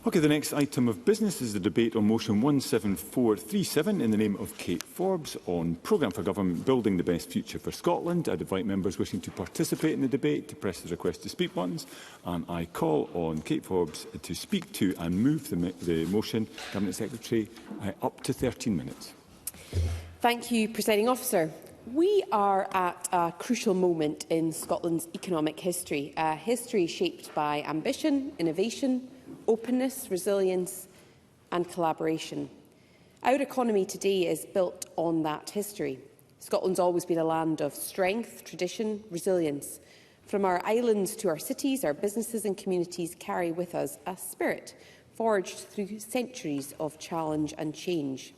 Okay, the next item of business is the debate on motion 17437 in the name of Kate Forbes on Programme for Government Building the Best Future for Scotland. I'd invite members wishing to participate in the debate to press the request to speak buttons, and I call on Kate Forbes to speak to and move the motion. Cabinet Secretary, up to 13 minutes. Thank you, Presiding Officer. We are at a crucial moment in Scotland's economic history, a history shaped by ambition, innovation, openness, resilience and collaboration. Our economy today is built on that history. Scotland's always been a land of strength, tradition, resilience. From our islands to our cities, our businesses and communities carry with us a spirit forged through centuries of challenge and change.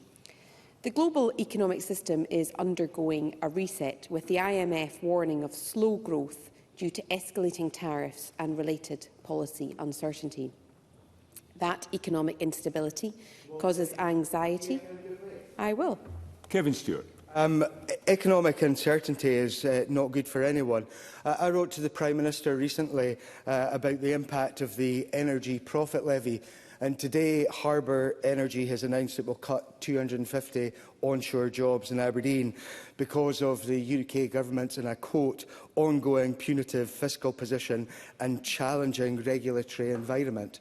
The global economic system is undergoing a reset, with the IMF warning of slow growth due to escalating tariffs and related policy uncertainty. That economic instability causes anxiety. I will. Kevin Stewart. Economic uncertainty is not good for anyone. I wrote to the Prime Minister recently about the impact of the energy profit levy, and today Harbour Energy has announced it will cut 250 onshore jobs in Aberdeen because of the UK Government's, and I quote, ongoing punitive fiscal position and challenging regulatory environment.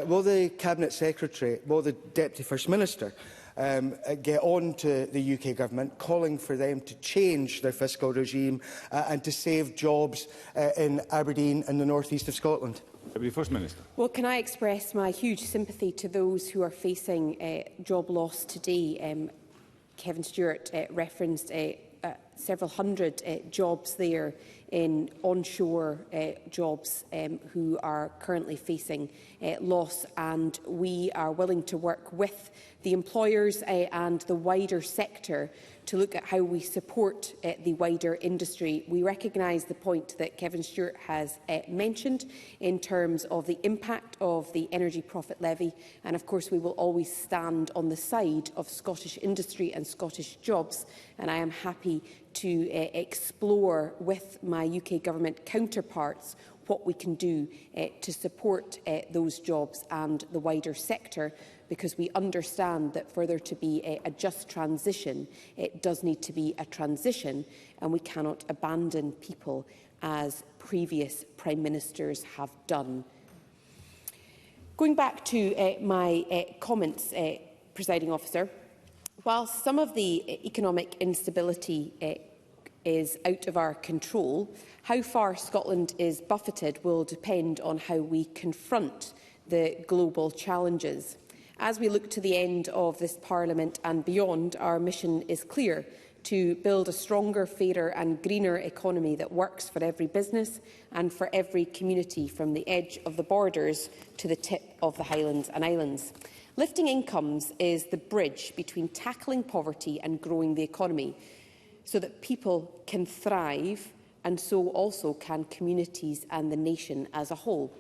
Will the Cabinet Secretary, will the Deputy First Minister get on to the UK Government, calling for them to change their fiscal regime and to save jobs in Aberdeen and the north east of Scotland? Deputy First Minister. Well, can I express my huge sympathy to those who are facing job loss today? Kevin Stewart referenced several hundred jobs there in onshore jobs who are currently facing loss, and we are willing to work with the employers and the wider sector to look at how we support the wider industry. We recognise the point that Kevin Stewart has mentioned in terms of the impact of the energy profit levy, and of course we will always stand on the side of Scottish industry and Scottish jobs, and I am happy to explore with my UK Government counterparts what we can do to support those jobs and the wider sector, because we understand that for there to be a just transition, it does need to be a transition, and we cannot abandon people as previous Prime Ministers have done. Going back to my comments, Presiding Officer, while some of the economic instability is out of our control, how far Scotland is buffeted will depend on how we confront the global challenges. As we look to the end of this Parliament and beyond, our mission is clear: to build a stronger, fairer and greener economy that works for every business and for every community, from the edge of the borders to the tip of the Highlands and Islands. Lifting incomes is the bridge between tackling poverty and growing the economy, so that people can thrive, and so also can communities and the nation as a whole.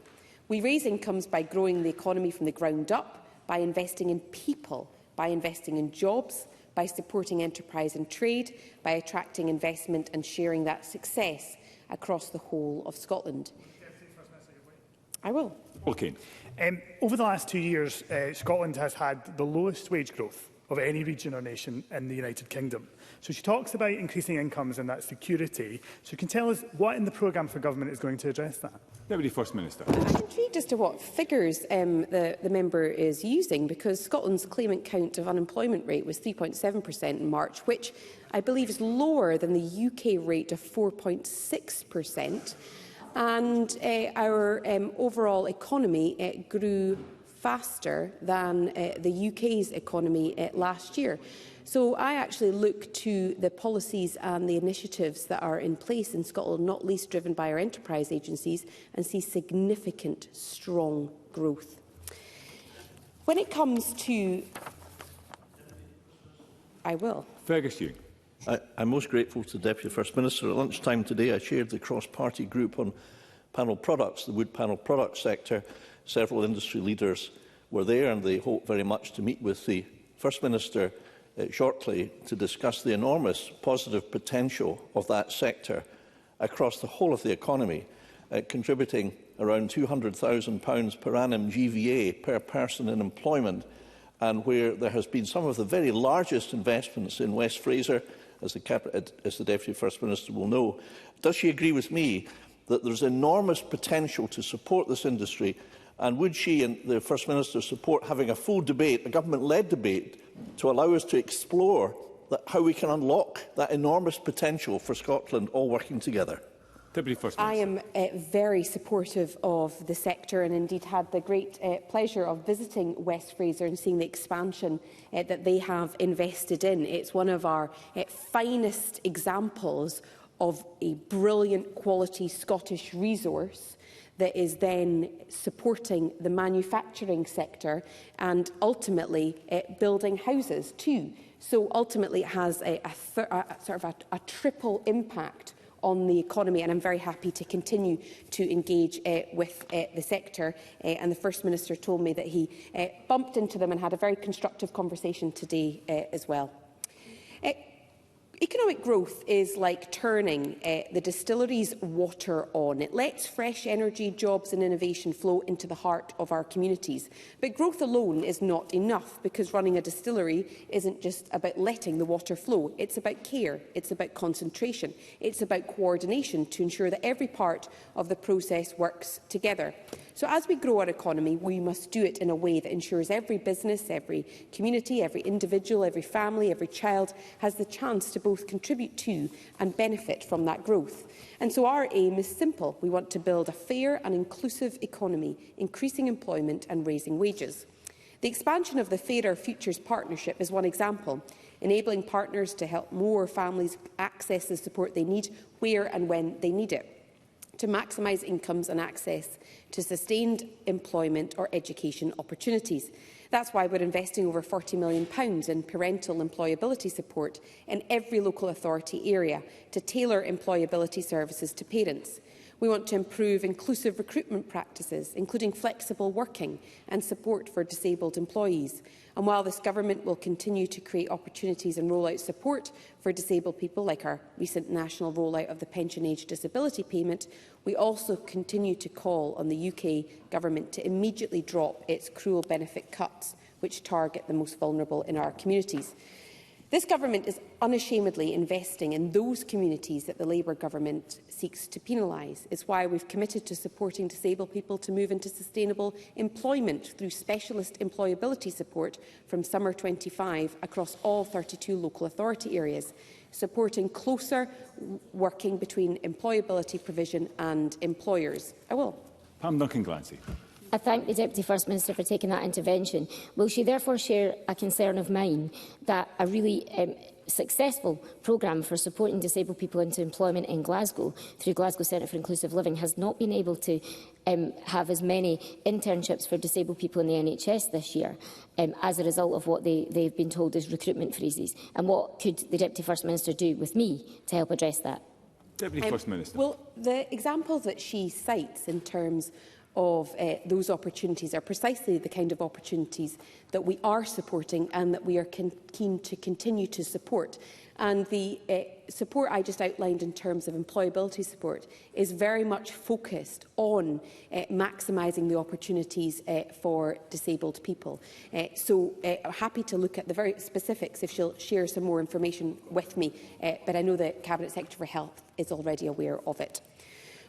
We raise incomes by growing the economy from the ground up, by investing in people, by investing in jobs, by supporting enterprise and trade, by attracting investment and sharing that success across the whole of Scotland. I will. Okay. Over the last 2 years, Scotland has had the lowest wage growth of any region or nation in the United Kingdom. So she talks about increasing incomes and that security. So can you tell us what in the programme for government is going to address that? Deputy First Minister. I'm intrigued as to what figures the member is using, because Scotland's claimant count of unemployment rate was 3.7% in March, which I believe is lower than the UK rate of 4.6%. And our overall economy grew faster than the UK's economy last year. So I actually look to the policies and the initiatives that are in place in Scotland, not least driven by our enterprise agencies, and see significant, strong growth. When it comes to... I will. Fergus Ewing. I'm most grateful to the Deputy First Minister. At lunchtime today, I chaired the cross-party group on panel products, the wood panel product sector. Several industry leaders were there, and they hope very much to meet with the First Minister shortly to discuss the enormous positive potential of that sector across the whole of the economy. contributing around £200,000 per annum GVA per person in employment, and where there has been some of the very largest investments in West Fraser, as the Deputy First Minister will know. Does she agree with me that there is enormous potential to support this industry, and would she and the First Minister support having a full debate, a government-led debate, to allow us to explore how we can unlock that enormous potential for Scotland all working together? Deputy First Minister. I am very supportive of the sector, and indeed had the great pleasure of visiting West Fraser and seeing the expansion that they have invested in. It's one of our finest examples of a brilliant quality Scottish resource that is then supporting the manufacturing sector and ultimately building houses too. So ultimately it has a triple impact on the economy, and I'm very happy to continue to engage with the sector. And the First Minister told me that he bumped into them and had a very constructive conversation today as well. Economic growth is like turning the distillery's water on. It lets fresh energy, jobs and innovation flow into the heart of our communities. But growth alone is not enough, because running a distillery isn't just about letting the water flow. It's about care, it's about concentration, it's about coordination to ensure that every part of the process works together. So as we grow our economy, we must do it in a way that ensures every business, every community, every individual, every family, every child has the chance to both contribute to and benefit from that growth. And so our aim is simple. We want to build a fair and inclusive economy, increasing employment and raising wages. The expansion of the Fairer Futures Partnership is one example, enabling partners to help more families access the support they need where and when they need it, to maximise incomes and access to sustained employment or education opportunities. That's why we're investing over £40 million in parental employability support in every local authority area to tailor employability services to parents. We want to improve inclusive recruitment practices, including flexible working and support for disabled employees. And while this government will continue to create opportunities and roll out support for disabled people, like our recent national rollout of the pension age disability payment, we also continue to call on the UK government to immediately drop its cruel benefit cuts, which target the most vulnerable in our communities. This government is unashamedly investing in those communities that the Labour government seeks to penalise. It's why we've committed to supporting disabled people to move into sustainable employment through specialist employability support from summer 25 across all 32 local authority areas, supporting closer working between employability provision and employers. I will. Pam Duncan-Glancy. I thank the Deputy First Minister for taking that intervention. Will she therefore share a concern of mine that a really successful programme for supporting disabled people into employment in Glasgow through Glasgow Centre for Inclusive Living has not been able to have as many internships for disabled people in the NHS this year as a result of what they've been told is recruitment freezes? And what could the Deputy First Minister do with me to help address that? Deputy First Minister. Well, the examples that she cites in terms of those opportunities are precisely the kind of opportunities that we are supporting and that we are keen to continue to support. And the support I just outlined in terms of employability support is very much focused on maximising the opportunities for disabled people. So I'm happy to look at the very specifics if she'll share some more information with me, but I know the Cabinet Secretary for Health is already aware of it.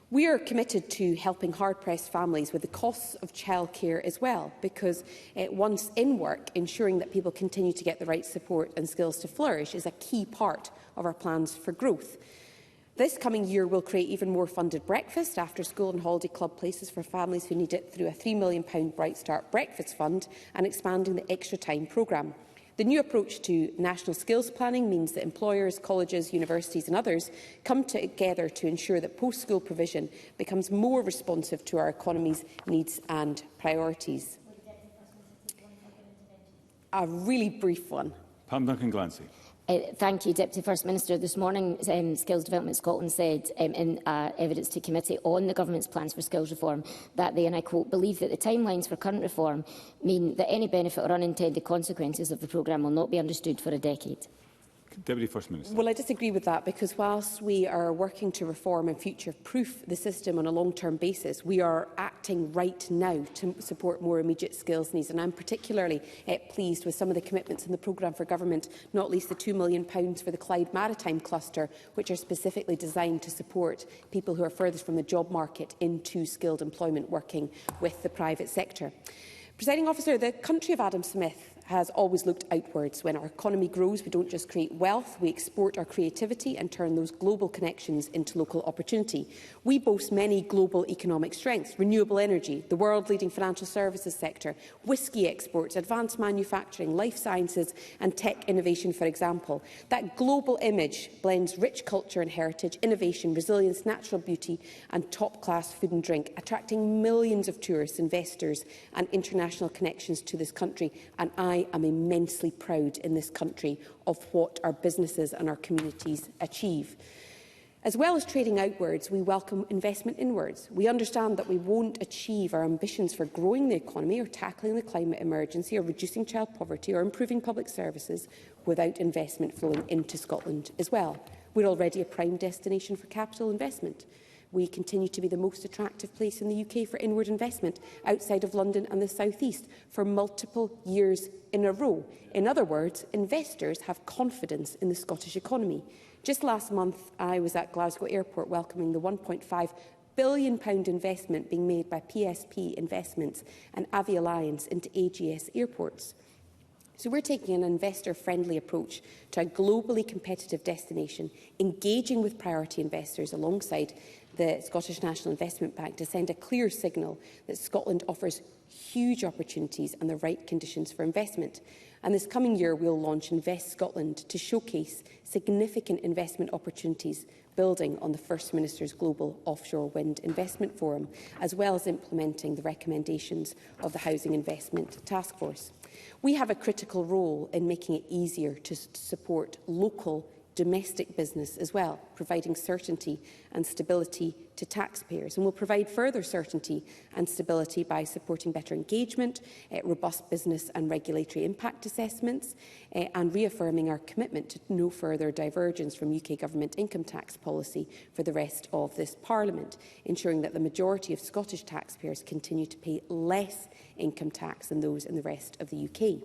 We are committed to helping hard-pressed families with the costs of childcare as well, because once in work, ensuring that people continue to get the right support and skills to flourish is a key part of our plans for growth. This coming year will create even more funded breakfast, after school and holiday club places for families who need it through a £3 million Bright Start Breakfast Fund and expanding the Extra Time programme. The new approach to national skills planning means that employers, colleges, universities and others come together to ensure that post-school provision becomes more responsive to our economy's needs and priorities. A really brief one. Pam Duncan-Glancy. Thank you, Deputy First Minister. This morning, Skills Development Scotland said in evidence to committee on the Government's plans for skills reform that they, and I quote, believe that the timelines for current reform mean that any benefit or unintended consequences of the programme will not be understood for a decade. Deputy First Minister. Well, I disagree with that, because whilst we are working to reform and future-proof the system on a long-term basis, we are acting right now to support more immediate skills needs. And I'm particularly pleased with some of the commitments in the programme for government, not least the £2 million for the Clyde Maritime Cluster, which are specifically designed to support people who are furthest from the job market into skilled employment, working with the private sector. Presiding Officer, the country of Adam Smith has always looked outwards. When our economy grows, we don't just create wealth, we export our creativity and turn those global connections into local opportunity. We boast many global economic strengths: renewable energy, the world-leading financial services sector, whisky exports, advanced manufacturing, life sciences and tech innovation, for example. That global image blends rich culture and heritage, innovation, resilience, natural beauty and top-class food and drink, attracting millions of tourists, investors and international connections to this country. And I am immensely proud in this country of what our businesses and our communities achieve. As well as trading outwards, we welcome investment inwards. We understand that we won't achieve our ambitions for growing the economy or tackling the climate emergency or reducing child poverty or improving public services without investment flowing into Scotland as well. We're already a prime destination for capital investment. We continue to be the most attractive place in the UK for inward investment outside of London and the South East for multiple years in a row. In other words, investors have confidence in the Scottish economy. Just last month, I was at Glasgow Airport welcoming the £1.5 billion investment being made by PSP Investments and Avi Alliance into AGS airports. So we're taking an investor-friendly approach to a globally competitive destination, engaging with priority investors alongside the Scottish National Investment Bank to send a clear signal that Scotland offers huge opportunities and the right conditions for investment. And this coming year, we'll launch Invest Scotland to showcase significant investment opportunities building on the First Minister's Global Offshore Wind Investment Forum, as well as implementing the recommendations of the Housing Investment Task Force. We have a critical role in making it easier to support local domestic business as well, providing certainty and stability to taxpayers. And will provide further certainty and stability by supporting better engagement, robust business and regulatory impact assessments, and reaffirming our commitment to no further divergence from UK Government income tax policy for the rest of this Parliament, ensuring that the majority of Scottish taxpayers continue to pay less income tax than those in the rest of the UK.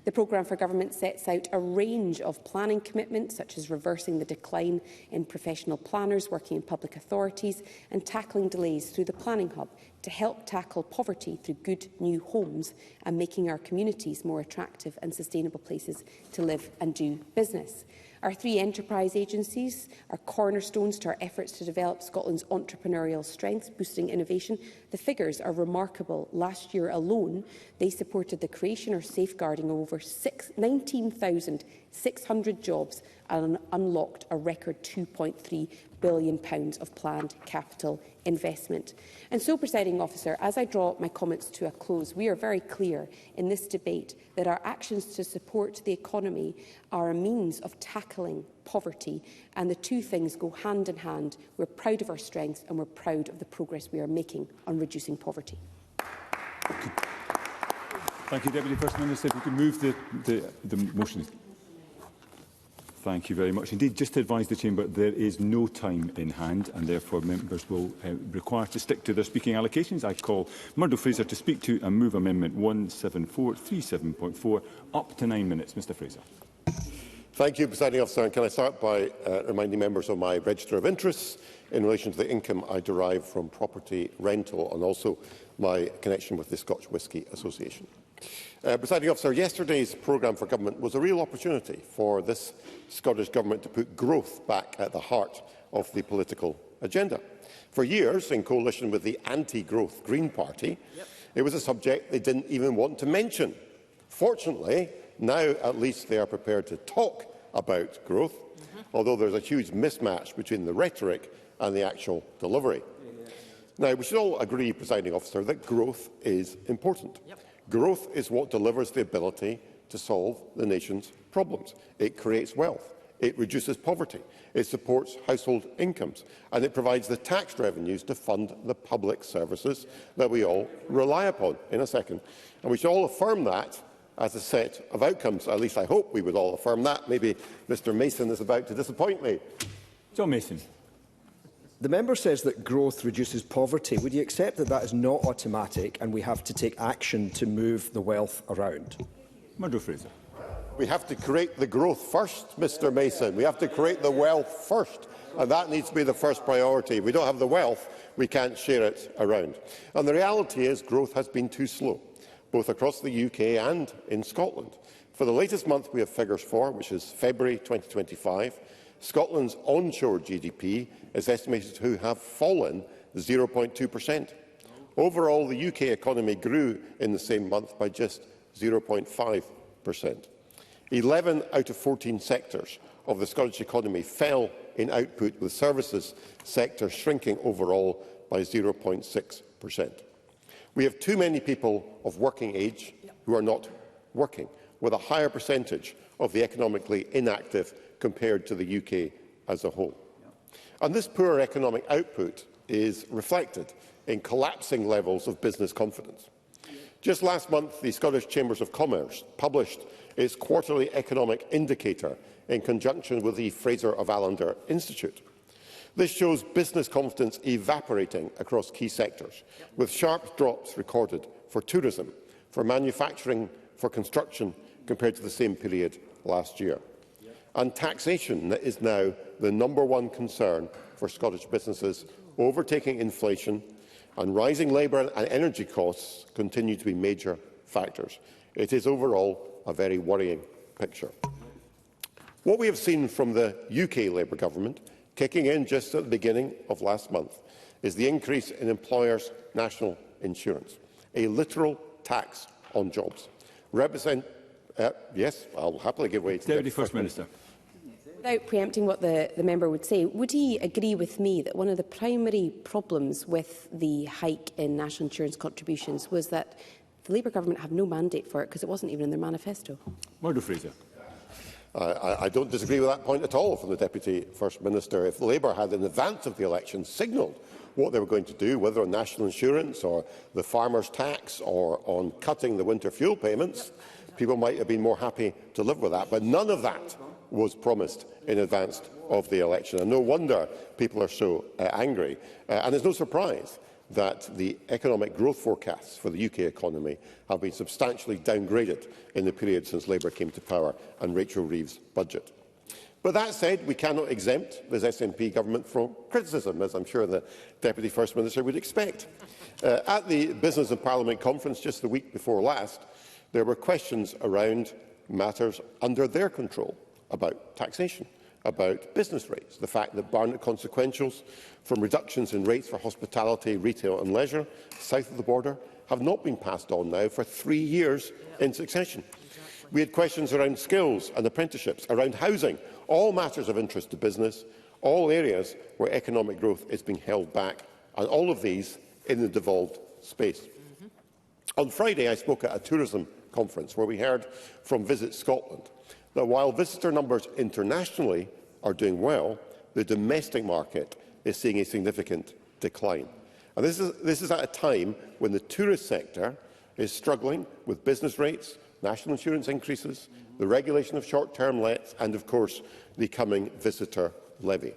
The programme for government sets out a range of planning commitments, such as reversing the decline in professional planners working in public authorities and tackling delays through the Planning Hub to help tackle poverty through good new homes and making our communities more attractive and sustainable places to live and do business. Our three enterprise agencies are cornerstones to our efforts to develop Scotland's entrepreneurial strengths, boosting innovation. The figures are remarkable. Last year alone, they supported the creation or safeguarding of over 19,600 jobs and unlocked a record £2.3 billion of planned capital investment. And so, Presiding Officer, as I draw my comments to a close, we are very clear in this debate that our actions to support the economy are a means of tackling poverty, and the two things go hand in hand. We're proud of our strengths and we're proud of the progress we are making on reducing poverty. Thank you, Deputy First Minister. If you can move the motion. Thank you very much indeed. Just to advise the Chamber, there is no time in hand and therefore members will require to stick to their speaking allocations. I call Murdo Fraser to speak to and move Amendment 17437.4 up to 9 minutes. Mr Fraser. Thank you, Presiding Officer. And can I start by reminding members of my register of interests in relation to the income I derive from property rental and also my connection with the Scotch Whisky Association. Presiding Officer, yesterday's programme for government was a real opportunity for this Scottish Government to put growth back at the heart of the political agenda. For years, in coalition with the anti-growth Green Party, it was a subject they didn't even want to mention. Fortunately, now at least they are prepared to talk about growth, although there's a huge mismatch between the rhetoric and the actual delivery. Now, we should all agree, Presiding Officer, that growth is important. Growth is what delivers the ability to solve the nation's problems. It creates wealth, it reduces poverty, it supports household incomes, and it provides the tax revenues to fund the public services that we all rely upon. In a second. And we should all affirm that as a set of outcomes. At least I hope we would all affirm that. Maybe Mr Mason is about to disappoint me. John Mason. The member says that growth reduces poverty. Would you accept that that is not automatic and we have to take action to move the wealth around? Murdo Fraser. We have to create the growth first, Mr Mason. We have to create the wealth first. And that needs to be the first priority. If we don't have the wealth, we can't share it around. And the reality is growth has been too slow, both across the UK and in Scotland. For the latest month we have figures for, which is February 2025, Scotland's onshore GDP is estimated to have fallen 0.2%. Overall, the UK economy grew in the same month by just 0.5%. 11 out of 14 sectors of the Scottish economy fell in output, with services sector shrinking overall by 0.6%. We have too many people of working age who are not working, with a higher percentage of the economically inactive compared to the UK as a whole. And this poor economic output is reflected in collapsing levels of business confidence. Just last month, the Scottish Chambers of Commerce published its quarterly economic indicator in conjunction with the Fraser of Allender Institute. This shows business confidence evaporating across key sectors, with sharp drops recorded for tourism, for manufacturing, for construction, compared to the same period last year. And taxation is now the #1 concern for Scottish businesses, overtaking inflation, and rising labour and energy costs continue to be major factors. It is overall a very worrying picture. What we have seen from the UK Labour government, kicking in just at the beginning of last month, is the increase in employers' national insurance, a literal tax on jobs. Yes, I'll happily give way to the Deputy First Minister. Without preempting what the member would say, would he agree with me that one of the primary problems with the hike in national insurance contributions was that the Labour government have no mandate for it because it wasn't even in their manifesto? Murdo Fraser. I don't disagree with that point at all from the Deputy First Minister. If Labour had, in advance of the election, signalled what they were going to do, whether on national insurance or the farmers' tax or on cutting the winter fuel payments, people might have been more happy to live with that. But none of that was promised in advance of the election. And no wonder people are so angry. And it's no surprise that the economic growth forecasts for the UK economy have been substantially downgraded in the period since Labour came to power and Rachel Reeves' budget. But that said, we cannot exempt this SNP government from criticism, as I'm sure the Deputy First Minister would expect. At the Business and Parliament conference just the week before last, there were questions around matters under their control about taxation, about business rates, the fact that Barnett consequentials from reductions in rates for hospitality, retail and leisure south of the border have not been passed on now for 3 years in succession. We had questions around skills and apprenticeships, around housing, all matters of interest to business, all areas where economic growth is being held back, and all of these in the devolved space. On Friday, I spoke at a tourism conference where we heard from Visit Scotland that while visitor numbers internationally are doing well, the domestic market is seeing a significant decline. And this is at a time when the tourist sector is struggling with business rates, national insurance increases, the regulation of short-term lets and, of course, the coming visitor levy.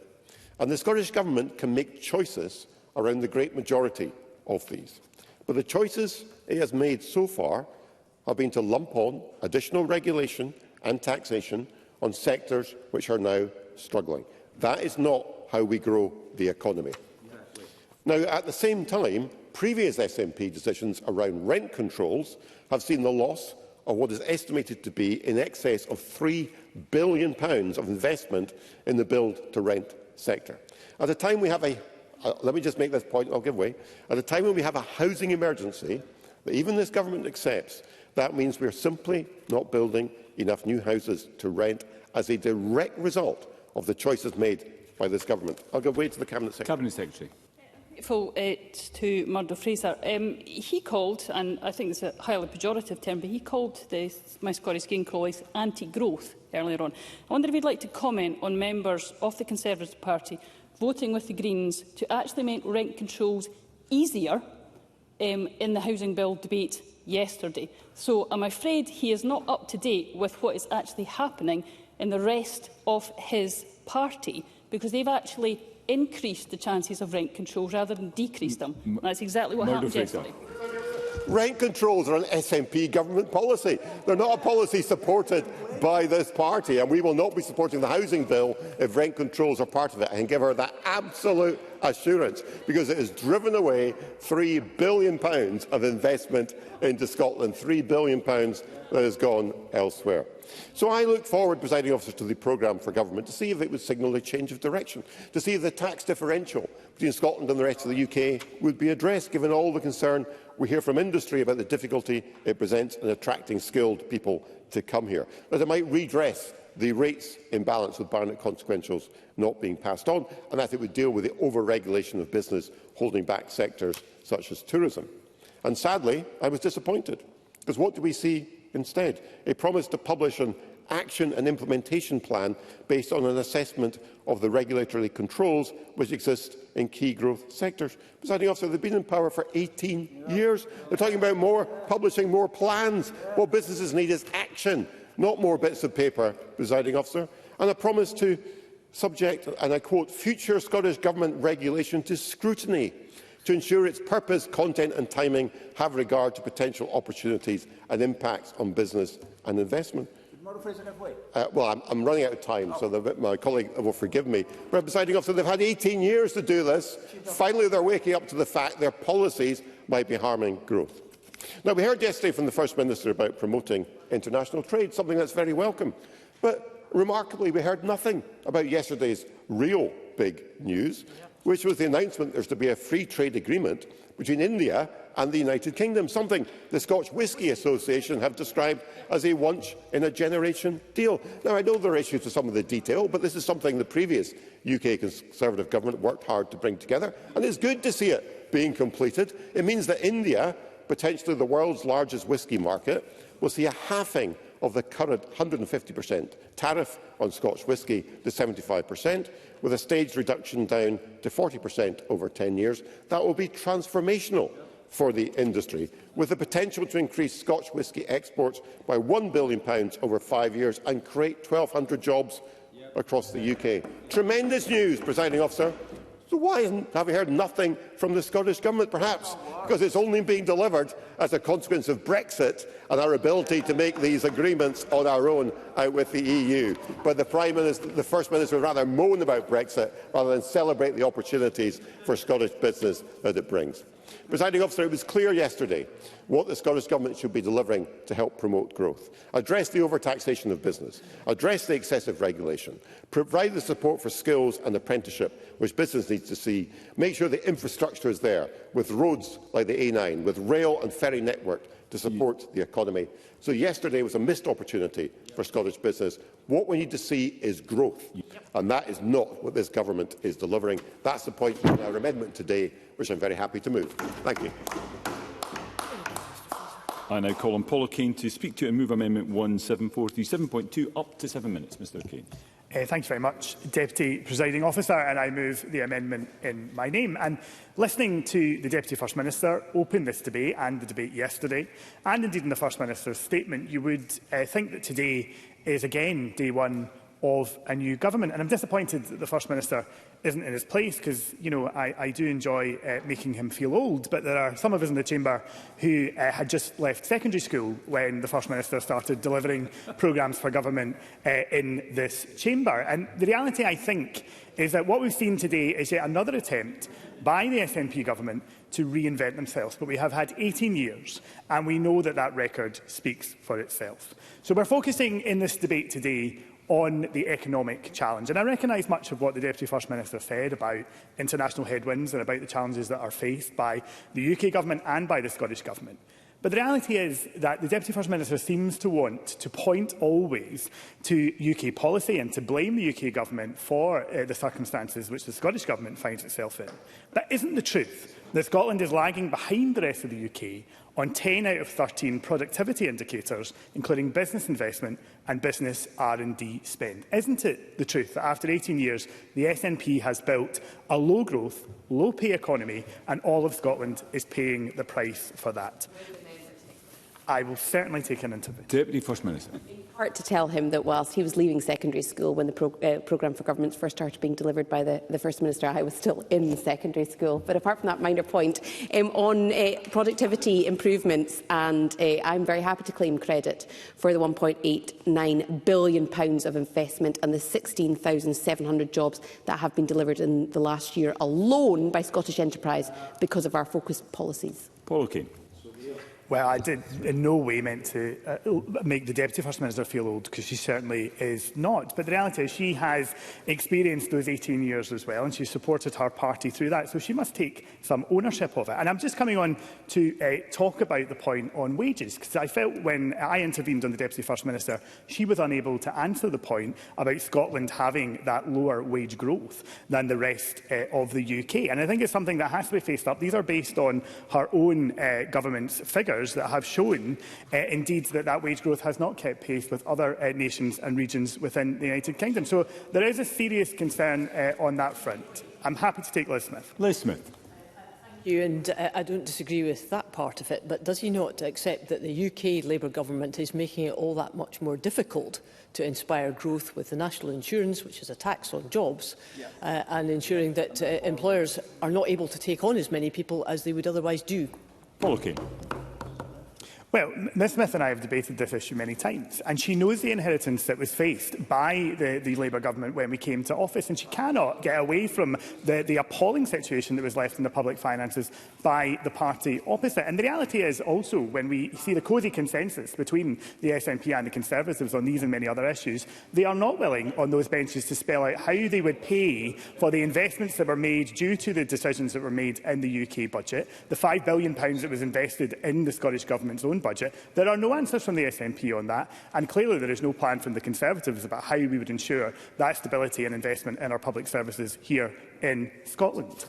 And the Scottish Government can make choices around the great majority of these. But the choices it has made so far have been to lump on additional regulation and taxation on sectors which are now struggling. That is not how we grow the economy. Now, at the same time, previous SNP decisions around rent controls have seen the loss of what is estimated to be in excess of £3 billion of investment in the build-to-rent sector. At a time we have let me just make this point, I'll give way. At a time when we have a housing emergency that even this government accepts, that means we are simply not building enough new houses to rent as a direct result of the choices made by this government. I'll give way to the Cabinet Secretary. Cabinet Secretary. To Murdo Fraser. He called, and I think it's a highly pejorative term, but he called my Scottish Green colleagues anti-growth earlier on. I wonder if he'd like to comment on members of the Conservative Party voting with the Greens to actually make rent controls easier in the housing bill debate yesterday. So I'm afraid he is not up to date with what is actually happening in the rest of his party, because they've actually increased the chances of rent control rather than decreased them. And that's exactly what happened yesterday. Rent controls are an SNP government policy. They're not a policy supported by this party, and we will not be supporting the housing bill if rent controls are part of it. I can give her that absolute assurance, because it has driven away £3 billion of investment into Scotland, £3 billion that has gone elsewhere. So I look forward, Presiding Officer, to the programme for government to see if it would signal a change of direction, to see if the tax differential between Scotland and the rest of the UK would be addressed, given all the concern we hear from industry about the difficulty it presents in attracting skilled people to come here, that it might redress the rates imbalance with Barnett consequentials not being passed on, and that it would deal with the over-regulation of business holding back sectors such as tourism. And sadly, I was disappointed, because what do we see instead? A promise to publish an action and implementation plan based on an assessment of the regulatory controls which exist in key growth sectors. Presiding Officer, they've been in power for 18 years. They're talking about publishing more plans. What businesses need is action, not more bits of paper, Presiding Officer. And a promise to subject, and I quote, future Scottish Government regulation to scrutiny, to ensure its purpose, content and timing have regard to potential opportunities and impacts on business and investment. Well, I'm running out of time, so my colleague will forgive me. But, Presiding Officer, they've had 18 years to do this. Finally, they're waking up to the fact their policies might be harming growth. Now, we heard yesterday from the First Minister about promoting international trade, something that's very welcome. But, remarkably, we heard nothing about yesterday's real big news, which was the announcement there's to be a free trade agreement between India and the United Kingdom, something the Scotch Whisky Association have described as a once-in-a-generation deal. Now, I know there are issues with some of the detail, but this is something the previous UK Conservative government worked hard to bring together, and it's good to see it being completed. It means that India, potentially the world's largest whisky market, will see a halving of the current 150% tariff on Scotch whisky to 75%, with a staged reduction down to 40% over 10 years. That will be transformational for the industry, with the potential to increase Scotch whisky exports by £1 billion over 5 years and create 1,200 jobs across the UK. Tremendous news, Presiding Officer. So why have we heard nothing from the Scottish Government? Perhaps because it's only being delivered as a consequence of Brexit and our ability to make these agreements on our own out with the EU. But the First Minister would rather moan about Brexit rather than celebrate the opportunities for Scottish business that it brings. Presiding Officer, it was clear yesterday what the Scottish Government should be delivering to help promote growth. Address the overtaxation of business, address the excessive regulation, provide the support for skills and apprenticeship which business needs to see, make sure the infrastructure is there, with roads like the A9, with rail and ferry network to support the economy. So yesterday was a missed opportunity for Scottish business. What we need to see is growth, and that is not what this government is delivering. That's the point in our amendment today, which I'm very happy to move. Thank you. I now call on Paul O'Kane to speak to and move Amendment 17437.2 up to 7 minutes. Mr O'Kane. Thanks very much, Deputy Presiding Officer, and I move the amendment in my name. And listening to the Deputy First Minister open this debate and the debate yesterday, and indeed in the First Minister's statement, you would think that today is again day one of a new government. And I'm disappointed that the First Minister isn't in his place, because, you know, I do enjoy making him feel old, but there are some of us in the chamber who had just left secondary school when the First Minister started delivering programmes for government in this chamber. And the reality, I think, is that what we've seen today is yet another attempt by the SNP government to reinvent themselves. But we have had 18 years, and we know that that record speaks for itself. So we're focusing in this debate today on the economic challenge. And I recognise much of what the Deputy First Minister said about international headwinds and about the challenges that are faced by the UK Government and by the Scottish Government. But the reality is that the Deputy First Minister seems to want to point always to UK policy and to blame the UK Government for the circumstances which the Scottish Government finds itself in. That isn't the truth. that Scotland is lagging behind the rest of the UK on 10 out of 13 productivity indicators, including business investment and business R&D spend. Isn't it the truth that after 18 years, the SNP has built a low-growth, low-pay economy, and all of Scotland is paying the price for that? I will certainly take an interview. Deputy First Minister. Part to tell him that whilst he was leaving secondary school when the programme for governments first started being delivered by the First Minister, I was still in secondary school. But apart from that minor point, on productivity improvements, and I'm very happy to claim credit for the £1.89 billion of investment and the 16,700 jobs that have been delivered in the last year alone by Scottish Enterprise because of our focused policies. Paul O'Kane. Well, I did in no way meant to make the Deputy First Minister feel old, because she certainly is not. But the reality is she has experienced those 18 years as well, and she supported her party through that. So she must take some ownership of it. And I'm just coming on to talk about the point on wages, because I felt when I intervened on the Deputy First Minister, she was unable to answer the point about Scotland having that lower wage growth than the rest of the UK. And I think it's something that has to be faced up. These are based on her own government's figures that have shown, indeed, that wage growth has not kept pace with other nations and regions within the United Kingdom. So there is a serious concern on that front. I'm happy to take Liz Smith. Liz Smith. And I don't disagree with that part of it, but does he not accept that the UK Labour government is making it all that much more difficult to inspire growth with the national insurance, which is a tax on jobs, and ensuring that employers are not able to take on as many people as they would otherwise do? Paul O'Kane. Well, Ms Smith and I have debated this issue many times, and she knows the inheritance that was faced by the Labour government when we came to office, and she cannot get away from the appalling situation that was left in the public finances by the party opposite. And the reality is also, when we see the cosy consensus between the SNP and the Conservatives on these and many other issues, they are not willing on those benches to spell out how they would pay for the investments that were made due to the decisions that were made in the UK budget, the £5 billion that was invested in the Scottish Government's own budget. There are no answers from the SNP on that, and clearly there is no plan from the Conservatives about how we would ensure that stability and investment in our public services here in Scotland.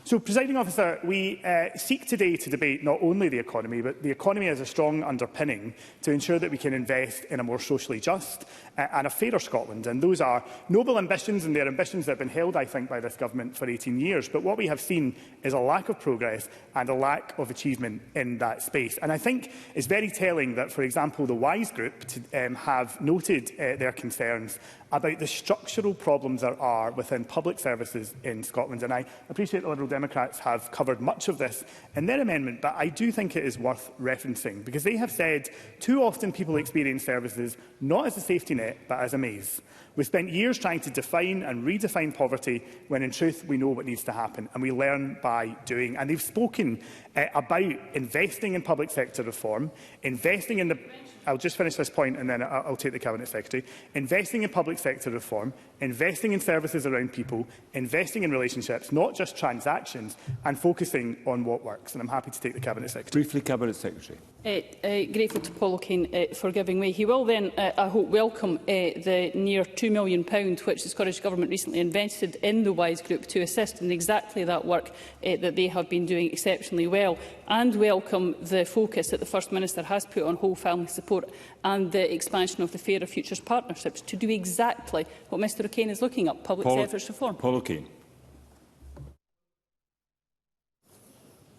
So, Presiding Officer, we seek today to debate not only the economy, but the economy as a strong underpinning to ensure that we can invest in a more socially just and a fairer Scotland. And those are noble ambitions, and they're ambitions that have been held, I think, by this government for 18 years. But what we have seen is a lack of progress and a lack of achievement in that space. And I think it's very telling that, for example, the WISE Group have noted their concerns about the structural problems there are within public services in Scotland. And I appreciate the Liberal Democrats have covered much of this in their amendment, but I do think it is worth referencing, because they have said too often people experience services not as a safety net, but as a maze. We've spent years trying to define and redefine poverty, when in truth we know what needs to happen, and we learn by doing. And they've spoken about investing in public sector reform, investing in the... I'll just finish this point and then I'll take the Cabinet Secretary. Investing in public sector reform, investing in services around people, investing in relationships, not just transactions, and focusing on what works. And I'm happy to take the Cabinet Secretary. Briefly, Cabinet Secretary. Grateful to Paul O'Kane for giving way. He will then, I hope, welcome the near £2 million which the Scottish Government recently invested in the WISE Group to assist in exactly that work that they have been doing exceptionally well, and welcome the focus that the First Minister has put on whole family support and the expansion of the Fairer Futures partnerships to do exactly what Mr O'Kane is looking at, public service reform. Paul O'Kane.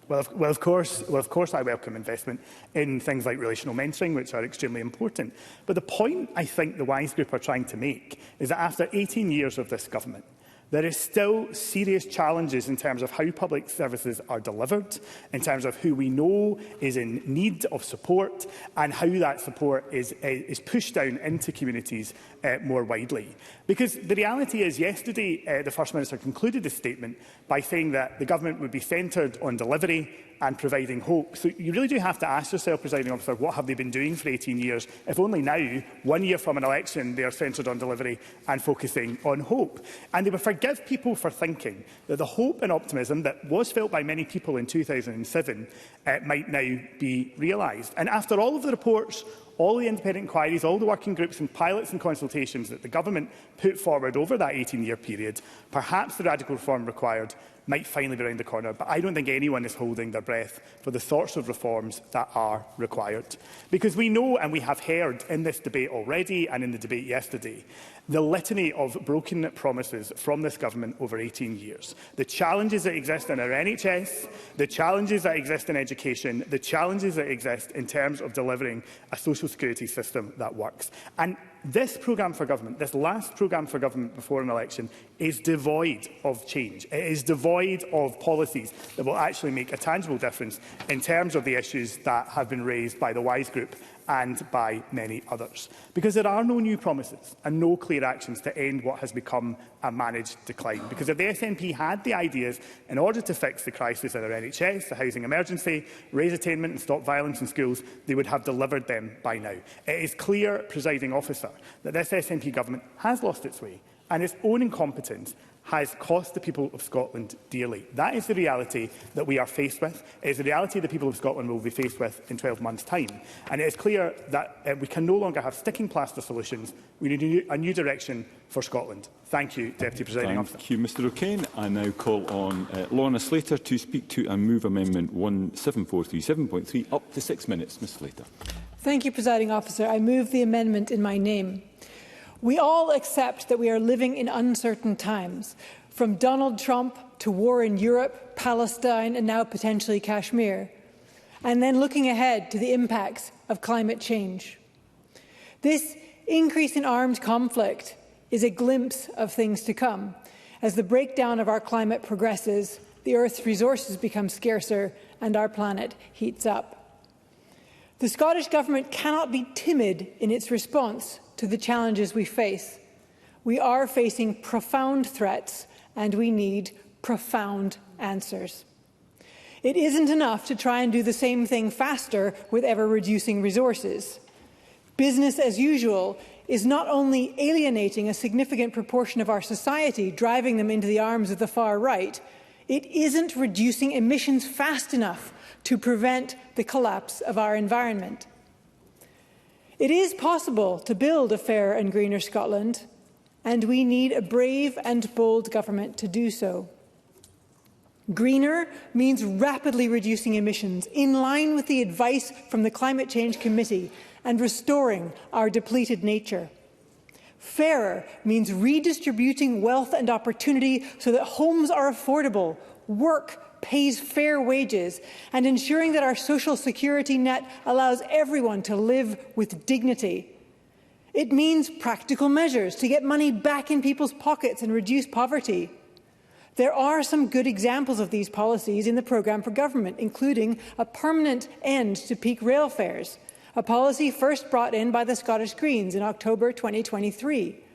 Well, of course, I welcome investment in things like relational mentoring, which are extremely important. But the point I think the WISE Group are trying to make is that after 18 years of this government, there is still serious challenges in terms of how public services are delivered, in terms of who we know is in need of support, and how that support is pushed down into communities more widely. Because the reality is, yesterday the First Minister concluded his statement by saying that the government would be centred on delivery and providing hope. So you really do have to ask yourself, Presiding Officer, what have they been doing for 18 years, if only now, 1 year from an election, they are centred on delivery and focusing on hope. And they would forgive people for thinking that the hope and optimism that was felt by many people in 2007 might now be realised. And after all of the reports all the independent inquiries, all the working groups and pilots and consultations that the government put forward over that 18-year period, perhaps the radical reform required might finally be around the corner. But I don't think anyone is holding their breath for the sorts of reforms that are required. Because we know, and we have heard in this debate already and in the debate yesterday, the litany of broken promises from this government over 18 years. The challenges that exist in our NHS, the challenges that exist in education, the challenges that exist in terms of delivering a social security system that works. And this programme for government, this last programme for government before an election, is devoid of change. It is devoid of policies that will actually make a tangible difference in terms of the issues that have been raised by the WISE Group and by many others. Because there are no new promises and no clear actions to end what has become a managed decline. Because if the SNP had the ideas in order to fix the crisis in our NHS, the housing emergency, raise attainment and stop violence in schools, they would have delivered them by now. It is clear, Presiding Officer, that this SNP government has lost its way, and its own incompetence has cost the people of Scotland dearly. That is the reality that we are faced with. It is the reality the people of Scotland will be faced with in 12 months' time. And it is clear that we can no longer have sticking plaster solutions. We need a new direction for Scotland. Thank you, Deputy Presiding Officer. Thank you, Mr O'Kane. I now call on Lorna Slater to speak to and move Amendment 17437.3 up to 6 minutes. Ms Slater. Thank you, Presiding Officer. I move the amendment in my name. We all accept that we are living in uncertain times, from Donald Trump to war in Europe, Palestine and now potentially Kashmir, and then looking ahead to the impacts of climate change. This increase in armed conflict is a glimpse of things to come. As the breakdown of our climate progresses, the Earth's resources become scarcer and our planet heats up. The Scottish Government cannot be timid in its response to the challenges we face. We are facing profound threats and we need profound answers. It isn't enough to try and do the same thing faster with ever-reducing resources. Business as usual is not only alienating a significant proportion of our society, driving them into the arms of the far right, it isn't reducing emissions fast enough to prevent the collapse of our environment. It is possible to build a fairer and greener Scotland, and we need a brave and bold government to do so. Greener means rapidly reducing emissions, in line with the advice from the Climate Change Committee, and restoring our depleted nature. Fairer means redistributing wealth and opportunity so that homes are affordable, work pays fair wages, and ensuring that our social security net allows everyone to live with dignity. It means practical measures to get money back in people's pockets and reduce poverty. There are some good examples of these policies in the programme for government, including a permanent end to peak rail fares, a policy first brought in by the Scottish Greens in October 2023.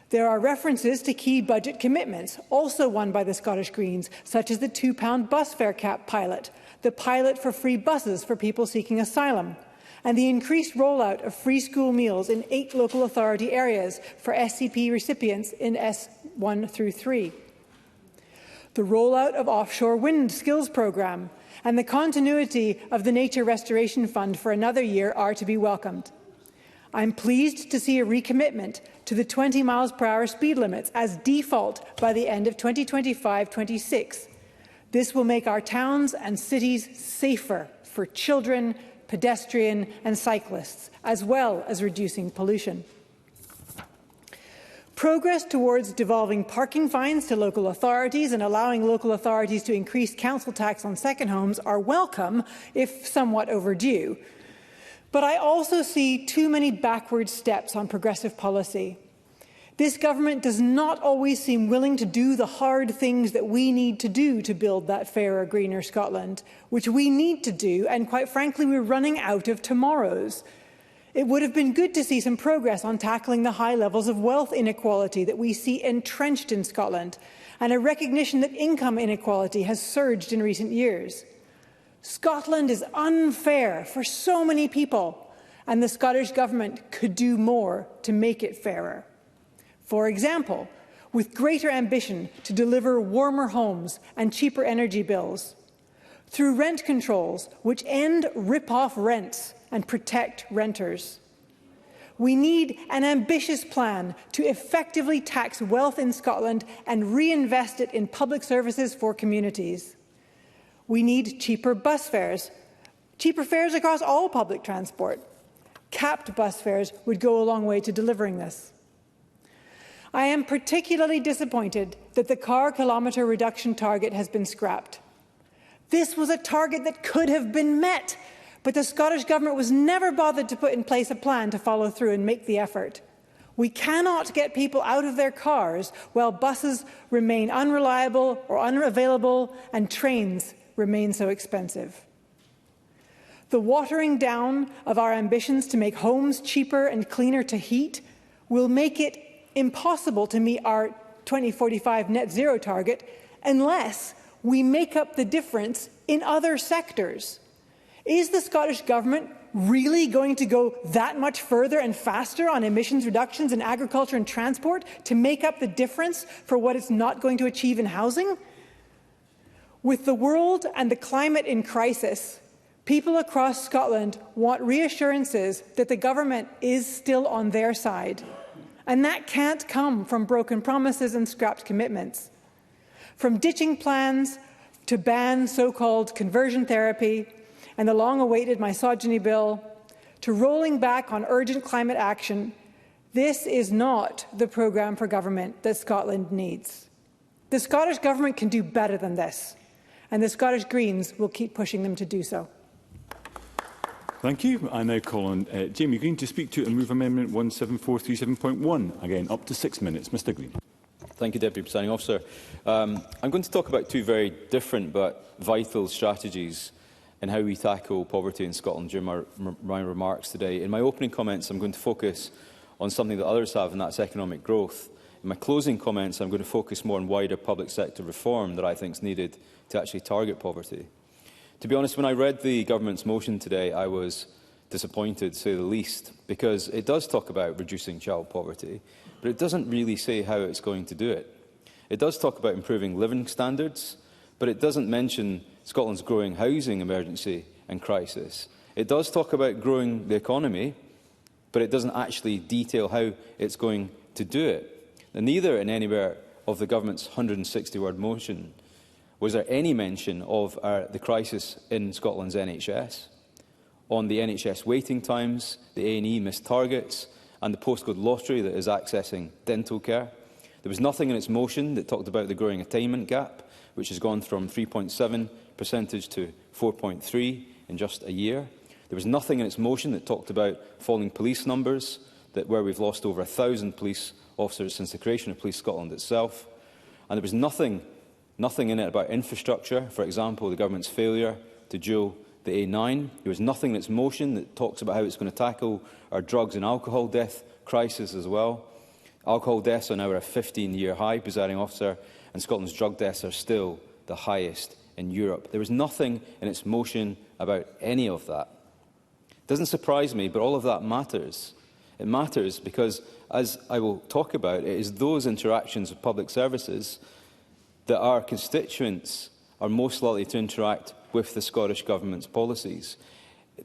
There are references to key budget commitments, also won by the Scottish Greens, such as the £2 bus fare cap pilot, the pilot for free buses for people seeking asylum, and the increased rollout of free school meals in 8 local authority areas for SCP recipients in S1 through 3. The rollout of offshore wind skills programme and the continuity of the Nature Restoration Fund for another year are to be welcomed. I'm pleased to see a recommitment to the 20 miles per hour speed limits as default by the end of 2025-26. This will make our towns and cities safer for children, pedestrian and cyclists, as well as reducing pollution. Progress towards devolving parking fines to local authorities and allowing local authorities to increase council tax on second homes are welcome, if somewhat overdue. But I also see too many backward steps on progressive policy. This government does not always seem willing to do the hard things that we need to do to build that fairer, greener Scotland, which we need to do, and quite frankly, we're running out of tomorrows. It would have been good to see some progress on tackling the high levels of wealth inequality that we see entrenched in Scotland, and a recognition that income inequality has surged in recent years. Scotland is unfair for so many people, and the Scottish Government could do more to make it fairer. For example, with greater ambition to deliver warmer homes and cheaper energy bills, through rent controls which end rip-off rents and protect renters. We need an ambitious plan to effectively tax wealth in Scotland and reinvest it in public services for communities. We need cheaper bus fares, cheaper fares across all public transport. Capped bus fares would go a long way to delivering this. I am particularly disappointed that the car kilometre reduction target has been scrapped. This was a target that could have been met, but the Scottish Government was never bothered to put in place a plan to follow through and make the effort. We cannot get people out of their cars while buses remain unreliable or unavailable and trains remain so expensive. The watering down of our ambitions to make homes cheaper and cleaner to heat will make it impossible to meet our 2045 net zero target unless we make up the difference in other sectors. Is the Scottish Government really going to go that much further and faster on emissions reductions in agriculture and transport to make up the difference for what it's not going to achieve in housing? With the world and the climate in crisis, people across Scotland want reassurances that the government is still on their side. And that can't come from broken promises and scrapped commitments. From ditching plans to ban so-called conversion therapy and the long-awaited misogyny bill, to rolling back on urgent climate action, this is not the programme for government that Scotland needs. The Scottish Government can do better than this, and the Scottish Greens will keep pushing them to do so. Thank you. I now call on Jamie Green to speak to and move Amendment 17437.1. Again, up to 6 minutes. Mr Green. Thank you, Deputy Presiding Officer. I'm going to talk about two very different but vital strategies in how we tackle poverty in Scotland during my remarks today. In my opening comments, I'm going to focus on something that others have, and that's economic growth. In my closing comments, I'm going to focus more on wider public sector reform that I think is needed to actually target poverty. To be honest, when I read the government's motion today, I was disappointed, to say the least, because it does talk about reducing child poverty, but it doesn't really say how it's going to do it. It does talk about improving living standards, but it doesn't mention Scotland's growing housing emergency and crisis. It does talk about growing the economy, but it doesn't actually detail how it's going to do it. And neither in anywhere of the government's 160-word motion was there any mention of the crisis in Scotland's NHS, on the NHS waiting times, the A&E missed targets, and the postcode lottery that is accessing dental care. There was nothing in its motion that talked about the growing attainment gap, which has gone from 3.7% to 4.3% in just a year. There was nothing in its motion that talked about falling police numbers, where we've lost over 1,000 police officers since the creation of Police Scotland itself. And there was nothing in it about infrastructure, for example, the government's failure to dual the A9. There was nothing in its motion that talks about how it's going to tackle our drugs and alcohol death crisis as well. Alcohol deaths are now at a 15-year high, Presiding Officer, and Scotland's drug deaths are still the highest in Europe. There was nothing in its motion about any of that. It doesn't surprise me, but all of that matters. It matters because, as I will talk about, it is those interactions with public services that our constituents are most likely to interact with the Scottish Government's policies.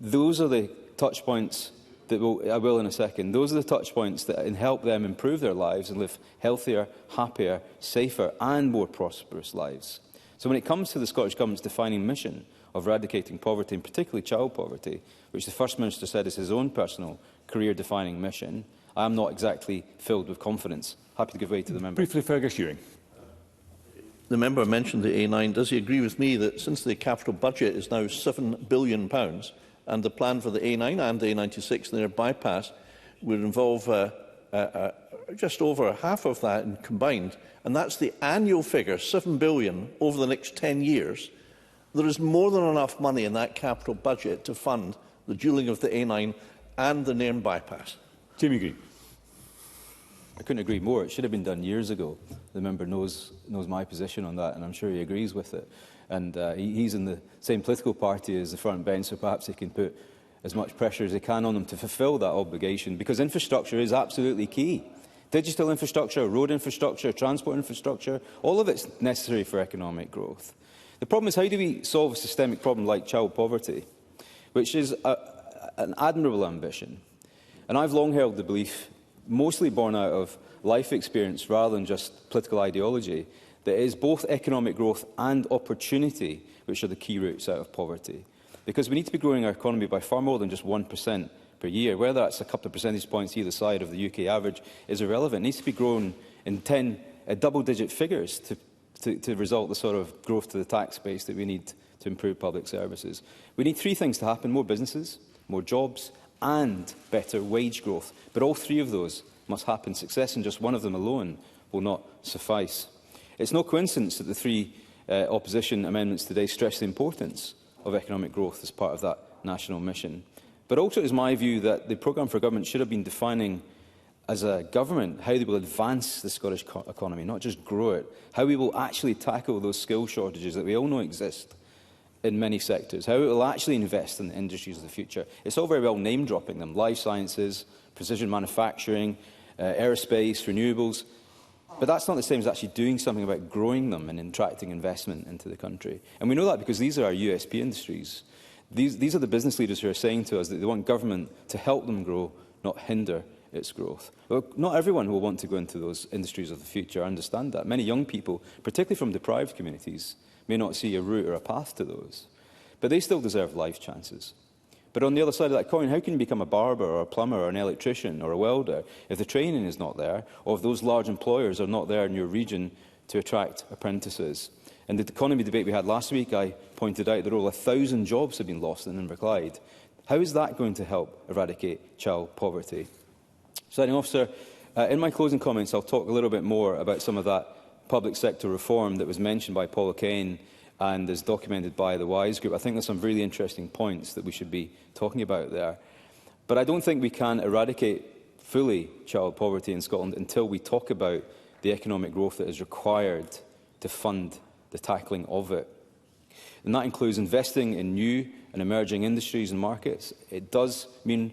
Those are the touch points that I will in a second. Those are the touch points that help them improve their lives and live healthier, happier, safer and more prosperous lives. So when it comes to the Scottish Government's defining mission of eradicating poverty, and particularly child poverty, which the First Minister said is his own personal career-defining mission, I am not exactly filled with confidence. Happy to give way to the member. Briefly, Fergus Ewing. The member mentioned the A9. Does he agree with me that since the capital budget is now £7 billion and the plan for the A9 and the A96 and their bypass would involve just over half of that combined, and that's the annual figure, £7 billion over the next 10 years, there is more than enough money in that capital budget to fund the dualling of the A9 and the Nairn bypass. Jamie Green. I couldn't agree more. It should have been done years ago. The member knows my position on that, and I'm sure he agrees with it. And he's in the same political party as the front bench, so perhaps he can put as much pressure as he can on them to fulfil that obligation, because infrastructure is absolutely key. Digital infrastructure, road infrastructure, transport infrastructure, all of it's necessary for economic growth. The problem is, how do we solve a systemic problem like child poverty, which is an admirable ambition. And I've long held the belief, mostly born out of life experience rather than just political ideology, that it is both economic growth and opportunity which are the key routes out of poverty. Because we need to be growing our economy by far more than just 1% per year. Whether that's a couple of percentage points either side of the UK average is irrelevant. It needs to be grown in double-digit figures to result the sort of growth to the tax base that we need to improve public services. We need three things to happen: more businesses, more jobs and better wage growth. But all three of those must happen. Success in just one of them alone will not suffice. It's no coincidence that the three opposition amendments today stress the importance of economic growth as part of that national mission. But also it is my view that the programme for government should have been defining as a government how they will advance the Scottish economy, not just grow it, how we will actually tackle those skill shortages that we all know exist in many sectors, how it will actually invest in the industries of the future. It's all very well name-dropping them: life sciences, precision manufacturing, aerospace, renewables. But that's not the same as actually doing something about growing them and attracting investment into the country. And we know that because these are our USP industries. These are the business leaders who are saying to us that they want government to help them grow, not hinder its growth. Well, not everyone will want to go into those industries of the future. I understand that. Many young people, particularly from deprived communities, may not see a route or a path to those. But they still deserve life chances. But on the other side of that coin, how can you become a barber or a plumber or an electrician or a welder if the training is not there, or if those large employers are not there in your region to attract apprentices? In the economy debate we had last week, I pointed out that over 1,000 jobs have been lost in Inverclyde. How is that going to help eradicate child poverty? Presiding Officer, in my closing comments, I'll talk a little bit more about some of that public sector reform that was mentioned by Paul O'Kane and is documented by the WISE Group. I think there's some really interesting points that we should be talking about there. But I don't think we can eradicate fully child poverty in Scotland until we talk about the economic growth that is required to fund the tackling of it. And that includes investing in new and emerging industries and markets. It does mean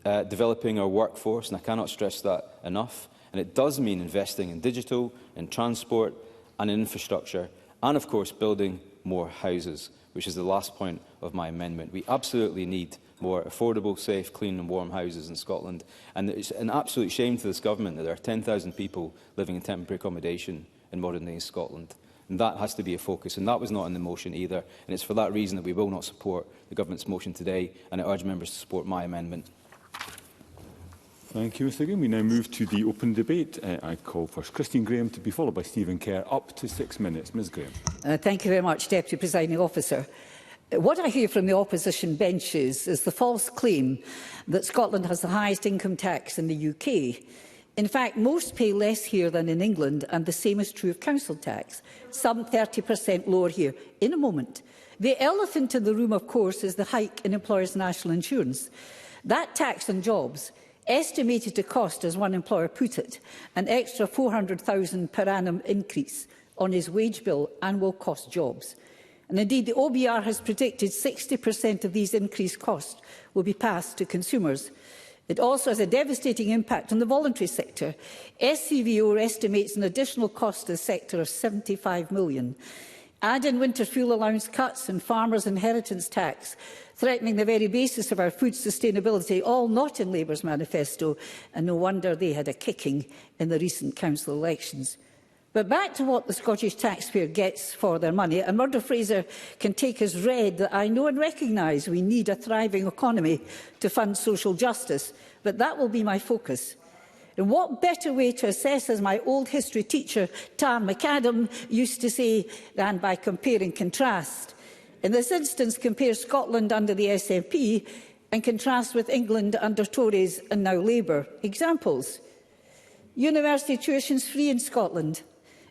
developing our workforce, and I cannot stress that enough. And it does mean investing in digital, in transport and in infrastructure, and of course building more houses, which is the last point of my amendment. We absolutely need more affordable, safe, clean and warm houses in Scotland. And it's an absolute shame to this government that there are 10,000 people living in temporary accommodation in modern-day Scotland. And that has to be a focus, and that was not in the motion either. And it's for that reason that we will not support the government's motion today, and I urge members to support my amendment. Thank you, Mr Graham. We now move to the open debate. I call first Christine Graham to be followed by Stephen Kerr. Up to 6 minutes. Ms Graham. Thank you very much, Deputy Presiding Officer. What I hear from the opposition benches is the false claim that Scotland has the highest income tax in the UK. In fact, most pay less here than in England, and the same is true of council tax, some 30% lower here. In a moment. The elephant in the room, of course, is the hike in employers' national insurance. That tax on jobs, estimated to cost, as one employer put it, an extra £400,000 per annum increase on his wage bill and will cost jobs. And indeed, the OBR has predicted 60% of these increased costs will be passed to consumers. It also has a devastating impact on the voluntary sector. SCVO estimates an additional cost to the sector of £75 million. Add in winter fuel allowance cuts and farmers' inheritance tax, threatening the very basis of our food sustainability, all not in Labour's manifesto, and no wonder they had a kicking in the recent council elections. But back to what the Scottish taxpayer gets for their money, and Murdo Fraser can take as read that I know and recognise we need a thriving economy to fund social justice, but that will be my focus. And what better way to assess, as my old history teacher, Tam McAdam, used to say, than by compare and contrast. In this instance, compare Scotland under the SNP and contrast with England under Tories and now Labour. Examples. University tuition is free in Scotland.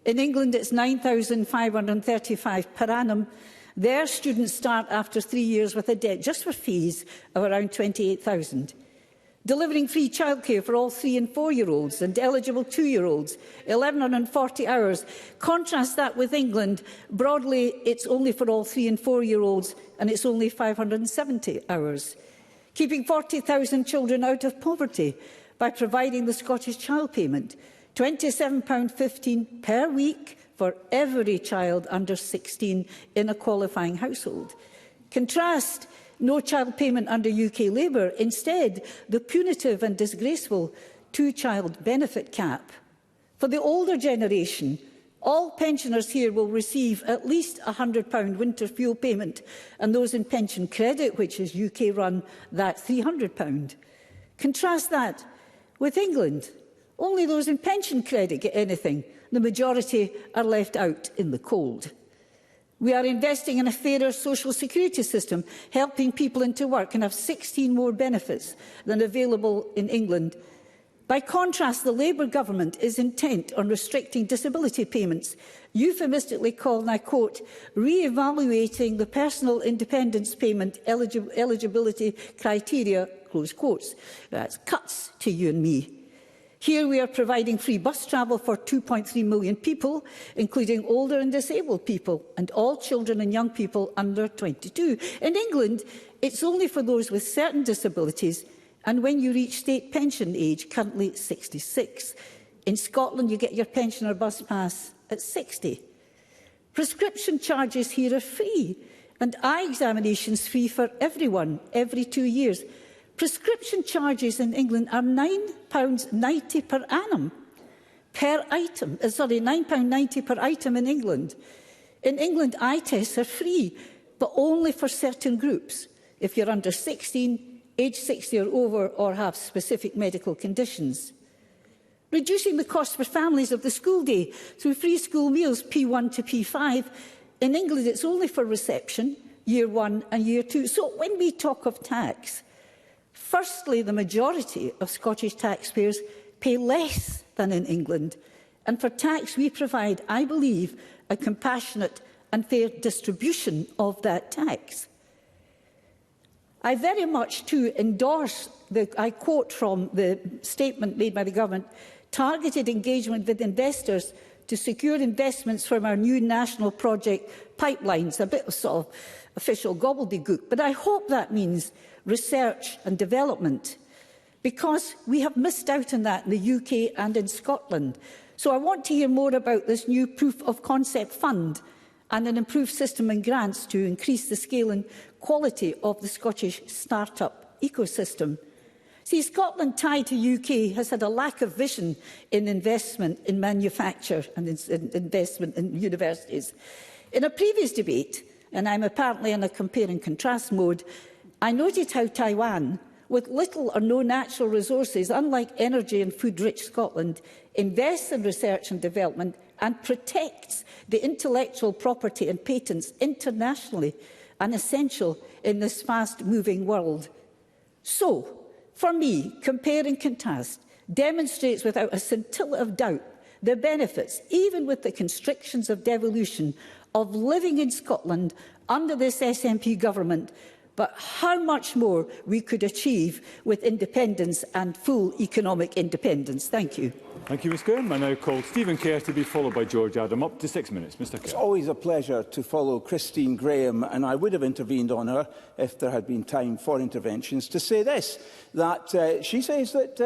In England, it's £9,535 per annum. Their students start after 3 years with a debt, just for fees, of around £28,000. Delivering free childcare for all 3- and 4-year-olds and eligible 2-year-olds, 1,140 hours. Contrast that with England. Broadly, it's only for all 3- and 4-year-olds, and it's only 570 hours. Keeping 40,000 children out of poverty by providing the Scottish Child Payment, £27.15 per week for every child under 16 in a qualifying household. Contrast no child payment under UK Labour. Instead, the punitive and disgraceful two-child benefit cap. For the older generation, all pensioners here will receive at least a £100 winter fuel payment, and those in pension credit, which is UK run, that's £300. Contrast that with England. Only those in pension credit get anything. The majority are left out in the cold. We are investing in a fairer social security system, helping people into work and have 16 more benefits than available in England. By contrast, the Labour government is intent on restricting disability payments, euphemistically called, and I quote, re-evaluating the personal independence payment eligibility criteria, close quotes. That's cuts to you and me. Here we are providing free bus travel for 2.3 million people, including older and disabled people, and all children and young people under 22. In England, it's only for those with certain disabilities, and when you reach state pension age, currently 66. In Scotland, you get your pensioner bus pass at 60. Prescription charges here are free, and eye examinations free for everyone every 2 years. Prescription charges in England are £9.90 per annum, per item. £9.90 per item in England. In England, eye tests are free, but only for certain groups. If you're under 16, age 60 or over, or have specific medical conditions. Reducing the cost for families of the school day through free school meals P1 to P5. In England, it's only for reception, year 1 and year 2. So when we talk of tax, firstly, the majority of Scottish taxpayers pay less than in England. And for tax, we provide, I believe, a compassionate and fair distribution of that tax. I very much, too, endorse, I quote from the statement made by the government, targeted engagement with investors to secure investments from our new national project pipelines, a bit of sort of official gobbledygook. But I hope that means research and development, because we have missed out on that in the UK and in Scotland. So I want to hear more about this new proof of concept fund and an improved system and grants to increase the scale and quality of the Scottish start-up ecosystem. See, Scotland, tied to UK, has had a lack of vision in investment in manufacture and in investment in universities. In a previous debate, and I'm apparently in a compare and contrast mode, I noted how Taiwan, with little or no natural resources, unlike energy and food-rich Scotland, invests in research and development and protects the intellectual property and patents internationally and essential in this fast-moving world. So, for me, compare and contrast demonstrates without a scintilla of doubt the benefits, even with the constrictions of devolution, of living in Scotland under this SNP government, but how much more we could achieve with independence and full economic independence. Thank you. Thank you, Ms Graham. I now call Stephen Kerr to be followed by George Adam. Up to 6 minutes. Mr Kerr. It's always a pleasure to follow Christine Graham, and I would have intervened on her if there had been time for interventions, to say this, that she says that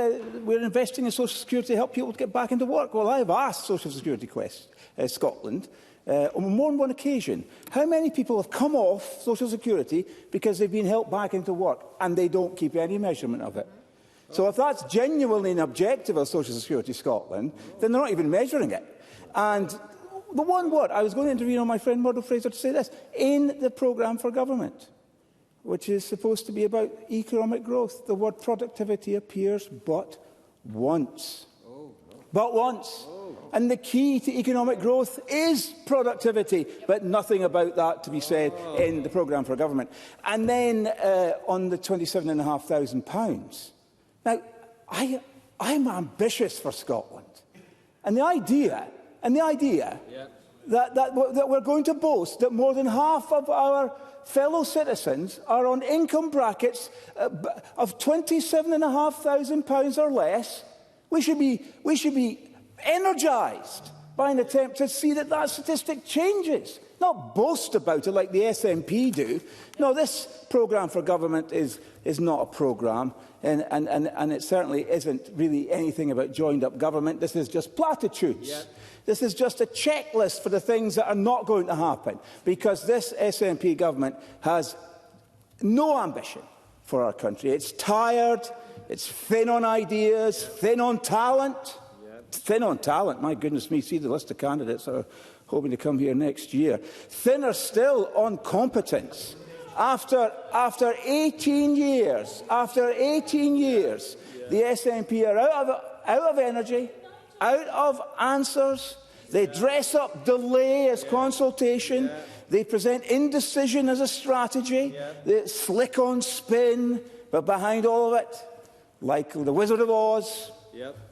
we're investing in social security to help people to get back into work. Well, I have asked Social Security Scotland on more than one occasion, how many people have come off social security because they've been helped back into work, and they don't keep any measurement of it. So if that's genuinely an objective of Social Security Scotland, then they're not even measuring it. And the one word, I was going to intervene on my friend Murdo Fraser to say this, in the programme for government, which is supposed to be about economic growth, the word productivity appears but once. But once. And the key to economic growth is productivity, but nothing about that to be said in the programme for government. And then on the £27,500. Now, I'm ambitious for Scotland. And the idea that we're going to boast that more than half of our fellow citizens are on income brackets of £27,500 or less, we should be energised by an attempt to see that that statistic changes, not boast about it like the SNP do. No, this programme for government is not a programme, and it certainly isn't really anything about joined-up government. This is just platitudes. Yeah. This is just a checklist for the things that are not going to happen, because this SNP government has no ambition for our country. It's tired, it's thin on ideas, thin on talent. Thin on talent, my goodness me, see the list of candidates that are hoping to come here next year. Thinner still on competence. After 18 years, the SNP are out of energy, out of answers. They dress up delay as consultation. They present indecision as a strategy. They slick on spin, but behind all of it, like the Wizard of Oz,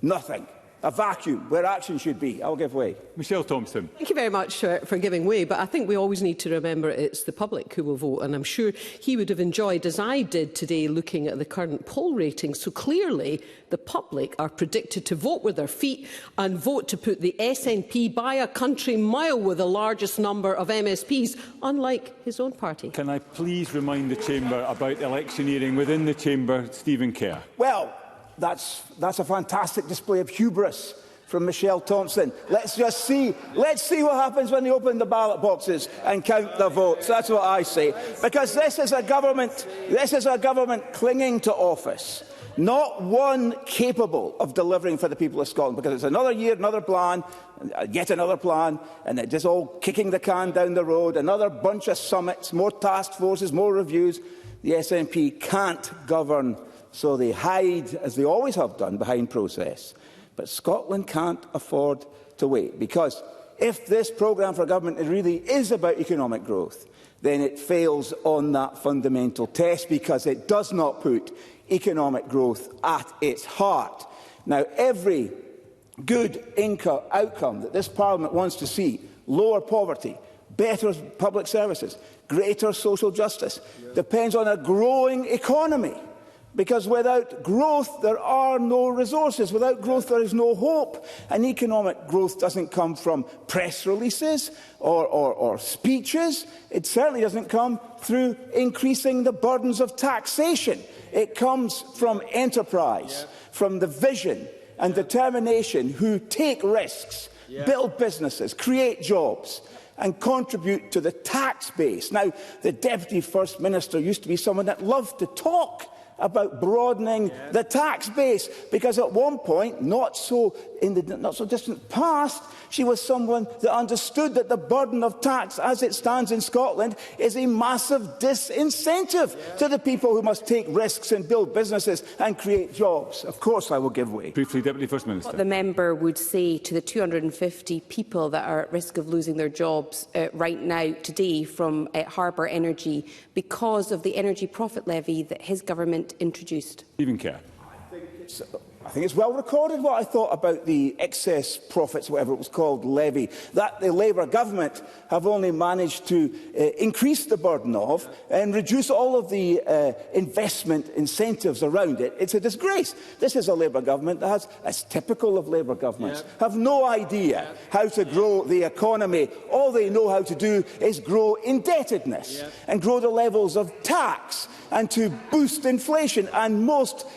nothing. A vacuum where action should be. I'll give way. Michelle Thompson. Thank you very much for giving way, but I think we always need to remember it's the public who will vote, and I'm sure he would have enjoyed, as I did today, looking at the current poll ratings. So clearly the public are predicted to vote with their feet and vote to put the SNP by a country mile with the largest number of MSPs, unlike his own party. Can I please remind the Chamber about electioneering within the Chamber? Stephen Kerr. Well, that's a fantastic display of hubris from Michelle Thompson. Let's see what happens when they open the ballot boxes and count the votes. That's what I say. Because this is a government clinging to office, not one capable of delivering for the people of Scotland. Because it's another year, another plan, yet another plan, and it's just all kicking the can down the road. Another bunch of summits, more task forces, more reviews. The SNP can't govern. So they hide, as they always have done, behind process. But Scotland can't afford to wait, because if this programme for government really is about economic growth, then it fails on that fundamental test, because it does not put economic growth at its heart. Now, every good outcome that this Parliament wants to see, lower poverty, better public services, greater social justice, depends on a growing economy. Because without growth, there are no resources. Without growth, there is no hope. And economic growth doesn't come from press releases or speeches. It certainly doesn't come through increasing the burdens of taxation. It comes from enterprise, from the vision and determination who take risks, build businesses, create jobs, and contribute to the tax base. Now, the Deputy First Minister used to be someone that loved to talk about broadening the tax base, because at one point, not so distant past, she was someone that understood that the burden of tax as it stands in Scotland is a massive disincentive to the people who must take risks and build businesses and create jobs. Of course I will give way. Briefly, Deputy First Minister. What the member would say to the 250 people that are at risk of losing their jobs right now, today, from Harbour Energy, because of the energy profit levy that his government introduced? Stephen Kerr. I think it's well recorded what I thought about the excess profits, whatever it was called, levy, that the Labour government have only managed to increase the burden of and reduce all of the investment incentives around it. It's a disgrace. This is a Labour government that has, as typical of Labour governments, have no idea how to grow the economy. All they know how to do is grow indebtedness and grow the levels of tax and to boost inflation. And most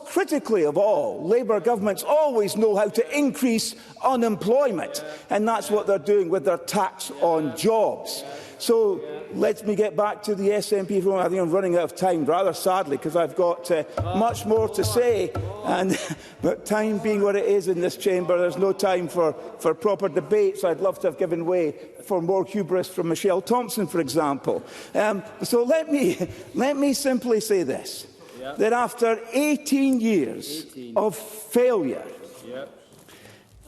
critically of all, Labour governments always know how to increase unemployment, and that's what they're doing with their tax on jobs. So let me get back to the SNP. I think I'm running out of time, rather sadly, because I've got much more to say. But time being what it is in this chamber, there's no time for proper debate, so I'd love to have given way for more hubris from Michelle Thompson, for example. So let me simply say this. That after 18 years of failure,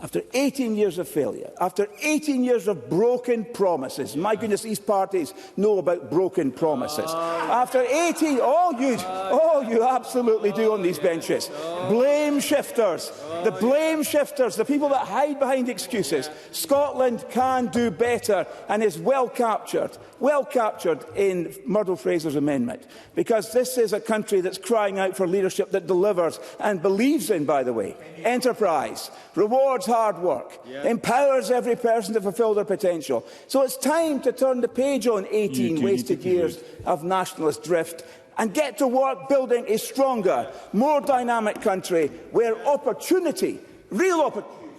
after 18 years of failure, after 18 years of broken promises, my goodness, these parties know about broken promises. After 18, you absolutely do on these benches. Blame shifters, the people that hide behind excuses. Scotland can do better, and is well captured in Murdo Fraser's amendment, because this is a country that's crying out for leadership that delivers and believes in, by the way, enterprise, rewards hard work, empowers every person to fulfil their potential. So it's time to turn the page on 18 wasted years of nationalist drift and get to work building a stronger, more dynamic country where opportunity, real opportunity.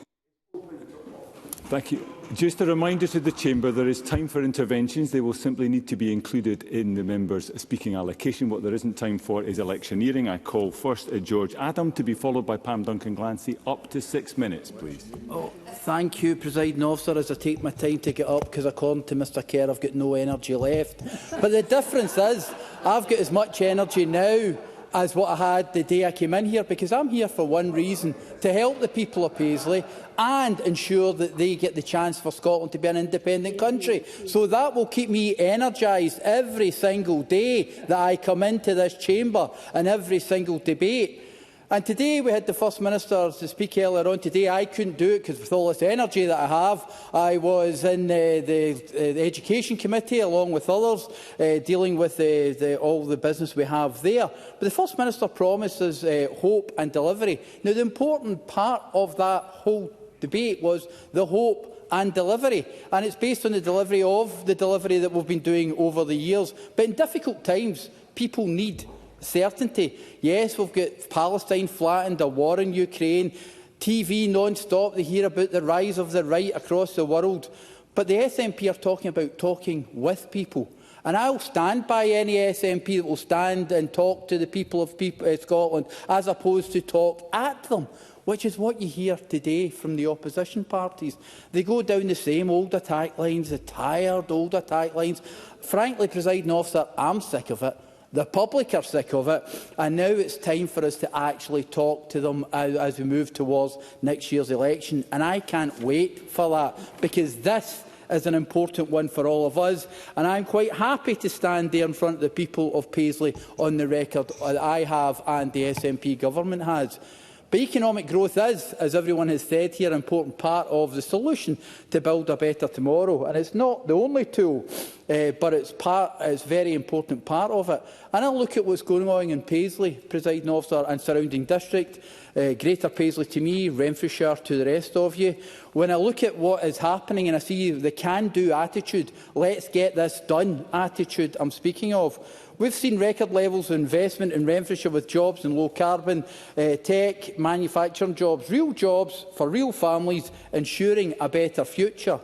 Thank you. Just a reminder to the Chamber, there is time for interventions. They will simply need to be included in the member's speaking allocation. What there isn't time for is electioneering. I call first George Adam, to be followed by Pam Duncan-Glancy. Up to 6 minutes, please. Thank you, Presiding Officer, as I take my time to get up, because according to Mr Kerr, I've got no energy left. But the difference is, I've got as much energy now as what I had the day I came in here, because I'm here for one reason: to help the people of Paisley and ensure that they get the chance for Scotland to be an independent country. So that will keep me energised every single day that I come into this chamber and every single debate. And today we had the First Minister to speak earlier on today. I couldn't do it because with all this energy that I have, I was in the Education Committee along with others, dealing with all the business we have there. But the First Minister promises hope and delivery. Now, the important part of that whole debate was the hope and delivery, and it's based on the delivery that we've been doing over the years. But in difficult times, people need certainty. Yes, we've got Palestine flattened, a war in Ukraine, TV non-stop, they hear about the rise of the right across the world. But the SNP are talking about talking with people. And I'll stand by any SNP that will stand and talk to the people of Scotland as opposed to talk at them, which is what you hear today from the opposition parties. They go down the same old attack lines, the tired old attack lines. Frankly, Presiding Officer, I'm sick of it. The public are sick of it, and now it's time for us to actually talk to them as we move towards next year's election. And I can't wait for that, because this is an important one for all of us. And I'm quite happy to stand there in front of the people of Paisley on the record that I have and the SNP government has. But economic growth is, as everyone has said here, an important part of the solution to build a better tomorrow. And it's not the only tool, but it's a very important part of it. And I'll look at what's going on in Paisley, Presiding Officer, and surrounding district, Greater Paisley to me, Renfrewshire to the rest of you. When I look at what is happening and I see the can-do attitude, let's get this done attitude I'm speaking of, we've seen record levels of investment in Renfrewshire with jobs in low-carbon tech, manufacturing jobs for real families, ensuring a better future.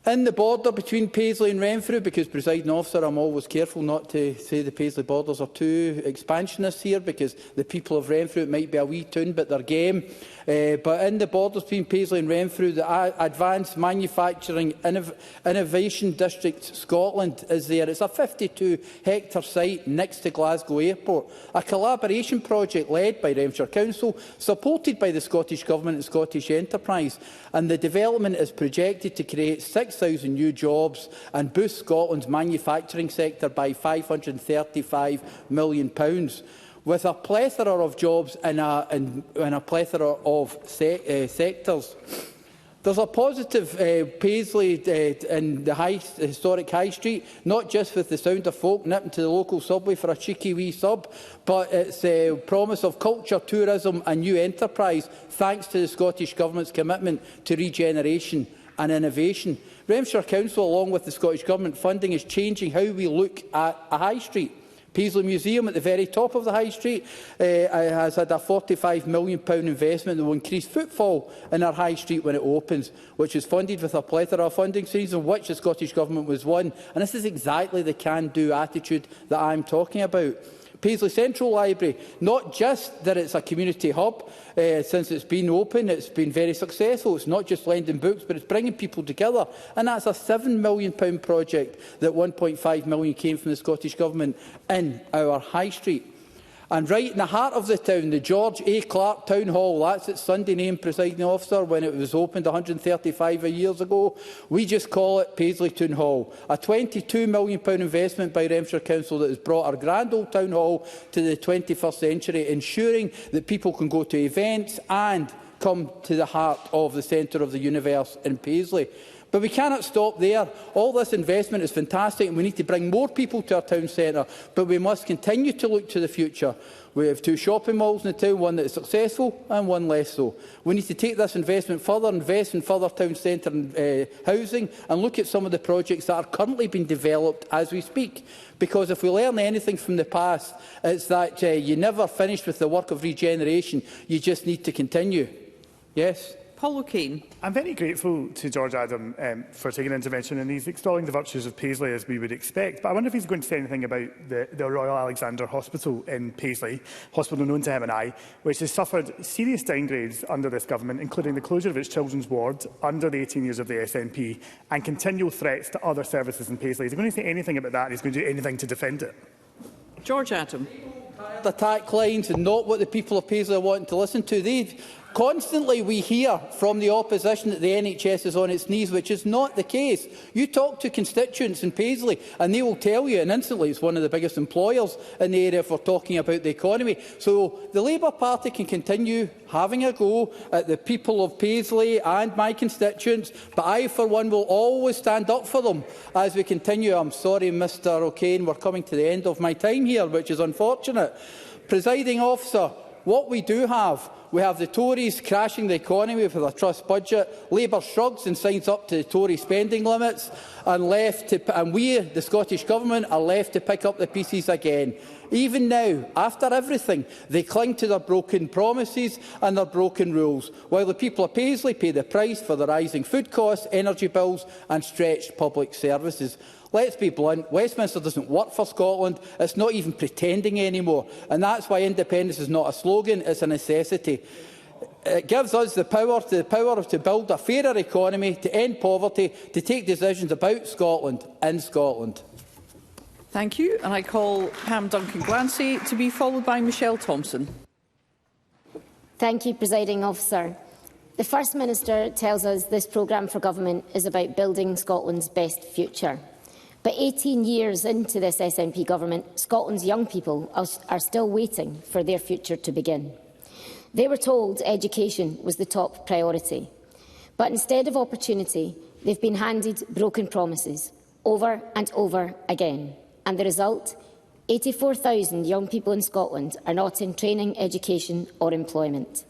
In the border between Paisley and Renfrew, because, Presiding Officer, I'm always careful not to say the Paisley borders are too expansionist here, because the people of Renfrew, it might be a wee tune, but they're game. But in the borders between Paisley and Renfrew, the Advanced Manufacturing Innovation District Scotland is there. It's a 52-hectare site next to Glasgow Airport, a collaboration project led by Renfrewshire Council, supported by the Scottish Government and Scottish Enterprise. And the development is projected to create 6,000 new jobs and boost Scotland's manufacturing sector by £535 million. With a plethora of jobs in a plethora of sectors. There's a positive Paisley in the historic High Street, not just with the sound of folk nipping to the local subway for a cheeky wee sub, but it's a promise of culture, tourism and new enterprise, thanks to the Scottish Government's commitment to regeneration and innovation. Renfrewshire Council, along with the Scottish Government funding, is changing how we look at a High Street. Paisley Museum, at the very top of the High Street, has had a £45 million investment that will increase footfall in our High Street when it opens, which is funded with a plethora of funding streams, of which the Scottish Government was one. And this is exactly the can-do attitude that I'm talking about. Paisley Central Library, not just that it's a community hub, since it's been open, it's been very successful. It's not just lending books, but it's bringing people together. And that's a £7 million project that £1.5 million came from the Scottish Government in our High Street. And right in the heart of the town, the George A. Clark Town Hall, that's its Sunday name, Presiding Officer, when it was opened 135 years ago. We just call it Paisley Town Hall. A £22 million investment by Renfrewshire Council that has brought our grand old town hall to the 21st century, ensuring that people can go to events and come to the heart of the centre of the universe in Paisley. But we cannot stop there. All this investment is fantastic and we need to bring more people to our town centre, but we must continue to look to the future. We have 2 shopping malls in the town, one that is successful and one less so. We need to take this investment further, invest in further town centre housing and look at some of the projects that are currently being developed as we speak. Because if we learn anything from the past, it's that you never finish with the work of regeneration, you just need to continue. Yes? Paul O'Kane. I'm very grateful to George Adam for taking an intervention, and he's extolling the virtues of Paisley as we would expect. But I wonder if he's going to say anything about the Royal Alexander Hospital in Paisley, hospital known to him and I, which has suffered serious downgrades under this government, including the closure of its children's ward under the 18 years of the SNP and continual threats to other services in Paisley. Is he going to say anything about that, and he's going to do anything to defend it? George Adam. Attack lines and not what the people of Paisley are wanting to listen to. Constantly we hear from the opposition that the NHS is on its knees, which is not the case. You talk to constituents in Paisley and they will tell you, and instantly it's one of the biggest employers in the area for talking about the economy. So the Labour Party can continue having a go at the people of Paisley and my constituents, but I, for one, will always stand up for them as we continue. I'm sorry, Mr O'Kane, we're coming to the end of my time here, which is unfortunate. Presiding officer, what we do have, we have the Tories crashing the economy with a trust budget. Labour shrugs and signs up to the Tory spending limits, and we, the Scottish Government, are left to pick up the pieces again. Even now, after everything, they cling to their broken promises and their broken rules, while the people of Paisley pay the price for the rising food costs, energy bills and stretched public services. Let's be blunt, Westminster doesn't work for Scotland, it's not even pretending anymore, and that's why independence is not a slogan, it's a necessity. It gives us the power to build a fairer economy, to end poverty, to take decisions about Scotland in Scotland. Thank you, and I call Pam Duncan-Glancy to be followed by Michelle Thompson. Thank you, Presiding Officer. The First Minister tells us this programme for government is about building Scotland's best future. But 18 years into this SNP government, Scotland's young people are still waiting for their future to begin. They were told education was the top priority. But instead of opportunity, they've been handed broken promises over and over again. And the result? 84,000 young people in Scotland are not in training, education or employment.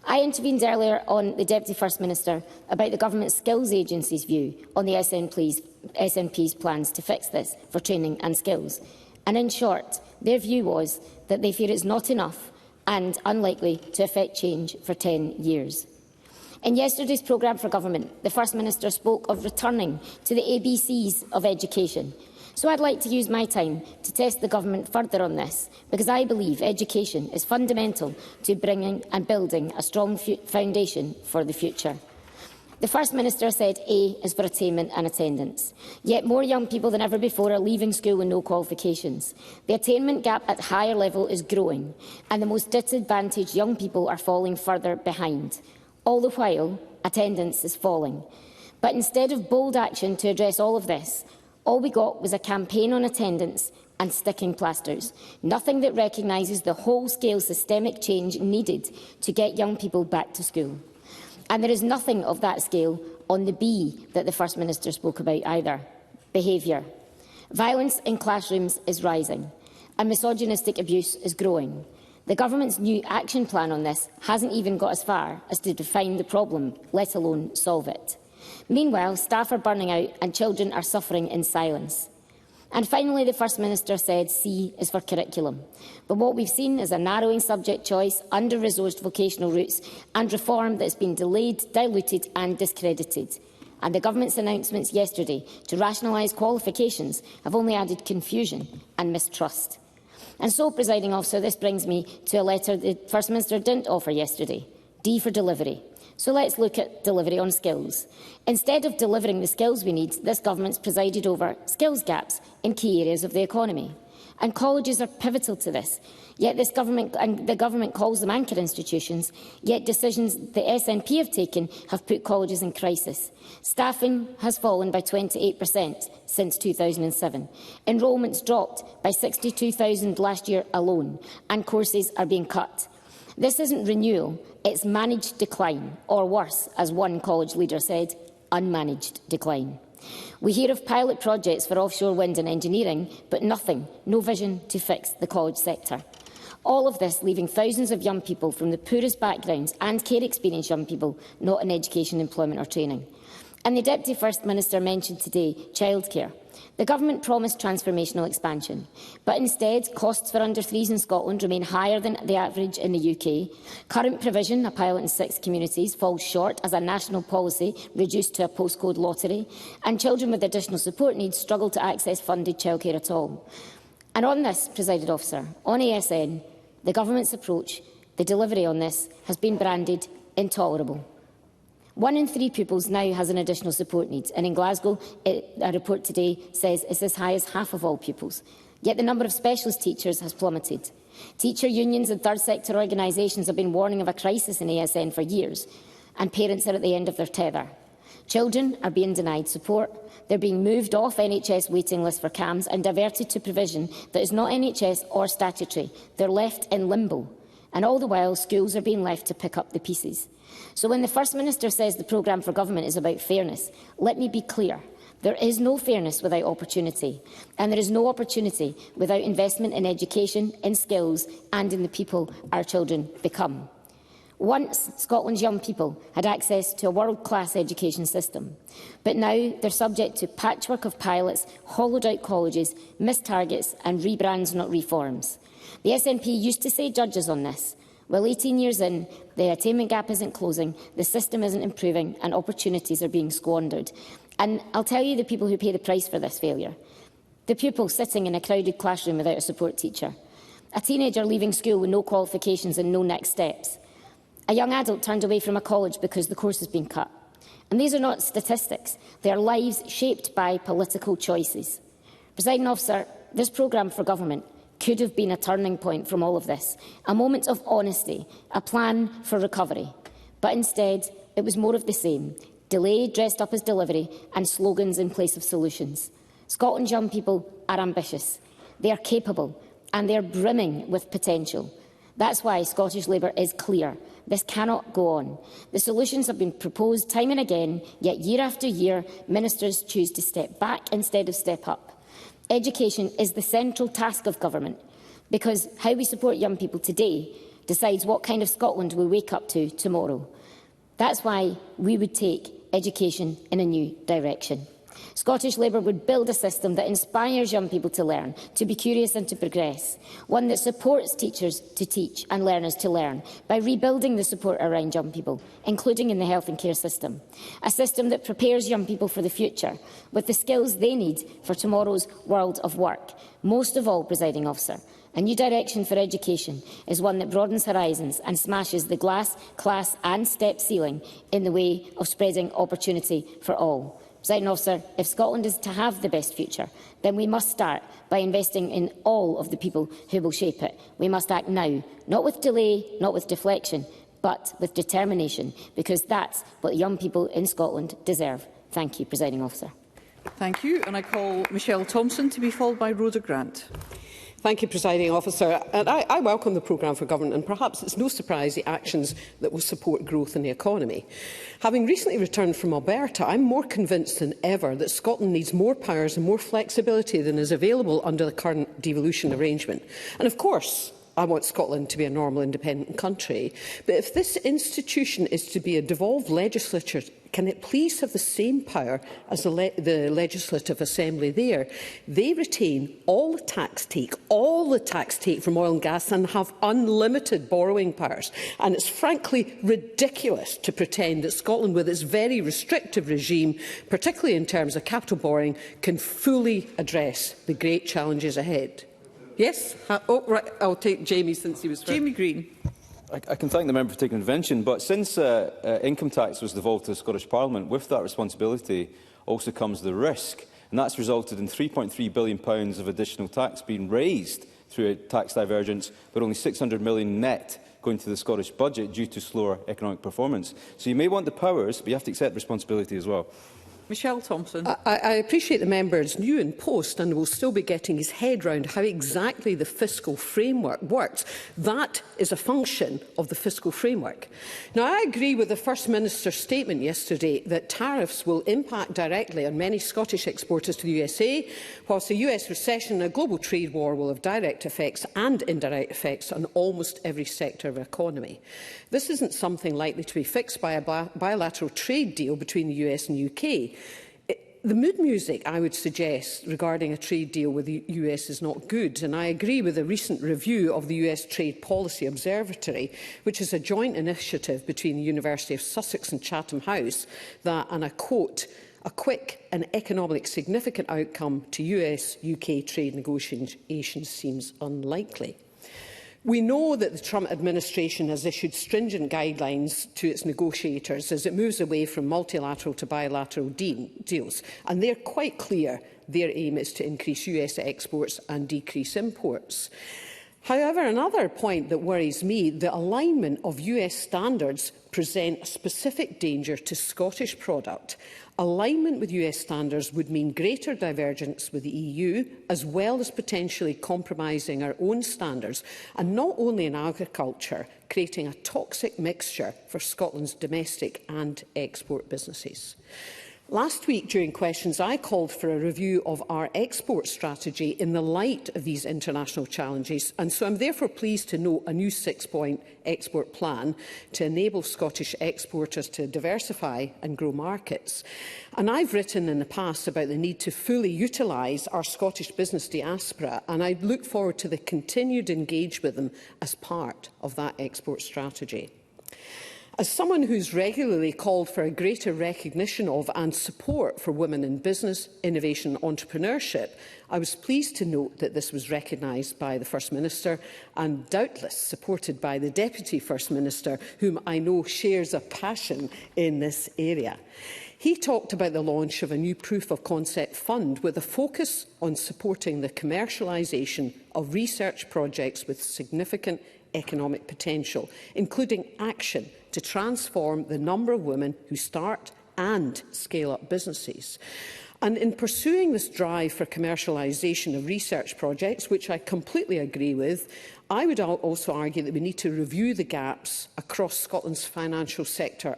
I intervened earlier on the Deputy First Minister about the Government Skills Agency's view on the SNP's plans to fix this for training and skills. And in short, their view was that they fear it's not enough and unlikely to effect change for 10 years. In yesterday's programme for government, the First Minister spoke of returning to the ABCs of education. So I'd like to use my time to test the government further on this, because I believe education is fundamental to bringing and building a strong foundation for the future. The First Minister said A is for attainment and attendance. Yet more young people than ever before are leaving school with no qualifications. The attainment gap at higher level is growing, and the most disadvantaged young people are falling further behind. All the while, attendance is falling. But instead of bold action to address all of this, all we got was a campaign on attendance and sticking plasters, nothing that recognises the whole-scale systemic change needed to get young people back to school. And there is nothing of that scale on the B that the First Minister spoke about either: behaviour. Violence in classrooms is rising, and misogynistic abuse is growing. The government's new action plan on this hasn't even got as far as to define the problem, let alone solve it. Meanwhile, staff are burning out and children are suffering in silence. And finally, the First Minister said C is for curriculum. But what we've seen is a narrowing subject choice, under-resourced vocational routes and reform that has been delayed, diluted and discredited. And the government's announcements yesterday to rationalise qualifications have only added confusion and mistrust. And so, Presiding Officer, this brings me to a letter the First Minister didn't offer yesterday, D for delivery. So let's look at delivery on skills. Instead of delivering the skills we need, this government's presided over skills gaps in key areas of the economy. And colleges are pivotal to this. Yet the government calls them anchor institutions, yet decisions the SNP have taken have put colleges in crisis. Staffing has fallen by 28% since 2007. Enrolments dropped by 62,000 last year alone, and courses are being cut. This isn't renewal, it's managed decline, or worse, as one college leader said, unmanaged decline. We hear of pilot projects for offshore wind and engineering, but nothing, no vision to fix the college sector. All of this leaving thousands of young people from the poorest backgrounds and care experienced young people not in education, employment or training. And the Deputy First Minister mentioned today childcare. The Government promised transformational expansion, but instead costs for under-3s in Scotland remain higher than the average in the UK. Current provision, a pilot in 6 communities, falls short as a national policy reduced to a postcode lottery, and children with additional support needs struggle to access funded childcare at all. And on this, Presiding Officer, on ASN, the Government's approach, the delivery on this, has been branded intolerable. 1 in 3 pupils now has an additional support need, and in Glasgow, a report today says it's as high as half of all pupils. Yet the number of specialist teachers has plummeted. Teacher unions and third sector organisations have been warning of a crisis in ASN for years, and parents are at the end of their tether. Children are being denied support. They're being moved off NHS waiting lists for CAMHS and diverted to provision that is not NHS or statutory. They're left in limbo. And all the while, schools are being left to pick up the pieces. So when the First Minister says the programme for government is about fairness, let me be clear. There is no fairness without opportunity, and there is no opportunity without investment in education, in skills and in the people our children become. Once, Scotland's young people had access to a world-class education system, but now they're subject to patchwork of pilots, hollowed-out colleges, missed targets and rebrands, not reforms. The SNP used to say judges on this. Well, 18 years in, the attainment gap isn't closing, the system isn't improving and opportunities are being squandered. And I'll tell you the people who pay the price for this failure. The pupil sitting in a crowded classroom without a support teacher. A teenager leaving school with no qualifications and no next steps. A young adult turned away from a college because the course has been cut. And these are not statistics. They are lives shaped by political choices. Presiding Officer, this programme for government could have been a turning point from all of this, a moment of honesty, a plan for recovery. But instead, it was more of the same, delay dressed up as delivery and slogans in place of solutions. Scotland's young people are ambitious, they are capable and they are brimming with potential. That's why Scottish Labour is clear. This cannot go on. The solutions have been proposed time and again, yet year after year, ministers choose to step back instead of step up. Education is the central task of government, because how we support young people today decides what kind of Scotland we wake up to tomorrow. That's why we would take education in a new direction. Scottish Labour would build a system that inspires young people to learn, to be curious and to progress, one that supports teachers to teach and learners to learn by rebuilding the support around young people, including in the health and care system, a system that prepares young people for the future with the skills they need for tomorrow's world of work. Most of all, Presiding Officer, a new direction for education is one that broadens horizons and smashes the glass, class and step ceiling in the way of spreading opportunity for all. Presiding Officer, if Scotland is to have the best future, then we must start by investing in all of the people who will shape it. We must act now, not with delay, not with deflection, but with determination, because that's what young people in Scotland deserve. Thank you, Presiding Officer. Thank you. And I call Michelle Thompson to be followed by Rhoda Grant. Thank you, Presiding Officer. And I welcome the programme for government, and perhaps it's no surprise the actions that will support growth in the economy. Having recently returned from Alberta, I'm more convinced than ever that Scotland needs more powers and more flexibility than is available under the current devolution arrangement. And of course, I want Scotland to be a normal, independent country. But if this institution is to be a devolved legislature, can it please have the same power as the Legislative Assembly there? They retain all the tax take from oil and gas, and have unlimited borrowing powers. And it's frankly ridiculous to pretend that Scotland, with its very restrictive regime, particularly in terms of capital borrowing, can fully address the great challenges ahead. Yes? Oh, right. I'll take Jamie since he was first. Jamie Green. I can thank the member for taking intervention, but since income tax was devolved to the Scottish Parliament, with that responsibility also comes the risk, and that's resulted in £3.3 billion of additional tax being raised through a tax divergence, but only £600 million net going to the Scottish budget due to slower economic performance. So you may want the powers, but you have to accept responsibility as well. Michelle Thompson. I appreciate the member's new in post and will still be getting his head round how exactly the fiscal framework works. That is a function of the fiscal framework. Now, I agree with the First Minister's statement yesterday that tariffs will impact directly on many Scottish exporters to the USA, whilst the US recession and a global trade war will have direct effects and indirect effects on almost every sector of the economy. This isn't something likely to be fixed by a bilateral trade deal between the US and the UK. The mood music, I would suggest, regarding a trade deal with the US is not good, and I agree with a recent review of the US Trade Policy Observatory, which is a joint initiative between the University of Sussex and Chatham House, that, and I quote, "A quick and economically significant outcome to US-UK trade negotiations seems unlikely." We know that the Trump administration has issued stringent guidelines to its negotiators as it moves away from multilateral to bilateral deals, and they're quite clear their aim is to increase US exports and decrease imports. However, another point that worries me, the alignment of US standards present a specific danger to Scottish product. Alignment with US standards would mean greater divergence with the EU, as well as potentially compromising our own standards, and not only in agriculture, creating a toxic mixture for Scotland's domestic and export businesses. Last week, during questions, I called for a review of our export strategy in the light of these international challenges, and so I'm therefore pleased to note a new 6-point export plan to enable Scottish exporters to diversify and grow markets. And I've written in the past about the need to fully utilise our Scottish business diaspora, and I look forward to the continued engagement with them as part of that export strategy. As someone who's regularly called for a greater recognition of and support for women in business, innovation and entrepreneurship, I was pleased to note that this was recognised by the First Minister and doubtless supported by the Deputy First Minister, whom I know shares a passion in this area. He talked about the launch of a new proof of concept fund with a focus on supporting the commercialisation of research projects with significant economic potential, including action to transform the number of women who start and scale up businesses. And in pursuing this drive for commercialisation of research projects, which I completely agree with, I would also argue that we need to review the gaps across Scotland's financial sector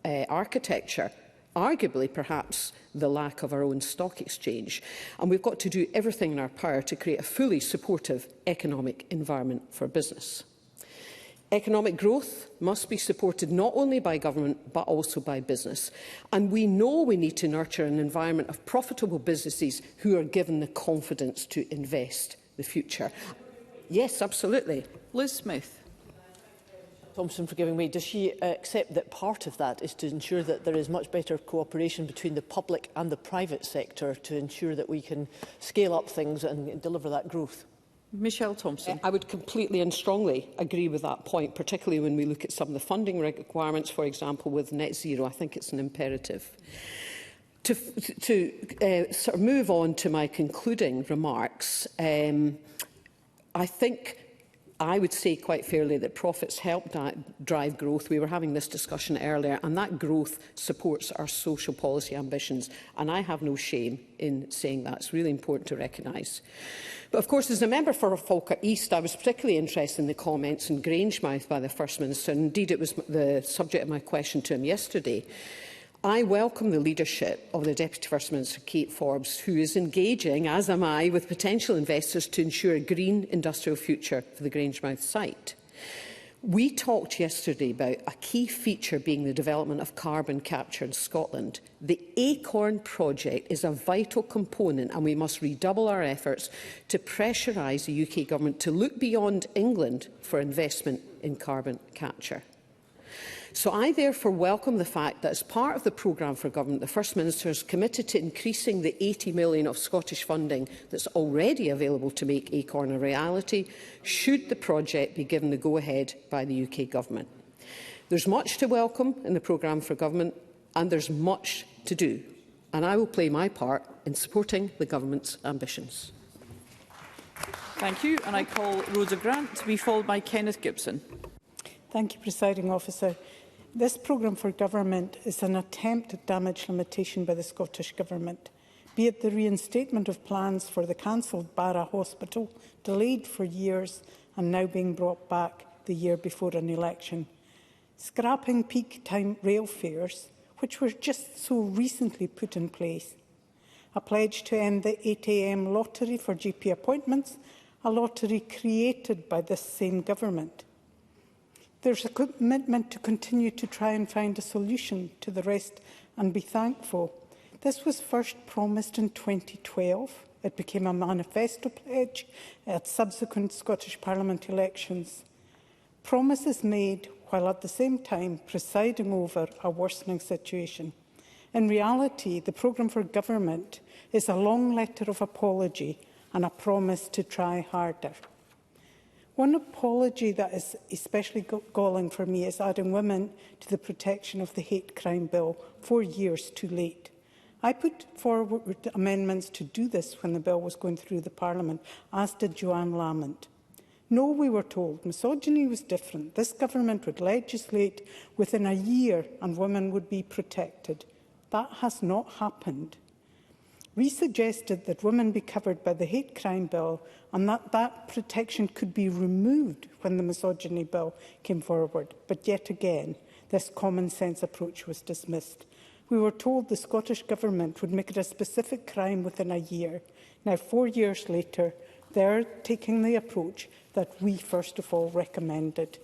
architecture, arguably perhaps the lack of our own stock exchange. And we've got to do everything in our power to create a fully supportive economic environment for business. Economic growth must be supported not only by government but also by business. And we know we need to nurture an environment of profitable businesses who are given the confidence to invest the future. Yes, absolutely. Liz Smith. Thompson for giving way. Does she accept that part of that is to ensure that there is much better cooperation between the public and the private sector to ensure that we can scale up things and deliver that growth? Michelle Thompson. I would completely and strongly agree with that point, particularly when we look at some of the funding requirements, for example, with net zero. I think it's an imperative. To sort of move on to my concluding remarks, I think I would say quite fairly that profits help drive growth. We were having this discussion earlier, and that growth supports our social policy ambitions. And I have no shame in saying that. It's really important to recognise. But of course, as a member for Falkirk East, I was particularly interested in the comments in Grangemouth by the First Minister. Indeed, it was the subject of my question to him yesterday. I welcome the leadership of the Deputy First Minister, Kate Forbes, who is engaging, as am I, with potential investors to ensure a green industrial future for the Grangemouth site. We talked yesterday about a key feature being the development of carbon capture in Scotland. The Acorn project is a vital component, and we must redouble our efforts to pressurise the UK Government to look beyond England for investment in carbon capture. So I therefore welcome the fact that as part of the programme for government, the First Minister is committed to increasing the 80 million of Scottish funding that's already available to make Acorn a reality, should the project be given the go-ahead by the UK Government. There's much to welcome in the programme for government, and there's much to do, and I will play my part in supporting the Government's ambitions. Thank you, and I call Rhoda Grant to be followed by Kenneth Gibson. Thank you, Presiding Officer. This programme for government is an attempt at damage limitation by the Scottish Government, be it the reinstatement of plans for the cancelled Barra Hospital, delayed for years and now being brought back the year before an election, scrapping peak time rail fares, which were just so recently put in place, a pledge to end the 8 AM lottery for GP appointments, a lottery created by this same government. There's a commitment to continue to try and find a solution to the rest and be thankful. This was first promised in 2012. It became a manifesto pledge at subsequent Scottish Parliament elections. Promises made while at the same time presiding over a worsening situation. In reality, the programme for government is a long letter of apology and a promise to try harder. One apology that is especially galling for me is adding women to the protection of the hate crime bill 4 years too late. I put forward amendments to do this when the bill was going through the Parliament, as did Joanne Lamont. No, we were told misogyny was different. This government would legislate within a year and women would be protected. That has not happened. We suggested that women be covered by the hate crime bill and that protection could be removed when the misogyny bill came forward. But yet again, this common sense approach was dismissed. We were told the Scottish Government would make it a specific crime within a year. Now, 4 years later, they're taking the approach that we first of all recommended.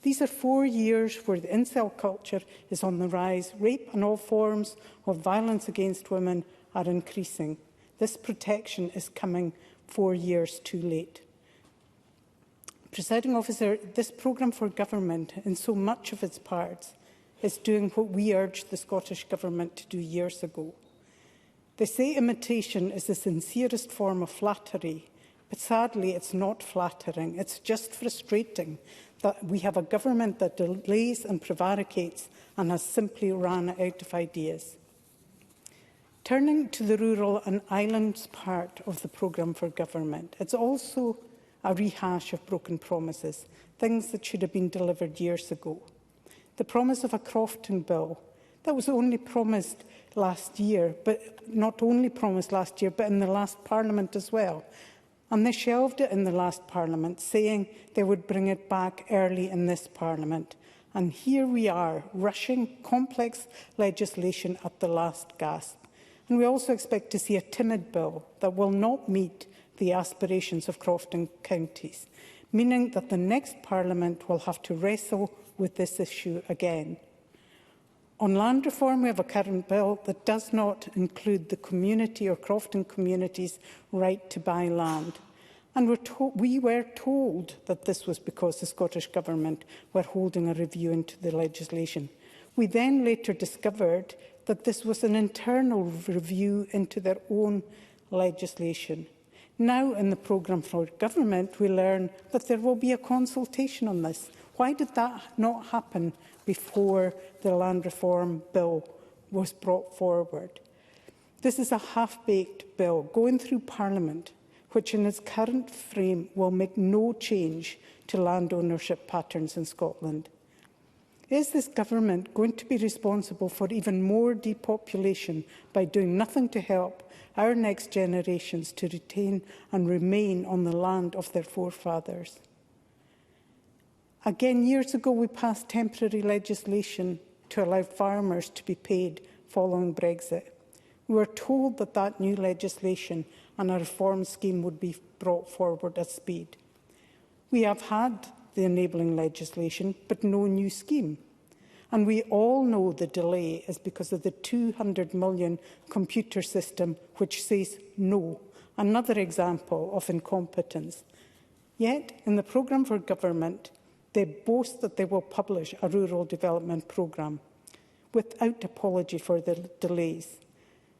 These are 4 years where the incel culture is on the rise. Rape and all forms of violence against women are increasing. This protection is coming 4 years too late. Presiding Officer, this programme for government, in so much of its parts, is doing what we urged the Scottish Government to do years ago. They say imitation is the sincerest form of flattery, but sadly it's not flattering. It's just frustrating that we have a government that delays and prevaricates and has simply run out of ideas. Turning to the rural and islands part of the programme for government, it's also a rehash of broken promises, things that should have been delivered years ago. The promise of a Crofton bill, that was only promised last year, but not only promised last year, but in the last Parliament as well. And they shelved it in the last Parliament, saying they would bring it back early in this Parliament. And here we are, rushing complex legislation at the last gasp. And we also expect to see a timid bill that will not meet the aspirations of Crofton counties, meaning that the next Parliament will have to wrestle with this issue again. On land reform, we have a current bill that does not include the community or Crofton community's right to buy land. And we were told that this was because the Scottish Government were holding a review into the legislation. We then later discovered that this was an internal review into their own legislation. Now, in the programme for government, we learn that there will be a consultation on this. Why did that not happen before the land reform bill was brought forward? This is a half-baked bill going through Parliament, which in its current frame will make no change to land ownership patterns in Scotland. Is this government going to be responsible for even more depopulation by doing nothing to help our next generations to retain and remain on the land of their forefathers? Again, years ago, we passed temporary legislation to allow farmers to be paid following Brexit. We were told that that new legislation and a reform scheme would be brought forward at speed. We have had the enabling legislation, but no new scheme. And we all know the delay is because of the 200 million computer system which says no, another example of incompetence. Yet, in the programme for government, they boast that they will publish a rural development programme without apology for the delays.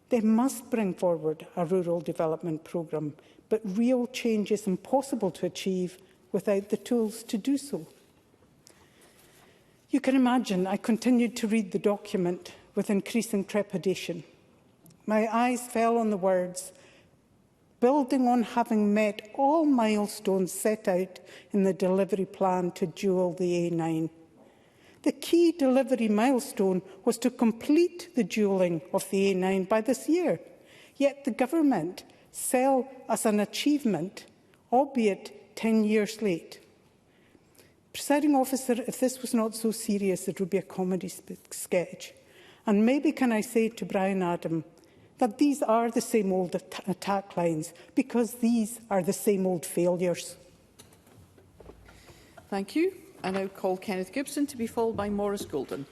They must bring forward a rural development programme, but real change is impossible to achieve without the tools to do so. You can imagine I continued to read the document with increasing trepidation. My eyes fell on the words, building on having met all milestones set out in the delivery plan to dual the A9. The key delivery milestone was to complete the dualling of the A9 by this year. Yet the government sell as an achievement, albeit 10 years late. Presiding Officer, if this was not so serious, it would be a comedy sketch. And maybe can I say to Brian Adam that these are the same old attack lines, because these are the same old failures. Thank you. I now call Kenneth Gibson to be followed by Maurice Golden.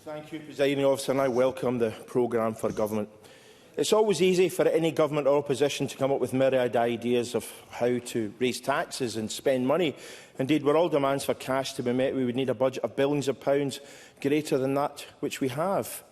Thank you, Presiding Officer, and I welcome the programme for government. It's always easy for any government or opposition to come up with myriad ideas of how to raise taxes and spend money. Indeed, were all demands for cash to be met, we would need a budget of billions of pounds greater than that which we have.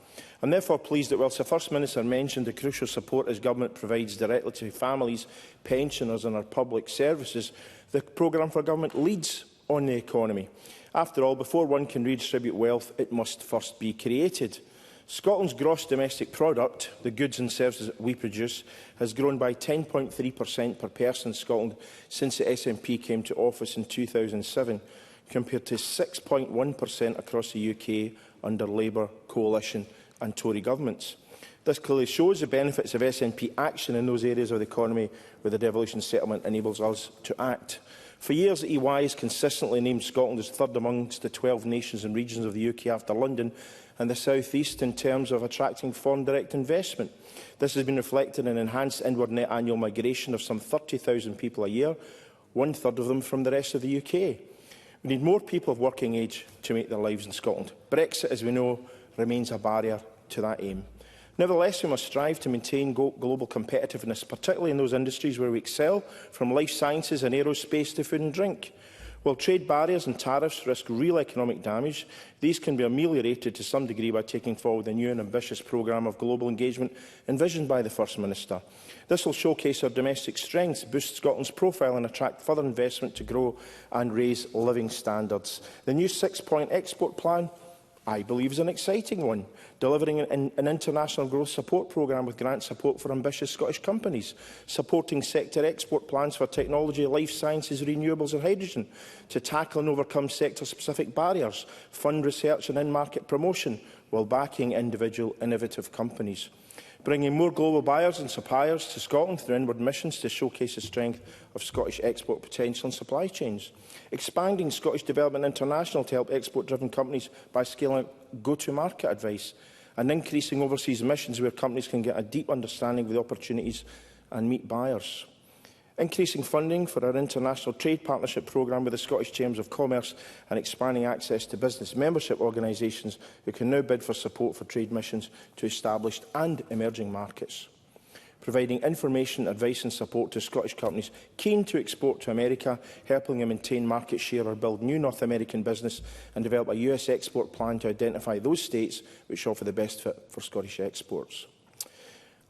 I am therefore pleased that whilst the First Minister mentioned the crucial support his government provides directly to families, pensioners and our public services, the programme for government leads on the economy. After all, before one can redistribute wealth, it must first be created. Scotland's gross domestic product, the goods and services that we produce, has grown by 10.3% per person in Scotland since the SNP came to office in 2007, compared to 6.1% across the UK under Labour, Coalition and Tory governments. This clearly shows the benefits of SNP action in those areas of the economy where the devolution settlement enables us to act. For years, EY has consistently named Scotland as third amongst the 12 nations and regions of the UK after London and the South East in terms of attracting foreign direct investment. This has been reflected in enhanced inward net annual migration of some 30,000 people a year, one-third of them from the rest of the UK. We need more people of working age to make their lives in Scotland. Brexit, as we know, remains a barrier to that aim. Nevertheless, we must strive to maintain global competitiveness, particularly in those industries where we excel, from life sciences and aerospace to food and drink. While trade barriers and tariffs risk real economic damage, these can be ameliorated to some degree by taking forward the new and ambitious programme of global engagement envisioned by the First Minister. This will showcase our domestic strengths, boost Scotland's profile and attract further investment to grow and raise living standards. The new 6-point export plan, I believe, is an exciting one, delivering an international growth support programme with grant support for ambitious Scottish companies, supporting sector export plans for technology, life sciences, renewables and hydrogen, to tackle and overcome sector-specific barriers, fund research and in-market promotion, while backing individual innovative companies. Bringing more global buyers and suppliers to Scotland through inward missions to showcase the strength of Scottish export potential and supply chains. Expanding Scottish Development International to help export-driven companies by scaling go-to-market advice. And increasing overseas missions where companies can get a deep understanding of the opportunities and meet buyers. Increasing funding for our international trade partnership programme with the Scottish Chambers of Commerce and expanding access to business membership organisations who can now bid for support for trade missions to established and emerging markets. Providing information, advice and support to Scottish companies keen to export to America, helping them maintain market share or build new North American business and develop a US export plan to identify those states which offer the best fit for Scottish exports.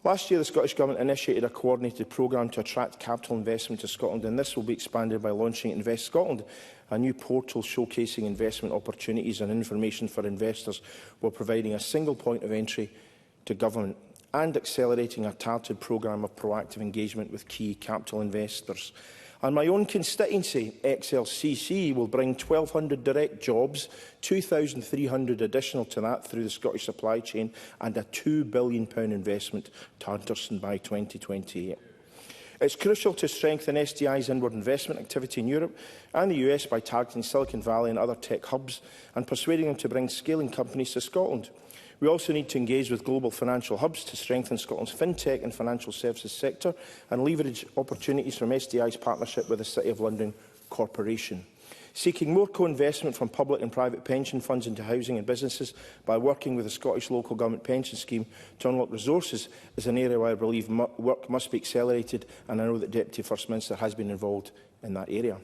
Last year, the Scottish Government initiated a coordinated programme to attract capital investment to Scotland, and this will be expanded by launching Invest Scotland, a new portal showcasing investment opportunities and information for investors, while providing a single point of entry to government and accelerating a targeted programme of proactive engagement with key capital investors. And my own constituency, XLCC, will bring 1,200 direct jobs, 2,300 additional to that through the Scottish supply chain, and a £2 billion investment to Hunterston by 2028. It's crucial to strengthen SDI's inward investment activity in Europe and the US by targeting Silicon Valley and other tech hubs and persuading them to bring scaling companies to Scotland. We also need to engage with global financial hubs to strengthen Scotland's fintech and financial services sector and leverage opportunities from SDI's partnership with the City of London Corporation. Seeking more co-investment from public and private pension funds into housing and businesses by working with the Scottish Local Government Pension Scheme to unlock resources is an area where I believe work must be accelerated, and I know that Deputy First Minister has been involved in that area.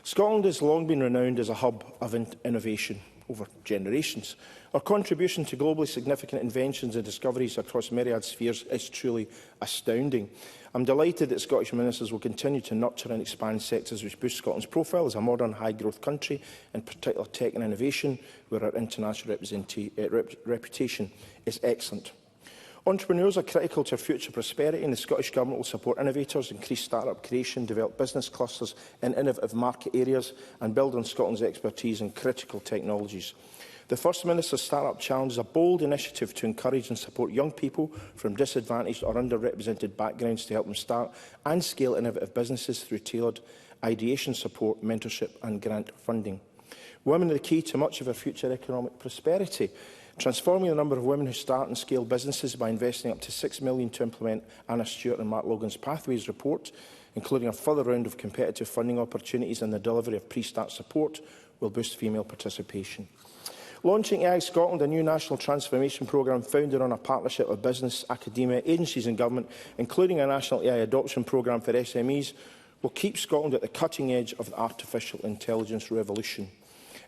Scotland has long been renowned as a hub of innovation over generations. Our contribution to globally significant inventions and discoveries across myriad spheres is truly astounding. I'm delighted that Scottish ministers will continue to nurture and expand sectors which boost Scotland's profile as a modern, high-growth country, in particular tech and innovation, where our international reputation is excellent. Entrepreneurs are critical to our future prosperity, and the Scottish Government will support innovators, increase start-up creation, develop business clusters in innovative market areas and build on Scotland's expertise in critical technologies. The First Minister's Start-up Challenge is a bold initiative to encourage and support young people from disadvantaged or underrepresented backgrounds to help them start and scale innovative businesses through tailored ideation support, mentorship and grant funding. Women are the key to much of our future economic prosperity. Transforming the number of women who start and scale businesses by investing up to £6 million to implement Anna Stewart and Mark Logan's Pathways report, including a further round of competitive funding opportunities and the delivery of pre-start support, will boost female participation. Launching AI Scotland, a new national transformation programme founded on a partnership with business, academia, agencies and government, including a national AI adoption programme for SMEs, will keep Scotland at the cutting edge of the artificial intelligence revolution.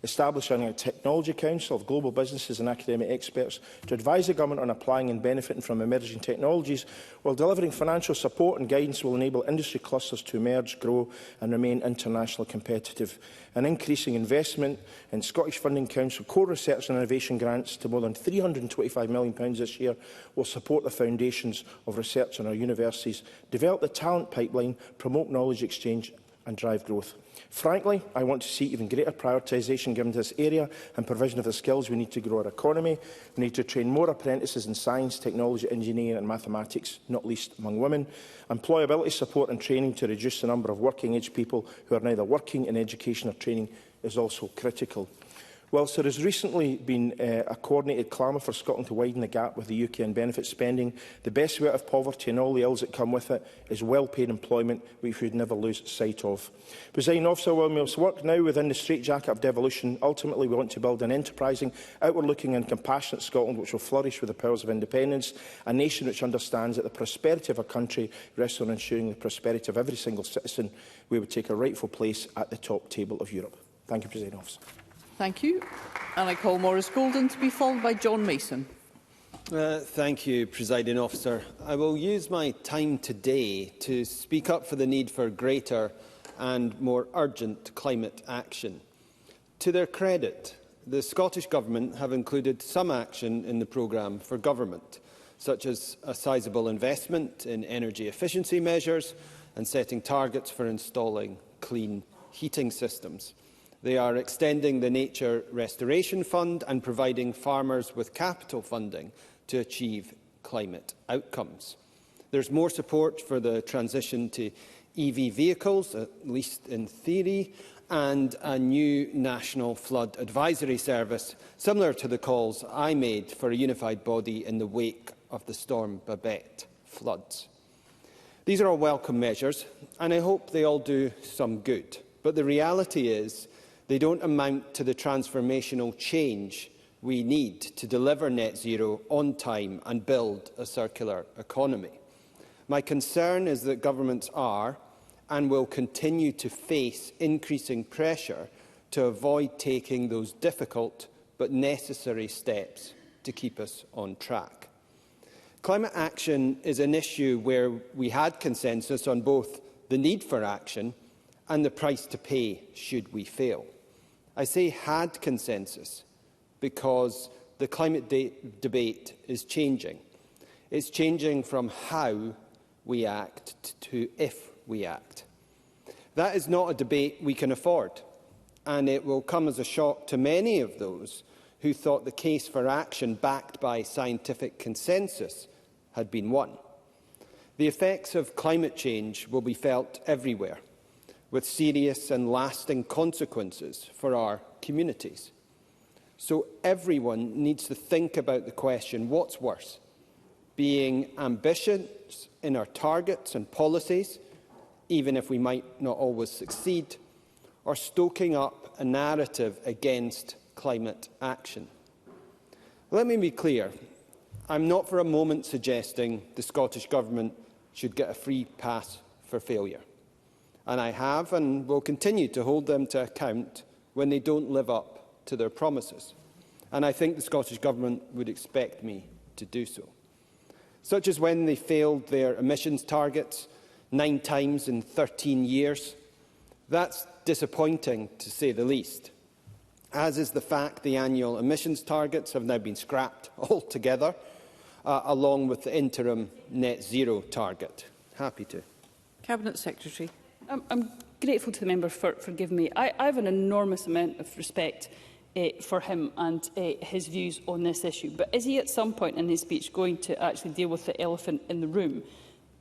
Establishing a technology council of global businesses and academic experts to advise the government on applying and benefiting from emerging technologies, while delivering financial support and guidance will enable industry clusters to emerge, grow and remain internationally competitive. An increasing investment in Scottish Funding Council core research and innovation grants to more than £325 million this year will support the foundations of research in our universities, develop the talent pipeline, promote knowledge exchange and drive growth. Frankly, I want to see even greater prioritisation given to this area and provision of the skills we need to grow our economy. We need to train more apprentices in science, technology, engineering and mathematics, not least among women. Employability support and training to reduce the number of working-age people who are neither working in education or training is also critical. Whilst there has recently been a coordinated clamour for Scotland to widen the gap with the UK on benefit spending, the best way out of poverty and all the ills that come with it is well-paid employment, which we would never lose sight of. Presiding Officer, while we must work now within the straitjacket of devolution, ultimately we want to build an enterprising, outward-looking and compassionate Scotland which will flourish with the powers of independence, a nation which understands that the prosperity of a country rests on ensuring the prosperity of every single citizen. We would take a rightful place at the top table of Europe. Thank you, Presiding Officer. Thank you. And I call Maurice Golden to be followed by John Mason. Thank you, Presiding Officer. I will use my time today to speak up for the need for greater and more urgent climate action. To their credit, the Scottish Government have included some action in the programme for government, such as a sizeable investment in energy efficiency measures and setting targets for installing clean heating systems. They are extending the Nature Restoration Fund and providing farmers with capital funding to achieve climate outcomes. There's more support for the transition to EV vehicles, at least in theory, and a new National Flood Advisory Service, similar to the calls I made for a unified body in the wake of the Storm Babette floods. These are all welcome measures, and I hope they all do some good. But the reality is, they don't amount to the transformational change we need to deliver net zero on time and build a circular economy. My concern is that governments are and will continue to face increasing pressure to avoid taking those difficult but necessary steps to keep us on track. Climate action is an issue where we had consensus on both the need for action and the price to pay should we fail. I say had consensus because the climate debate is changing. It's changing from how we act to if we act. That is not a debate we can afford, and it will come as a shock to many of those who thought the case for action backed by scientific consensus had been won. The effects of climate change will be felt everywhere, with serious and lasting consequences for our communities. So everyone needs to think about the question, what's worse? Being ambitious in our targets and policies, even if we might not always succeed, or stoking up a narrative against climate action. Let me be clear. I'm not for a moment suggesting the Scottish Government should get a free pass for failure. And I have and will continue to hold them to account when they don't live up to their promises. And I think the Scottish Government would expect me to do so. Such as when they failed their emissions targets 9 times in 13 years. That's disappointing, to say the least, as is the fact the annual emissions targets have now been scrapped altogether, along with the interim net zero target. Happy to. Cabinet Secretary. I'm grateful to the member for giving me. I have an enormous amount of respect for him and his views on this issue. But is he at some point in his speech going to actually deal with the elephant in the room,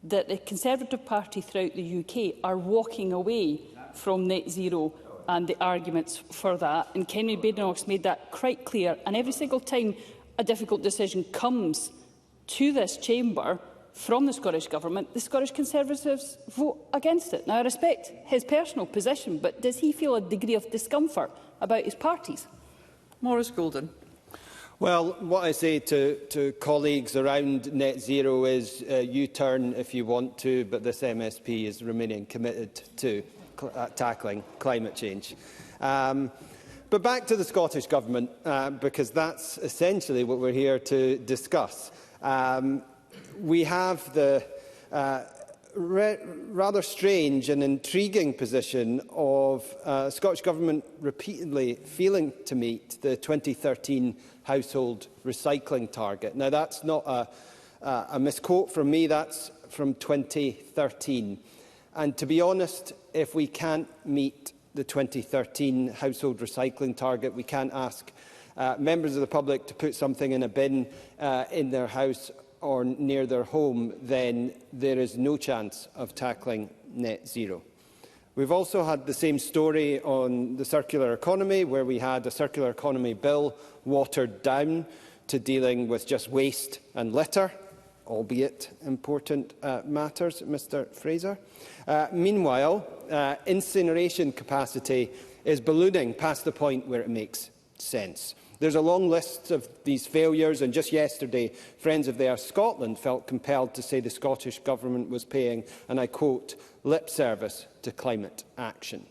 that the Conservative Party throughout the UK are walking away from net zero and the arguments for that? And Kenny Badenoch's made that quite clear. And every single time a difficult decision comes to this chamber from the Scottish Government, the Scottish Conservatives vote against it. Now, I respect his personal position, but does he feel a degree of discomfort about his party's? Maurice Golden. Well, what I say to colleagues around net zero is U-turn if you want to, but this MSP is remaining committed to tackling climate change. But back to the Scottish Government, because that's essentially what we're here to discuss. We have the rather strange and intriguing position of the Scottish Government repeatedly failing to meet the 2013 household recycling target. Now, that's not a misquote from me, that's from 2013. And to be honest, if we can't meet the 2013 household recycling target, we can't ask members of the public to put something in a bin in their house or near their home, then there is no chance of tackling net zero. We've also had the same story on the circular economy, where we had a circular economy bill watered down to dealing with just waste and litter, albeit important matters, Mr Fraser. Meanwhile, incineration capacity is ballooning past the point where it makes sense. There's a long list of these failures, and just yesterday, Friends of the Earth Scotland felt compelled to say the Scottish Government was paying, and I quote, lip service to climate action.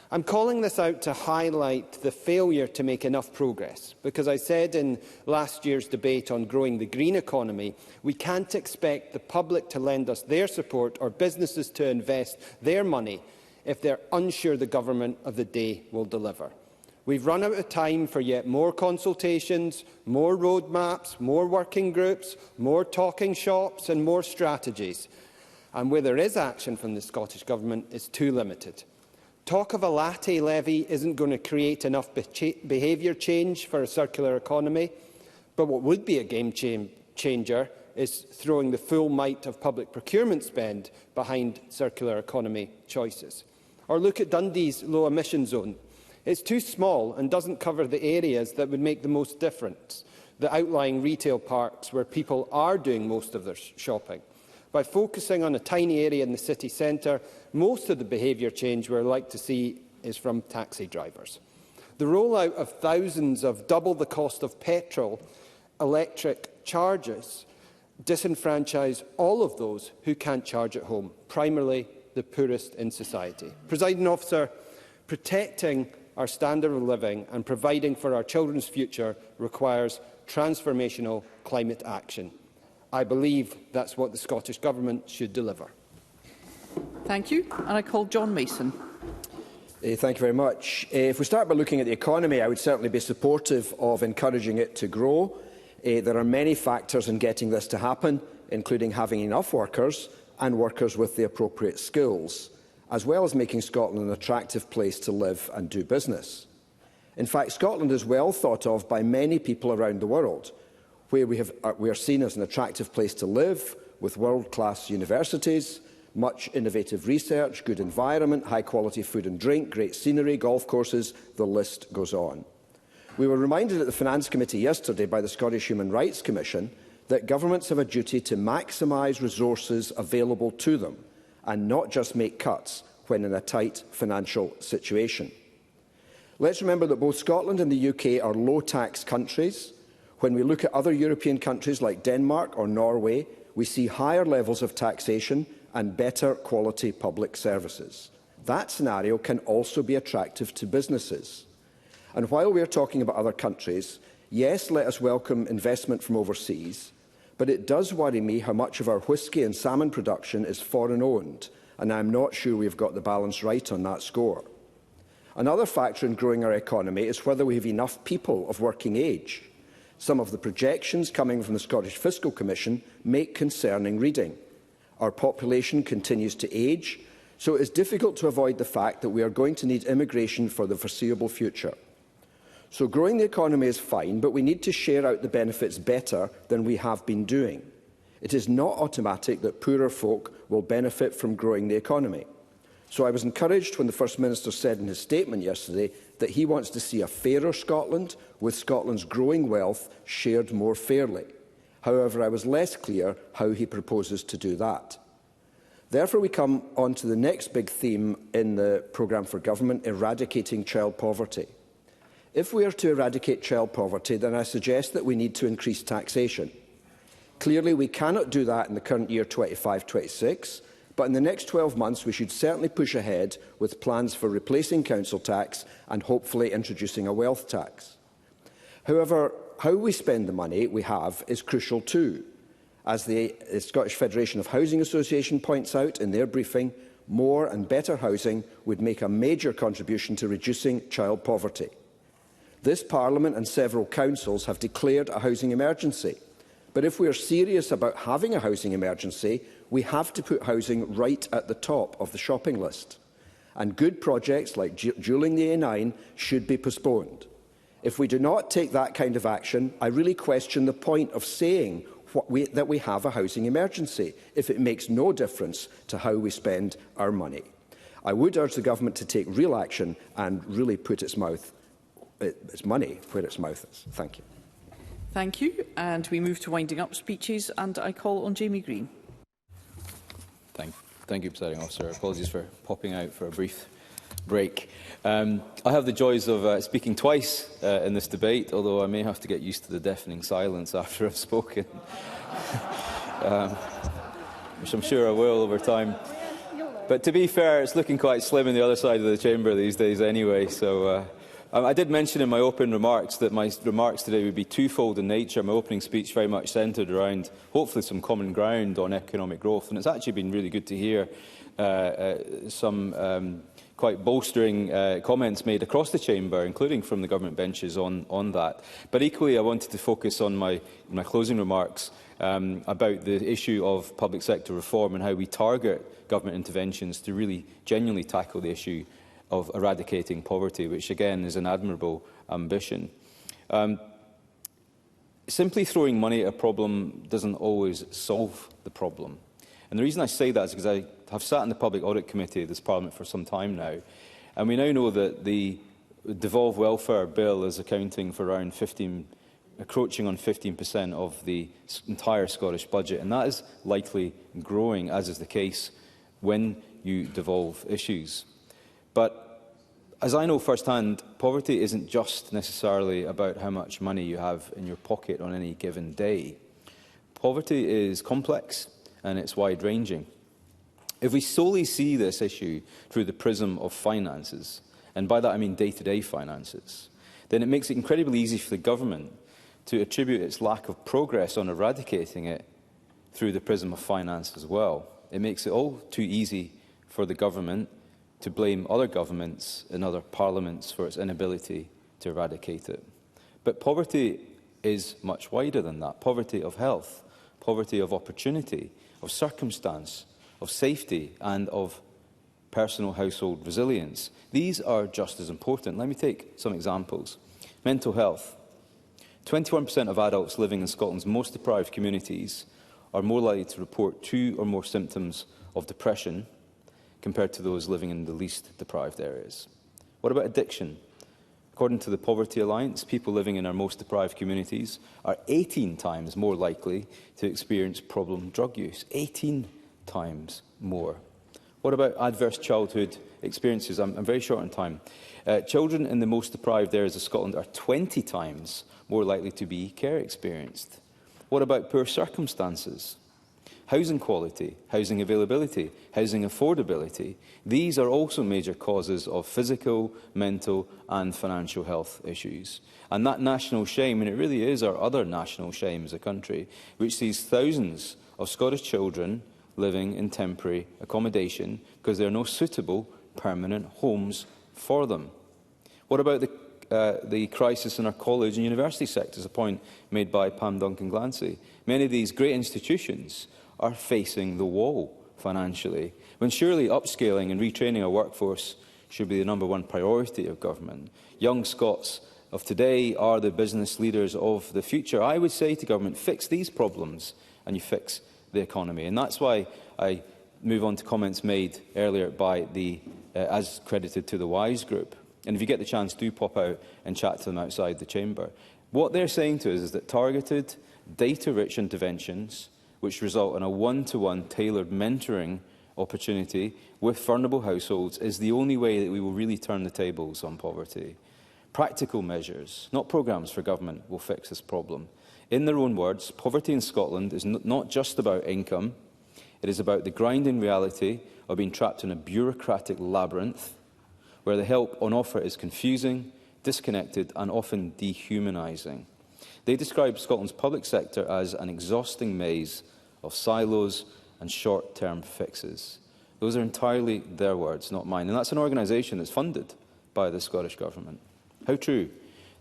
I'm calling this out to highlight the failure to make enough progress, because I said in last year's debate on growing the green economy, we can't expect the public to lend us their support or businesses to invest their money if they're unsure the government of the day will deliver. We've run out of time for yet more consultations, more roadmaps, more working groups, more talking shops and more strategies. And where there is action from the Scottish Government, it's too limited. Talk of a latte levy isn't going to create enough behaviour change for a circular economy, but what would be a game changer is throwing the full might of public procurement spend behind circular economy choices. Or look at Dundee's low emission zone. It's too small and doesn't cover the areas that would make the most difference, the outlying retail parks where people are doing most of their shopping. By focusing on a tiny area in the city centre, most of the behaviour change we're like to see is from taxi drivers. The rollout of thousands of double the cost of petrol electric charges disenfranchise all of those who can't charge at home, primarily the poorest in society. Presiding Officer, protecting our standard of living and providing for our children's future requires transformational climate action. I believe that's what the Scottish Government should deliver. Thank you. And I call John Mason. Thank you very much. If we start by looking at the economy, I would certainly be supportive of encouraging it to grow. There are many factors in getting this to happen, including having enough workers and workers with the appropriate skills, as well as making Scotland an attractive place to live and do business. In fact, Scotland is well thought of by many people around the world, where we are seen as an attractive place to live, with world-class universities, much innovative research, good environment, high-quality food and drink, great scenery, golf courses, the list goes on. We were reminded at the Finance Committee yesterday by the Scottish Human Rights Commission that governments have a duty to maximise resources available to them, and not just make cuts when in a tight financial situation. Let's remember that both Scotland and the UK are low-tax countries. When we look at other European countries like Denmark or Norway, we see higher levels of taxation and better quality public services. That scenario can also be attractive to businesses. And while we are talking about other countries, yes, let us welcome investment from overseas, but it does worry me how much of our whisky and salmon production is foreign-owned, and I am not sure we have got the balance right on that score. Another factor in growing our economy is whether we have enough people of working age. Some of the projections coming from the Scottish Fiscal Commission make concerning reading. Our population continues to age, so it is difficult to avoid the fact that we are going to need immigration for the foreseeable future. So growing the economy is fine, but we need to share out the benefits better than we have been doing. It is not automatic that poorer folk will benefit from growing the economy. So I was encouraged when the First Minister said in his statement yesterday that he wants to see a fairer Scotland, with Scotland's growing wealth shared more fairly. However, I was less clear how he proposes to do that. Therefore, we come on to the next big theme in the programme for government, eradicating child poverty. If we are to eradicate child poverty, then I suggest that we need to increase taxation. Clearly, we cannot do that in the current year 25-26, but in the next 12 months we should certainly push ahead with plans for replacing council tax and hopefully introducing a wealth tax. However, how we spend the money we have is crucial too. As the Scottish Federation of Housing Association points out in their briefing, more and better housing would make a major contribution to reducing child poverty. This Parliament and several councils have declared a housing emergency. But if we are serious about having a housing emergency, we have to put housing right at the top of the shopping list. And good projects like dualling the A9 should be postponed. If we do not take that kind of action, I really question the point of saying that we have a housing emergency if it makes no difference to how we spend our money. I would urge the Government to take real action and really put its money where its mouth is. Thank you. Thank you. And we move to winding up speeches, and I call on Jamie Green. Thank you, Presiding Officer. Apologies for popping out for a brief break. I have the joys of speaking twice in this debate, although I may have to get used to the deafening silence after I've spoken, which I'm sure I will over time. But to be fair, it's looking quite slim on the other side of the chamber these days anyway, so I did mention in my opening remarks that my remarks today would be twofold in nature. My opening speech very much centred around, hopefully, some common ground on economic growth. And it's actually been really good to hear some quite bolstering comments made across the chamber, including from the government benches, on that. But equally, I wanted to focus on my closing remarks about the issue of public sector reform and how we target government interventions to really genuinely tackle the issue of eradicating poverty, which again is an admirable ambition. Simply throwing money at a problem doesn't always solve the problem. And the reason I say that is because I have sat in the Public Audit Committee of this Parliament for some time now, and we now know that the devolved welfare bill is accounting for around encroaching on 15% of the entire Scottish budget, and that is likely growing, as is the case when you devolve issues. But as I know firsthand, poverty isn't just necessarily about how much money you have in your pocket on any given day. Poverty is complex and it's wide-ranging. If we solely see this issue through the prism of finances, and by that I mean day-to-day finances, then it makes it incredibly easy for the government to attribute its lack of progress on eradicating it through the prism of finance as well. It makes it all too easy for the government to blame other governments and other parliaments for its inability to eradicate it. But poverty is much wider than that. Poverty of health, poverty of opportunity, of circumstance, of safety and of personal household resilience. These are just as important. Let me take some examples. Mental health. 21% of adults living in Scotland's most deprived communities are more likely to report 2 or more symptoms of depression compared to those living in the least deprived areas. What about addiction? According to the Poverty Alliance, people living in our most deprived communities are 18 times more likely to experience problem drug use. 18 times more. What about adverse childhood experiences? I'm very short on time. Children in the most deprived areas of Scotland are 20 times more likely to be care experienced. What about poor circumstances? Housing quality, housing availability, housing affordability. These are also major causes of physical, mental and financial health issues. And that national shame, and it really is our other national shame as a country, which sees thousands of Scottish children living in temporary accommodation because there are no suitable permanent homes for them. What about the crisis in our college and university sectors, a point made by Pam Duncan-Glancy? Many of these great institutions are facing the wall financially, when surely upscaling and retraining our workforce should be the #1 priority of government. Young Scots of today are the business leaders of the future. I would say to government, fix these problems and you fix the economy. And that's why I move on to comments made earlier by the, as credited to the WISE group. And if you get the chance, do pop out and chat to them outside the chamber. What they're saying to us is that targeted, data-rich interventions which result in a one-to-one tailored mentoring opportunity with vulnerable households is the only way that we will really turn the tables on poverty. Practical measures, not programmes for government, will fix this problem. In their own words, poverty in Scotland is not just about income. It is about the grinding reality of being trapped in a bureaucratic labyrinth where the help on offer is confusing, disconnected and often dehumanising. They describe Scotland's public sector as an exhausting maze of silos and short-term fixes. Those are entirely their words, not mine. And that's an organisation that's funded by the Scottish Government. How true?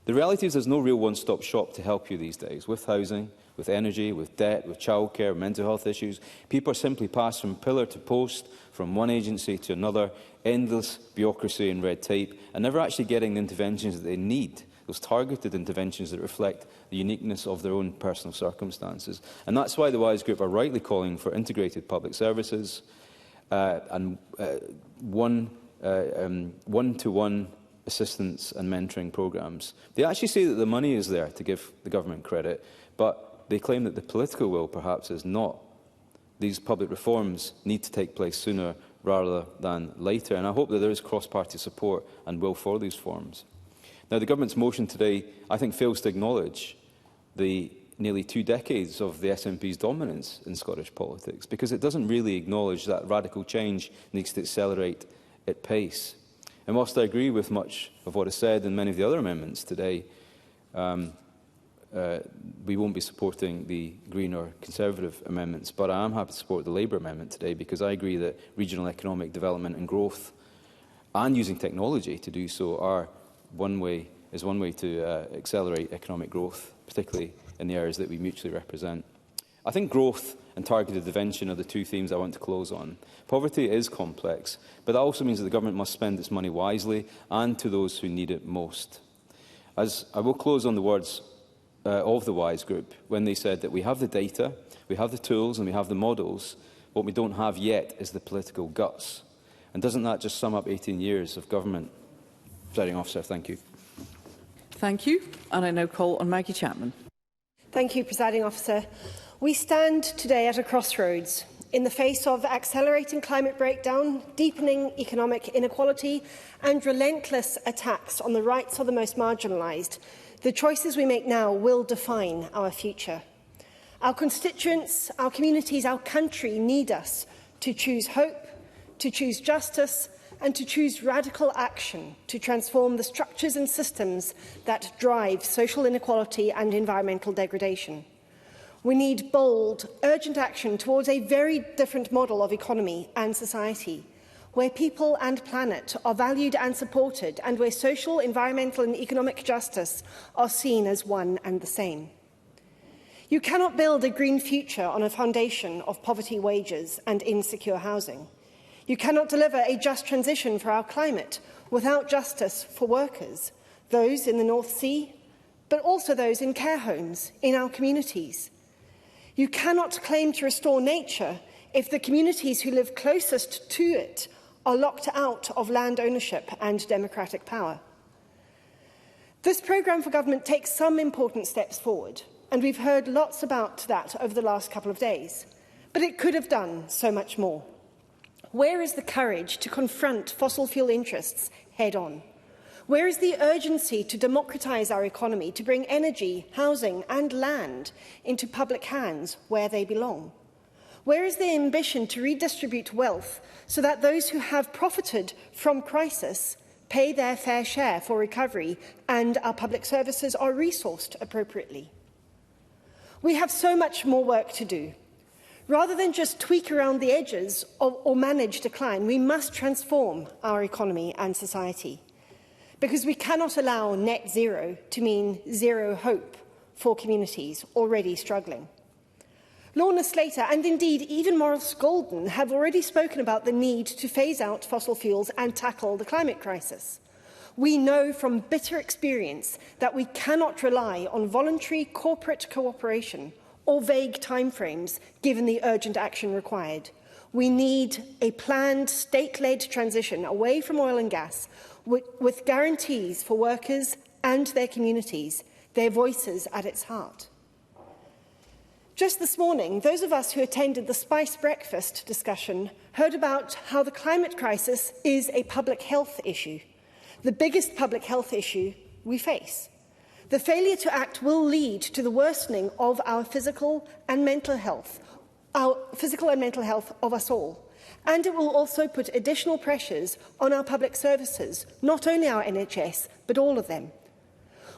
The reality is there's no real one-stop shop to help you these days, with housing, with energy, with debt, with childcare, mental health issues. People are simply passed from pillar to post, from one agency to another, endless bureaucracy and red tape, and never actually getting the interventions that they need, those targeted interventions that reflect the uniqueness of their own personal circumstances. And that's why the WISE Group are rightly calling for integrated public services and one-to-one assistance and mentoring programmes. They actually say that the money is there to give the government credit, but they claim that the political will perhaps is not. These public reforms need to take place sooner rather than later, and I hope that there is cross-party support and will for these reforms. Now, the government's motion today, I think, fails to acknowledge the nearly 2 decades of the SNP's dominance in Scottish politics, because it doesn't really acknowledge that radical change needs to accelerate at pace. And whilst I agree with much of what is said in many of the other amendments today, we won't be supporting the Green or Conservative amendments, but I am happy to support the Labour amendment today because I agree that regional economic development and growth and using technology to do so are one way to accelerate economic growth, particularly in the areas that we mutually represent. I think growth and targeted intervention are the 2 themes I want to close on. Poverty is complex, but that also means that the government must spend its money wisely and to those who need it most. As I will close on the words of the WISE Group when they said that we have the data, we have the tools and we have the models. What we don't have yet is the political guts. And doesn't that just sum up 18 years of government? Presiding Officer, thank you. Thank you. And I now call on Maggie Chapman. Thank you, Presiding Officer. We stand today at a crossroads. In the face of accelerating climate breakdown, deepening economic inequality and relentless attacks on the rights of the most marginalised, the choices we make now will define our future. Our constituents, our communities, our country need us to choose hope, to choose justice and to choose radical action to transform the structures and systems that drive social inequality and environmental degradation. We need bold, urgent action towards a very different model of economy and society, where people and planet are valued and supported, and where social, environmental and economic justice are seen as one and the same. You cannot build a green future on a foundation of poverty, wages and insecure housing. You cannot deliver a just transition for our climate without justice for workers, those in the North Sea, but also those in care homes, in our communities. You cannot claim to restore nature if the communities who live closest to it are locked out of land ownership and democratic power. This programme for government takes some important steps forward, and we've heard lots about that over the last couple of days. But it could have done so much more. Where is the courage to confront fossil fuel interests head-on? Where is the urgency to democratise our economy, to bring energy, housing and land into public hands where they belong? Where is the ambition to redistribute wealth so that those who have profited from crisis pay their fair share for recovery and our public services are resourced appropriately? We have so much more work to do. Rather than just tweak around the edges or manage decline, we must transform our economy and society, because we cannot allow net zero to mean zero hope for communities already struggling. Lorna Slater and indeed even Maurice Golden have already spoken about the need to phase out fossil fuels and tackle the climate crisis. We know from bitter experience that we cannot rely on voluntary corporate cooperation or vague timeframes given the urgent action required. We need a planned state-led transition away from oil and gas with guarantees for workers and their communities, their voices at its heart. Just this morning, those of us who attended the Spice Breakfast discussion heard about how the climate crisis is a public health issue, the biggest public health issue we face. The failure to act will lead to the worsening of our physical and mental health of us all. And it will also put additional pressures on our public services, not only our NHS, but all of them.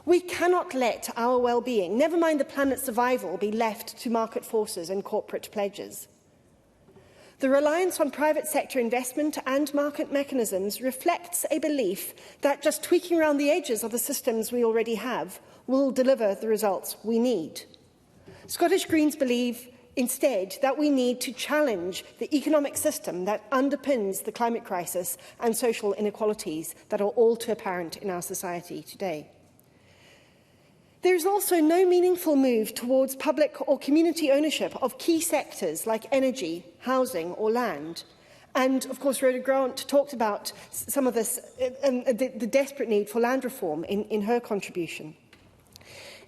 We cannot let our well-being, never mind the planet's survival, be left to market forces and corporate pledges. The reliance on private sector investment and market mechanisms reflects a belief that just tweaking around the edges of the systems we already have will deliver the results we need. Scottish Greens believe instead that we need to challenge the economic system that underpins the climate crisis and social inequalities that are all too apparent in our society today. There is also no meaningful move towards public or community ownership of key sectors like energy, housing or land. And, of course, Rhoda Grant talked about some of this, the desperate need for land reform in her contribution.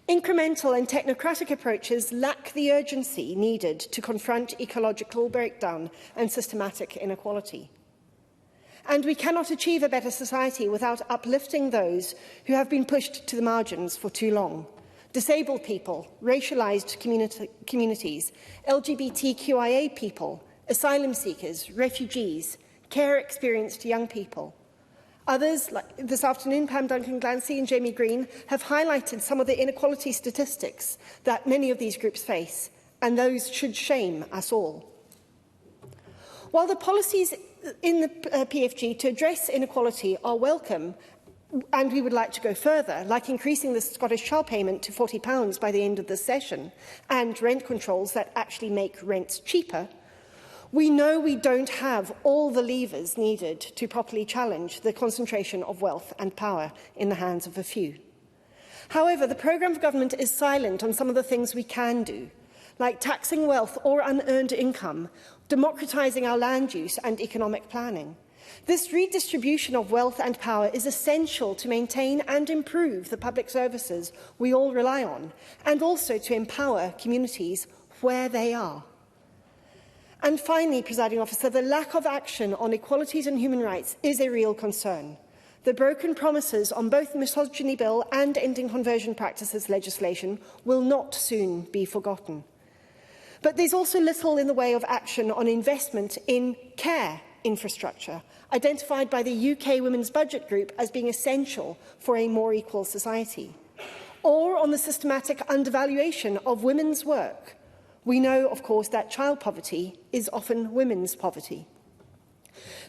Incremental and technocratic approaches lack the urgency needed to confront ecological breakdown and systematic inequality. And we cannot achieve a better society without uplifting those who have been pushed to the margins for too long. Disabled people, racialised communities, LGBTQIA people, asylum seekers, refugees, care-experienced young people. Others, like this afternoon, Pam Duncan-Glancy and Jamie Green, have highlighted some of the inequality statistics that many of these groups face, and those should shame us all. While the policies in the PFG to address inequality are welcome, and we would like to go further, like increasing the Scottish Child Payment to £40 by the end of this session, and rent controls that actually make rents cheaper, we know we don't have all the levers needed to properly challenge the concentration of wealth and power in the hands of a few. However, the programme of government is silent on some of the things we can do, like taxing wealth or unearned income, democratising our land use and economic planning. This redistribution of wealth and power is essential to maintain and improve the public services we all rely on, and also to empower communities where they are. And finally, Presiding Officer, the lack of action on equalities and human rights is a real concern. The broken promises on both the Misogyny Bill and Ending Conversion Practices legislation will not soon be forgotten. But there's also little in the way of action on investment in care infrastructure, identified by the UK Women's Budget Group as being essential for a more equal society, or on the systematic undervaluation of women's work. We know, of course, that child poverty is often women's poverty.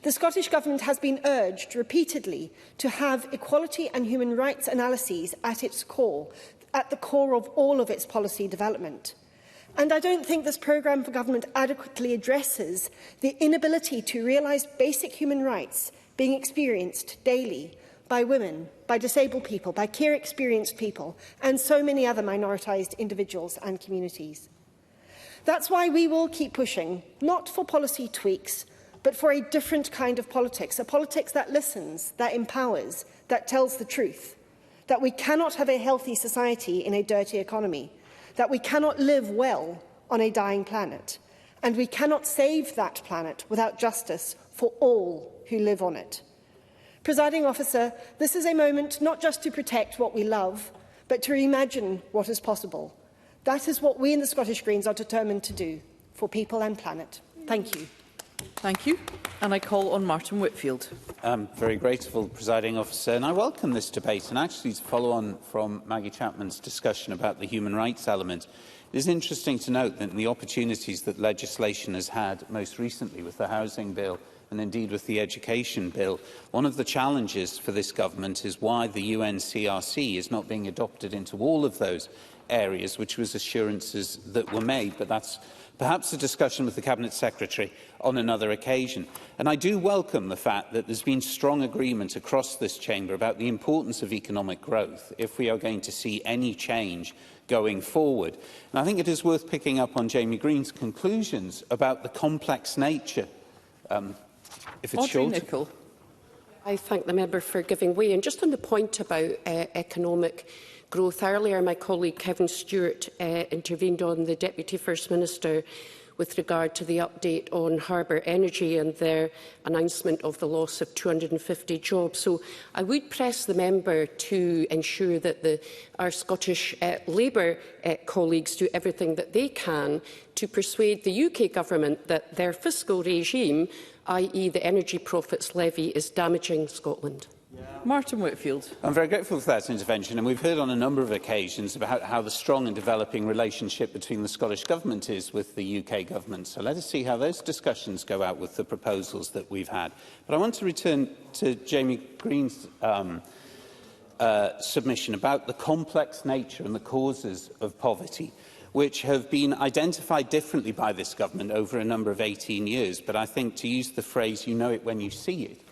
The Scottish Government has been urged repeatedly to have equality and human rights analyses at its core, at the core of all of its policy development. And I don't think this programme for government adequately addresses the inability to realise basic human rights being experienced daily by women, by disabled people, by care-experienced people, and so many other minoritised individuals and communities. That's why we will keep pushing, not for policy tweaks, but for a different kind of politics, a politics that listens, that empowers, that tells the truth, that we cannot have a healthy society in a dirty economy, that we cannot live well on a dying planet, and we cannot save that planet without justice for all who live on it. Presiding Officer, this is a moment not just to protect what we love, but to reimagine what is possible. That is what we in the Scottish Greens are determined to do for people and planet. Thank you. Thank you. And I call on Martin Whitfield. I'm very grateful, Presiding Officer, and I welcome this debate. And actually, to follow on from Maggie Chapman's discussion about the human rights element, it is interesting to note that in the opportunities that legislation has had most recently with the Housing Bill and indeed with the Education Bill, one of the challenges for this government is why the UNCRC is not being adopted into all of those areas, which was assurances that were made. But that's perhaps a discussion with the Cabinet Secretary on another occasion. And I do welcome the fact that there's been strong agreement across this chamber about the importance of economic growth if we are going to see any change going forward. And I think it is worth picking up on Jamie Green's conclusions about the complex nature. If it's short. Nicol. I thank the member for giving way. And just on the point about economic growth, earlier my colleague Kevin Stewart intervened on the Deputy First Minister with regard to the update on Harbour Energy and their announcement of the loss of 250 jobs. So I would press the member to ensure that our Scottish Labour colleagues do everything that they can to persuade the UK Government that their fiscal regime, i.e. the Energy Profits Levy, is damaging Scotland. Martin Whitfield. I'm very grateful for that intervention, and we've heard on a number of occasions about how the strong and developing relationship between the Scottish Government is with the UK Government. So let us see how those discussions go out with the proposals that we've had. But I want to return to Jamie Green's submission about the complex nature and the causes of poverty, which have been identified differently by this government over a number of 18 years. But I think to use the phrase, you know it when you see it,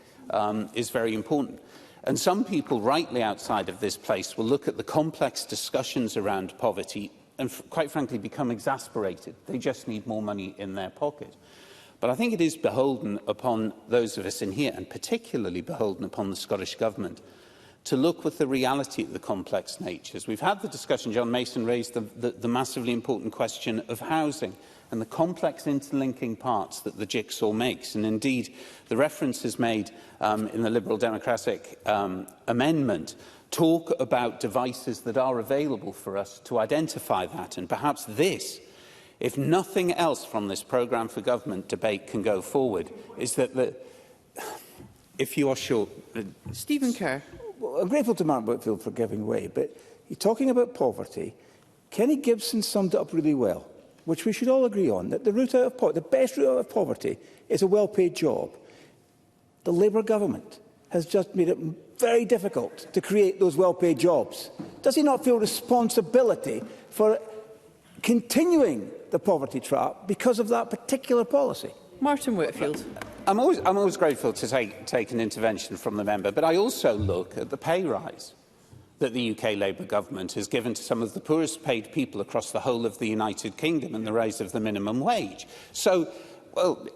is very important. And some people, rightly outside of this place, will look at the complex discussions around poverty and, quite frankly, become exasperated. They just need more money in their pocket. But I think it is beholden upon those of us in here, and particularly beholden upon the Scottish Government, to look with the reality of the complex natures. We've had the discussion, John Mason raised the massively important question of housing and the complex interlinking parts that the jigsaw makes. And indeed, the references made in the Liberal Democratic amendment talk about devices that are available for us to identify that. And perhaps this, if nothing else from this programme for government debate can go forward, is that if you are sure... Stephen Kerr. Well, I'm grateful to Mark Whitfield for giving way, but you're talking about poverty. Kenny Gibson summed it up really well, which we should all agree on, that the best route out of poverty is a well-paid job. The Labour government has just made it very difficult to create those well-paid jobs. Does he not feel responsibility for continuing the poverty trap because of that particular policy? Martin Whitfield. I'm always grateful to take an intervention from the member, but I also look at the pay rise that the UK Labour government has given to some of the poorest paid people across the whole of the United Kingdom and the rise of the minimum wage. So, well,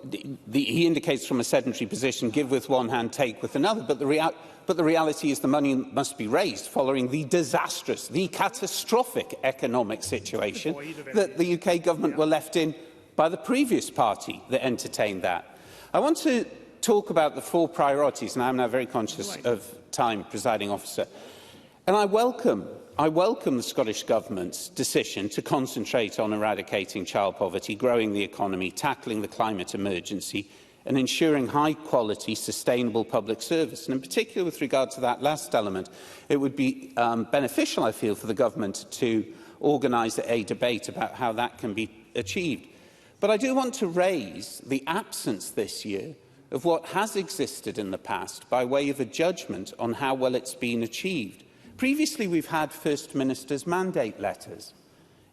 he indicates from a sedentary position, give with one hand, take with another, but the reality is the money must be raised following the disastrous, the catastrophic economic situation that the UK government were left in by the previous party that entertained that. I want to talk about the 4 priorities, and I am now very conscious of time, Presiding Officer. And I welcome the Scottish Government's decision to concentrate on eradicating child poverty, growing the economy, tackling the climate emergency and ensuring high-quality, sustainable public service. And in particular, with regard to that last element, it would be beneficial, I feel, for the Government to organise a debate about how that can be achieved. But I do want to raise the absence this year of what has existed in the past by way of a judgment on how well it's been achieved. Previously, we've had First Minister's mandate letters.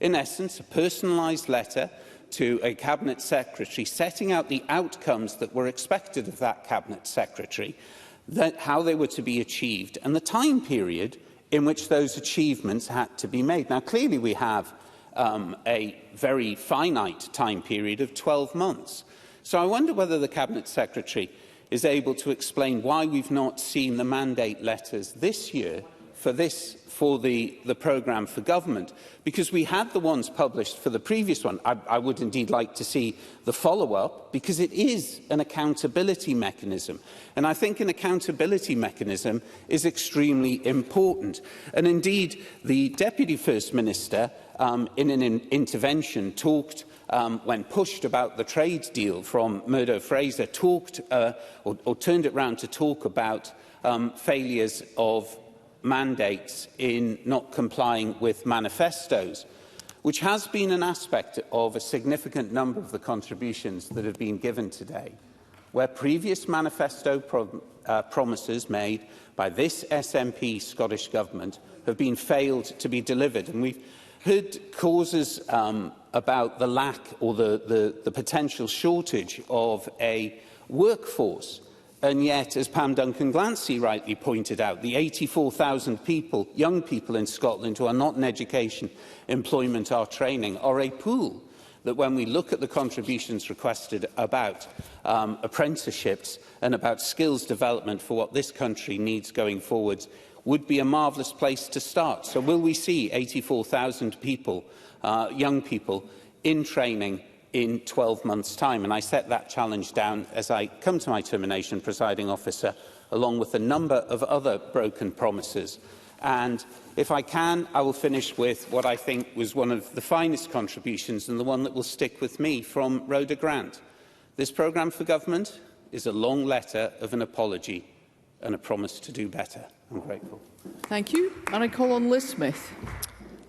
In essence, a personalised letter to a Cabinet Secretary setting out the outcomes that were expected of that Cabinet Secretary, how they were to be achieved, and the time period in which those achievements had to be made. Now, clearly we have a very finite time period of 12 months. So I wonder whether the Cabinet Secretary is able to explain why we've not seen the mandate letters this year for the programme for government, because we had the ones published for the previous one. I would indeed like to see the follow-up, because it is an accountability mechanism. And I think an accountability mechanism is extremely important. And indeed, the Deputy First Minister, in an intervention, talked, when pushed about the trade deal from Murdo Fraser, talked or turned it round to talk about failures of mandates in not complying with manifestos, which has been an aspect of a significant number of the contributions that have been given today, where previous manifesto promises made by this SNP Scottish Government have been failed to be delivered. And we've heard causes about the lack or the potential shortage of a workforce. And yet, as Pam Duncan-Glancy rightly pointed out, the 84,000 people, young people in Scotland who are not in education, employment or training are a pool that, when we look at the contributions requested about apprenticeships and about skills development for what this country needs going forwards, would be a marvellous place to start. So will we see 84,000 people, young people, in training in 12 months' time. And I set that challenge down as I come to my termination, presiding officer, along with a number of other broken promises. And if I can, I will finish with what I think was one of the finest contributions and the one that will stick with me from Rhoda Grant. This programme for government is a long letter of an apology and a promise to do better. I'm grateful. Thank you. And I call on Liz Smith.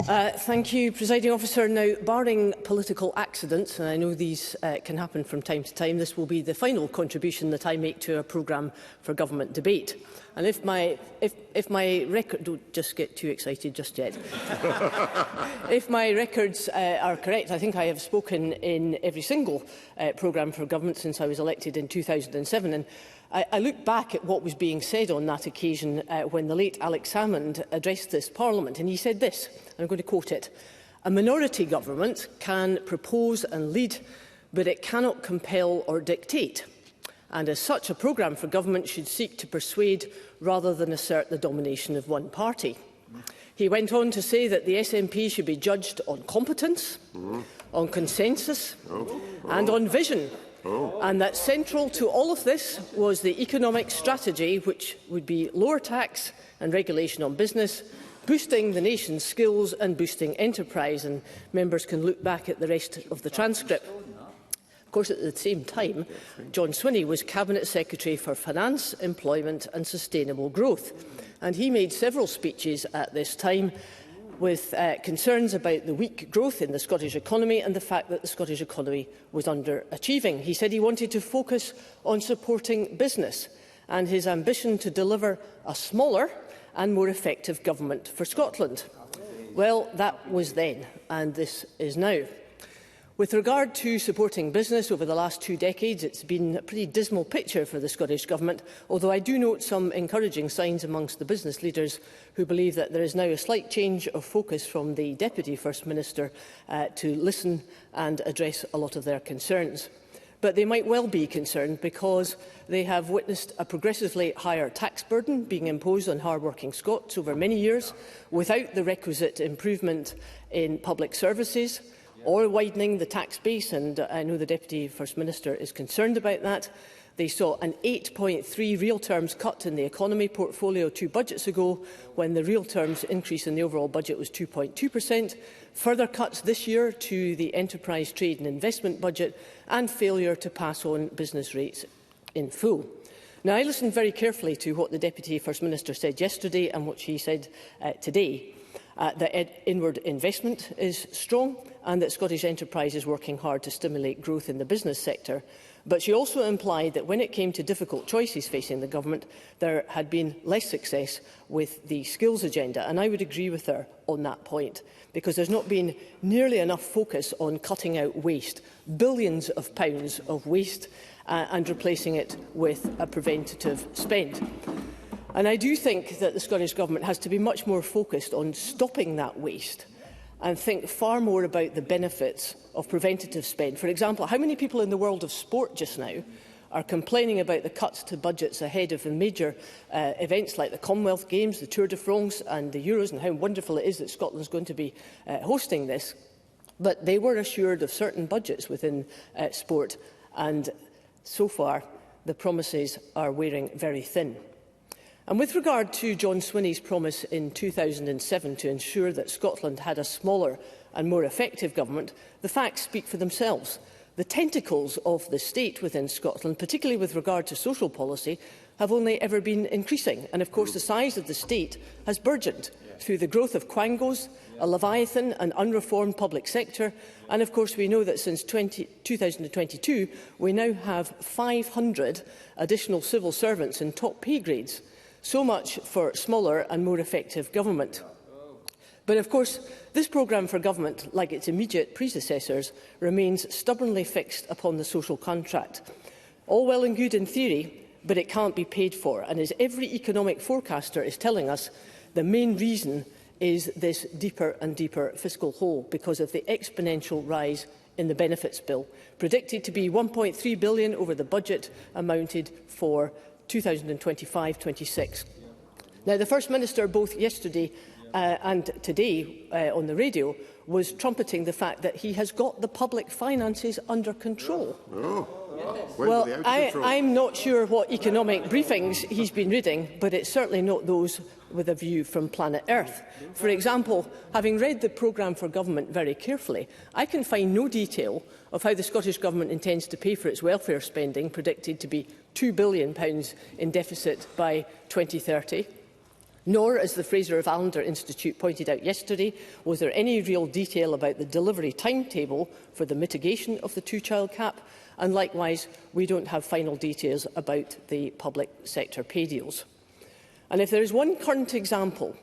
Thank you, Presiding Officer. Now, barring political accidents, and I know these can happen from time to time, this will be the final contribution that I make to a programme for government debate. And if my record... Don't just get too excited just yet. If my records are correct, I think I have spoken in every single programme for government since I was elected in 2007. And I look back at what was being said on that occasion when the late Alex Salmond addressed this Parliament, and he said this, and I'm going to quote it: "A minority government can propose and lead, but it cannot compel or dictate. And as such, a programme for government should seek to persuade rather than assert the domination of one party." He went on to say that the SNP should be judged on competence, on consensus and on vision. And that central to all of this was the economic strategy, which would be lower tax and regulation on business, boosting the nation's skills and boosting enterprise. And members can look back at the rest of the transcript. Of course, at the same time, John Swinney was Cabinet Secretary for Finance, Employment and Sustainable Growth. And he made several speeches at this time with concerns about the weak growth in the Scottish economy and the fact that the Scottish economy was underachieving. He said he wanted to focus on supporting business and his ambition to deliver a smaller and more effective government for Scotland. Well, that was then, and this is now. With regard to supporting business over the last 2 decades, it's been a pretty dismal picture for the Scottish Government, although I do note some encouraging signs amongst the business leaders who believe that there is now a slight change of focus from the Deputy First Minister to listen and address a lot of their concerns. But they might well be concerned because they have witnessed a progressively higher tax burden being imposed on hard-working Scots over many years without the requisite improvement in public services, or widening the tax base, and I know the Deputy First Minister is concerned about that. They saw an 8.3 real terms cut in the economy portfolio 2 budgets ago, when the real terms increase in the overall budget was 2.2%, further cuts this year to the enterprise, trade and investment budget, and failure to pass on business rates in full. Now, I listened very carefully to what the Deputy First Minister said yesterday and what she said today. That inward investment is strong and that Scottish enterprise is working hard to stimulate growth in the business sector. But she also implied that when it came to difficult choices facing the government, there had been less success with the skills agenda. And I would agree with her on that point, because there's not been nearly enough focus on cutting out waste, billions of pounds of waste, and replacing it with a preventative spend. And I do think that the Scottish Government has to be much more focused on stopping that waste and think far more about the benefits of preventative spend. For example, how many people in the world of sport just now are complaining about the cuts to budgets ahead of the major events like the Commonwealth Games, the Tour de France and the Euros, and how wonderful it is that Scotland is going to be hosting this? But they were assured of certain budgets within sport, and so far the promises are wearing very thin. And with regard to John Swinney's promise in 2007 to ensure that Scotland had a smaller and more effective government, the facts speak for themselves. The tentacles of the state within Scotland, particularly with regard to social policy, have only ever been increasing. And of course the size of the state has burgeoned through the growth of quangos, a leviathan and unreformed public sector. And of course we know that since 2022 we now have 500 additional civil servants in top pay grades. So much for smaller and more effective government. But of course, this programme for government, like its immediate predecessors, remains stubbornly fixed upon the social contract. All well and good in theory, but it can't be paid for. And as every economic forecaster is telling us, the main reason is this deeper and deeper fiscal hole because of the exponential rise in the benefits bill, predicted to be £1.3 billion over the budget amounted for 2025-26. Now, the First Minister, both yesterday and today on the radio was trumpeting the fact that he has got the public finances under control. Well, I'm not sure what economic briefings he's been reading, but it's certainly not those with a view from planet Earth. For example, having read the programme for government very carefully, I can find no detail of how the Scottish Government intends to pay for its welfare spending, predicted to be £2 billion in deficit by 2030. Nor, as the Fraser of Allender Institute pointed out yesterday, was there any real detail about the delivery timetable for the mitigation of the two-child cap, and likewise, we don't have final details about the public sector pay deals. And if there is one current example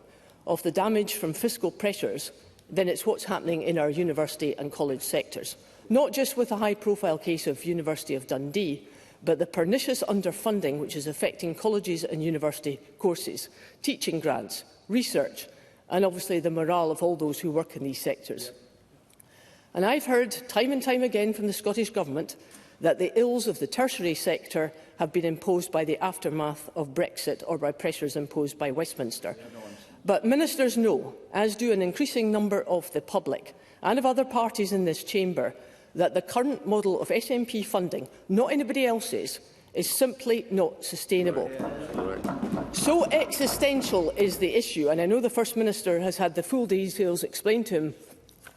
of the damage from fiscal pressures, then it's what's happening in our university and college sectors. Not just with the high-profile case of University of Dundee, but the pernicious underfunding which is affecting colleges and university courses, teaching grants, research, and obviously the morale of all those who work in these sectors. And I've heard time and time again from the Scottish Government that the ills of the tertiary sector have been imposed by the aftermath of Brexit or by pressures imposed by Westminster. But ministers know, as do an increasing number of the public and of other parties in this chamber, that the current model of SNP funding, not anybody else's, is simply not sustainable. So existential is the issue, and I know the First Minister has had the full details explained to him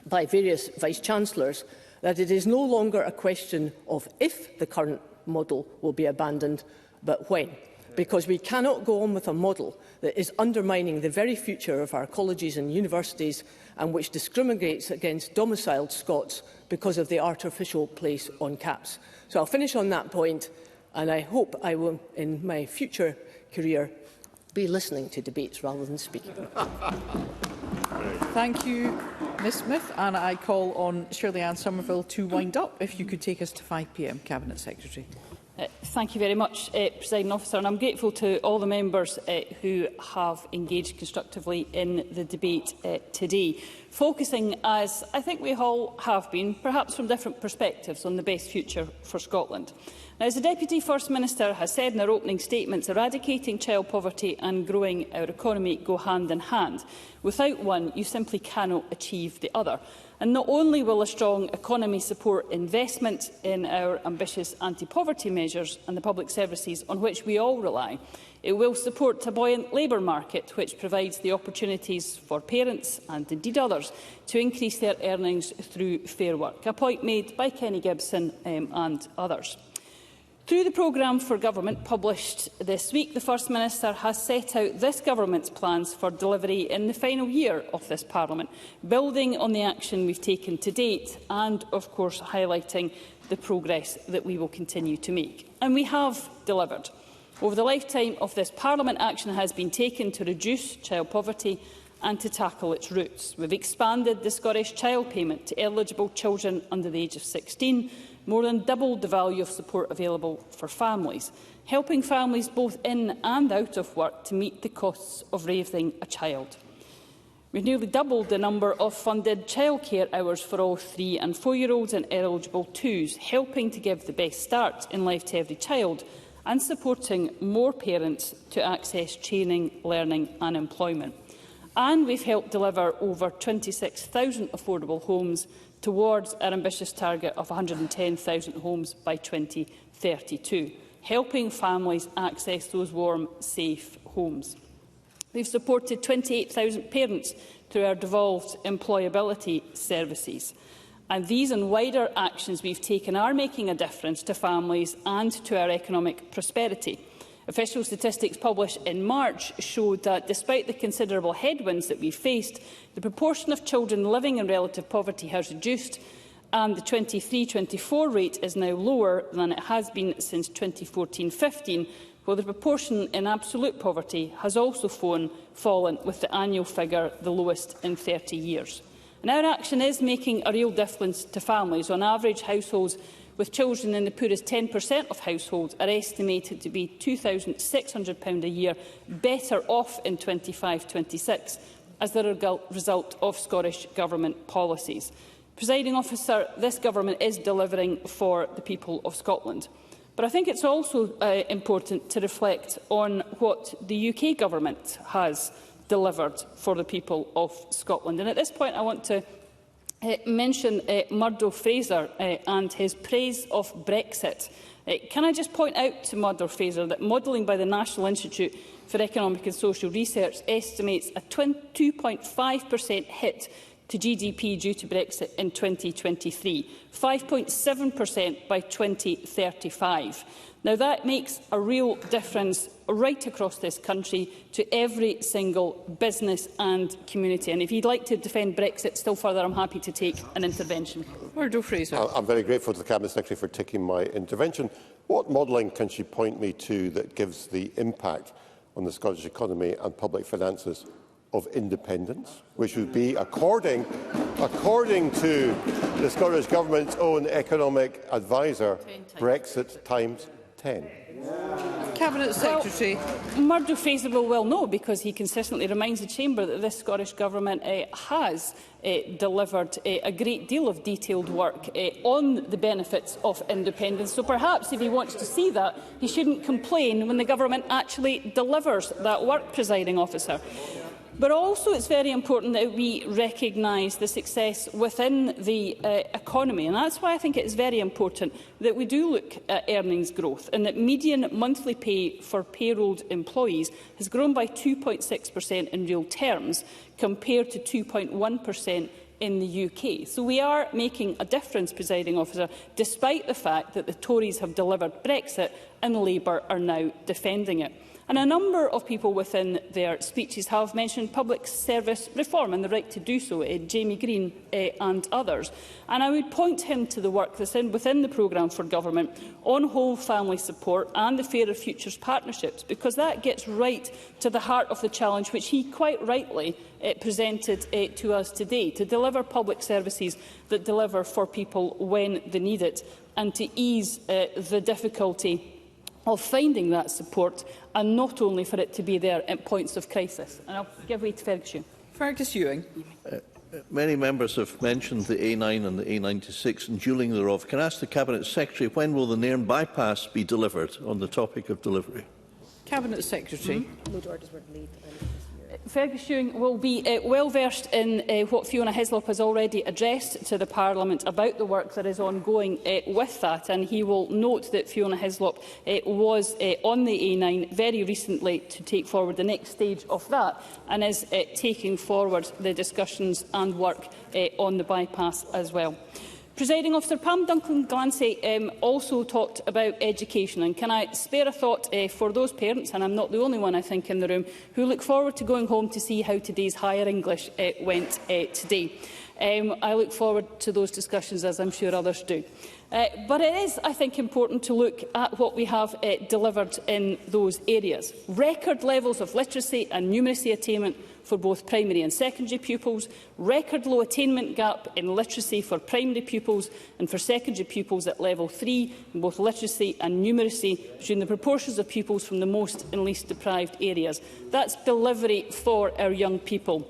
by various Vice-Chancellors, that it is no longer a question of if the current model will be abandoned, but when. Because we cannot go on with a model that is undermining the very future of our colleges and universities and which discriminates against domiciled Scots because of the artificial place on caps. So I'll finish on that point, and I hope I will, in my future career, be listening to debates rather than speaking. Thank you, Ms Smith. And I call on Shirley-Anne Somerville to wind up. If you could take us to 5 p.m, Cabinet Secretary. Thank you very much, Presiding Officer, and I'm grateful to all the members who have engaged constructively in the debate today, focusing, as I think we all have been, perhaps from different perspectives, on the best future for Scotland. Now, as the Deputy First Minister has said in her opening statements, eradicating child poverty and growing our economy go hand in hand. Without one, you simply cannot achieve the other. And not only will a strong economy support investment in our ambitious anti-poverty measures and the public services on which we all rely, it will support a buoyant labour market which provides the opportunities for parents and indeed others to increase their earnings through fair work, a point made by Kenny Gibson and others. Through the programme for government published this week, the First Minister has set out this government's plans for delivery in the final year of this Parliament, building on the action we've taken to date and, of course, highlighting the progress that we will continue to make. And we have delivered. Over the lifetime of this Parliament, action has been taken to reduce child poverty and to tackle its roots. We've expanded the Scottish Child Payment to eligible children under the age of 16, more than doubled the value of support available for families, helping families both in and out of work to meet the costs of raising a child. We've nearly doubled the number of funded childcare hours for all 3- and 4-year-olds and eligible 2s, helping to give the best start in life to every child and supporting more parents to access training, learning and employment. And we've helped deliver over 26,000 affordable homes towards our ambitious target of 110,000 homes by 2032, helping families access those warm, safe homes. We've supported 28,000 parents through our devolved employability services. And these and wider actions we've taken are making a difference to families and to our economic prosperity. Official statistics published in March showed that, despite the considerable headwinds that we faced, the proportion of children living in relative poverty has reduced, and the 23-24 rate is now lower than it has been since 2014-15, while the proportion in absolute poverty has also fallen, with the annual figure the lowest in 30 years. And our action is making a real difference to families. On average, households with children in the poorest 10% of households are estimated to be £2,600 a year better off in 25-26 as the result of Scottish Government policies. Presiding Officer, this Government is delivering for the people of Scotland. But I think it's also important to reflect on what the UK Government has delivered for the people of Scotland. And at this point, I want to mention Murdo Fraser and his praise of Brexit. Can I just point out to Murdo Fraser that modelling by the National Institute for Economic and Social Research estimates a 2.5% hit to GDP due to Brexit in 2023, 5.7% by 2035. Now, that makes a real difference right across this country to every single business and community. And if you'd like to defend Brexit still further, I'm happy to take an intervention. Murdo Fraser. I'm very grateful to the Cabinet Secretary for taking my intervention. What modelling can she point me to that gives the impact on the Scottish economy and public finances of independence, which would be, according to the Scottish Government's own economic adviser, Brexit times 10? Cabinet Secretary. Well, Murdo Fraser will well know, because he consistently reminds the Chamber that this Scottish Government has delivered a great deal of detailed work on the benefits of independence. So perhaps, if he wants to see that, he shouldn't complain when the Government actually delivers that work, Presiding Officer. But also it's very important that we recognise the success within the economy. And that's why I think it is very important that we do look at earnings growth, and that median monthly pay for payrolled employees has grown by 2.6% in real terms, compared to 2.1% in the UK. So we are making a difference, Presiding Officer, despite the fact that the Tories have delivered Brexit and Labour are now defending it. And a number of people within their speeches have mentioned public service reform and the right to do so, Jamie Green and others. And I would point him to the work that's within the programme for government on whole family support and the Fairer Futures partnerships, because that gets right to the heart of the challenge which he quite rightly presented to us today, to deliver public services that deliver for people when they need it, and to ease the difficulty of finding that support, and not only for it to be there at points of crisis. And I'll give way to Fergus Ewing. Fergus Ewing. Many members have mentioned the A9 and the A96 and dualling thereof. Can I ask the Cabinet Secretary, when will the Nairn bypass be delivered, on the topic of delivery? Cabinet Secretary. Fergus Ewing will be well versed in what Fiona Hislop has already addressed to the Parliament about the work that is ongoing with that, and he will note that Fiona Hislop was on the A9 very recently to take forward the next stage of that, and is taking forward the discussions and work on the bypass as well. Presiding Officer, Pam Duncan-Glancy also talked about education, and can I spare a thought for those parents, and I'm not the only one I think in the room, who look forward to going home to see how today's higher English went today. I look forward to those discussions, as I'm sure others do. But it is, I think, important to look at what we have delivered in those areas. Record levels of literacy and numeracy attainment for both primary and secondary pupils, record low attainment gap in literacy for primary pupils and for secondary pupils at level 3 in both literacy and numeracy between the proportions of pupils from the most and least deprived areas. That's delivery for our young people.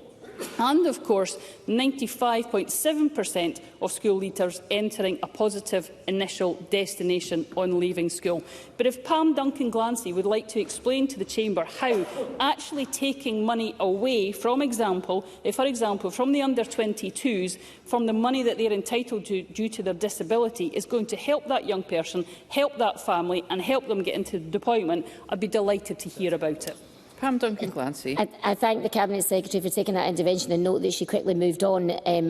And, of course, 95.7% of school leaders entering a positive initial destination on leaving school. But if Pam Duncan-Glancy would like to explain to the Chamber how actually taking money away from, for example, from the under-22s, from the money that they are entitled to due to their disability, is going to help that young person, help that family and help them get into deployment, I'd be delighted to hear about it. Pam Duncan-Glancy. I thank the Cabinet Secretary for taking that intervention, and note that she quickly moved on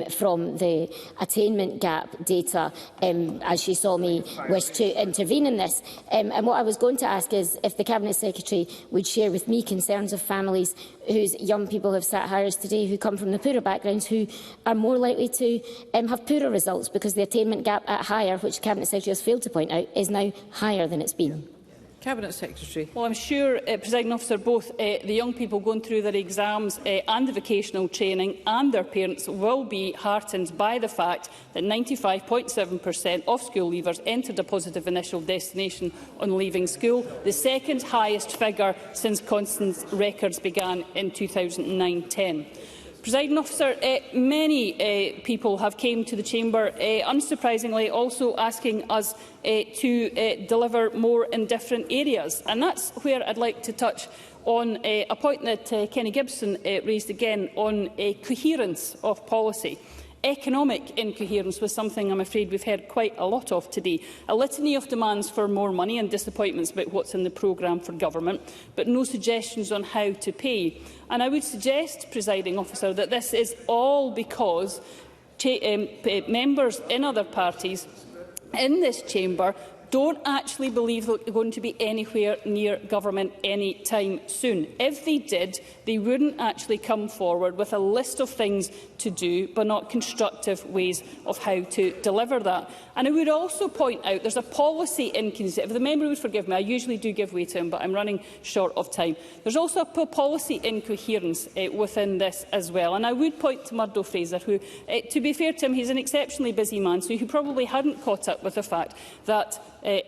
from the attainment gap data as she saw me wish to intervene in this. And what I was going to ask is if the Cabinet Secretary would share with me concerns of families whose young people have sat higher today, who come from the poorer backgrounds, who are more likely to have poorer results because the attainment gap at higher, which the Cabinet Secretary has failed to point out, is now higher than it's been. Cabinet Secretary. Well, I'm sure, Presiding Officer, both the young people going through their exams and the vocational training and their parents will be heartened by the fact that 95.7% of school leavers entered a positive initial destination on leaving school, the second highest figure since Constance records began in 2009-10. Presiding Officer, many people have come to the Chamber, unsurprisingly, also asking us to deliver more in different areas. And that's where I'd like to touch on a point that Kenny Gibson raised again on coherence of policy. Economic incoherence was something I'm afraid we've heard quite a lot of today. A litany of demands for more money and disappointments about what's in the programme for government, but no suggestions on how to pay. And I would suggest, Presiding Officer, that this is all because members in other parties in this chamber don't actually believe that they're going to be anywhere near government any time soon. If they did, they wouldn't actually come forward with a list of things to do, but not constructive ways of how to deliver that. And I would also point out there's a policy inconsistency. If the member would forgive me, I usually do give way to him, but I'm running short of time. There's also a policy incoherence within this as well. And I would point to Murdo Fraser, who, to be fair to him, he's an exceptionally busy man, so he probably hadn't caught up with the fact that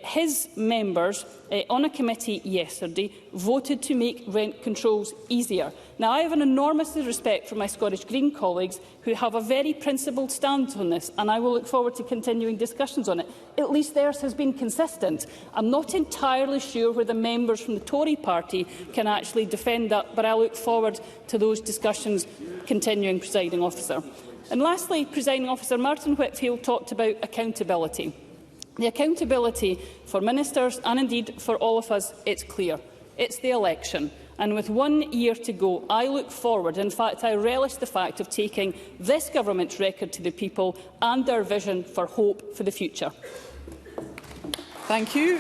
his members on a committee yesterday voted to make rent controls easier. Now, I have an enormous respect for my Scottish Green colleagues who have a very principled stance on this, and I will look forward to continuing discussions on it. At least theirs has been consistent. I'm not entirely sure where the members from the Tory party can actually defend that, but I look forward to those discussions continuing, Presiding Officer. And lastly, Presiding Officer, Martin Whitfield talked about accountability. The accountability for ministers and indeed for all of us, it's clear. It's the election. And with 1 year to go, I look forward, in fact I relish the fact of taking this government's record to the people and their vision for hope for the future. Thank you.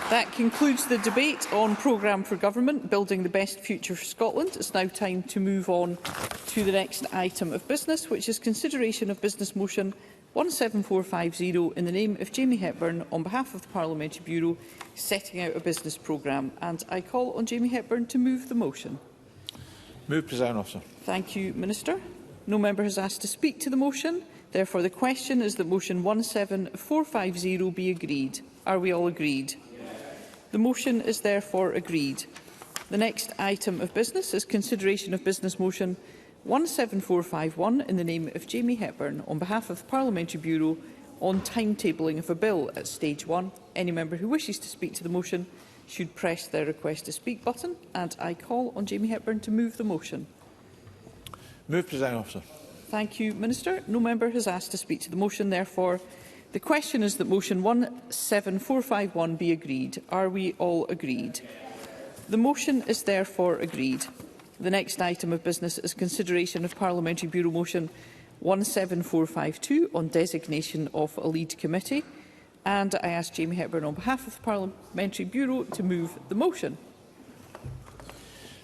That concludes the debate on Programme for Government, Building the Best Future for Scotland. It's now time to move on to the next item of business, which is consideration of business motion 17450 in the name of Jamie Hepburn on behalf of the Parliamentary Bureau setting out a business programme. And I call on Jamie Hepburn to move the motion. Move, Presiding Officer. Thank you, Minister. No member has asked to speak to the motion. Therefore, the question is that motion 17450 be agreed. Are we all agreed? Yes. The motion is therefore agreed. The next item of business is consideration of business motion 17451 in the name of Jamie Hepburn on behalf of the Parliamentary Bureau on timetabling of a bill at stage 1. Any member who wishes to speak to the motion should press their request to speak button, and I call on Jamie Hepburn to move the motion. Move, Presiding Officer. Thank you, Minister. No member has asked to speak to the motion. Therefore, the question is that motion 17451 be agreed. Are we all agreed? The motion is therefore agreed. The next item of business is consideration of Parliamentary Bureau motion 17452 on designation of a lead committee. And I ask Jamie Hepburn on behalf of the Parliamentary Bureau to move the motion.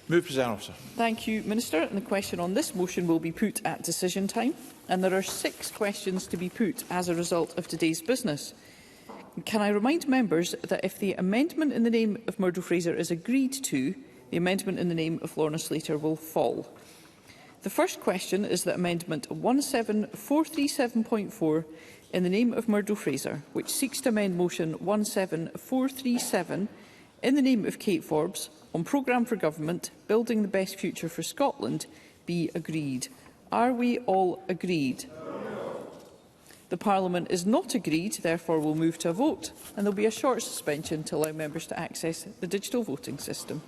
Move, Presiding Officer. Thank you, Minister. And the question on this motion will be put at decision time. And there are 6 questions to be put as a result of today's business. Can I remind members that if the amendment in the name of Murdo Fraser is agreed to, the amendment in the name of Lorna Slater will fall. The first question is that amendment 17437.4 in the name of Murdo Fraser, which seeks to amend motion 17437 in the name of Kate Forbes on Programme for Government, Building the Best Future for Scotland, be agreed. Are we all agreed? The Parliament is not agreed, therefore we'll move to a vote, and there will be a short suspension to allow members to access the digital voting system.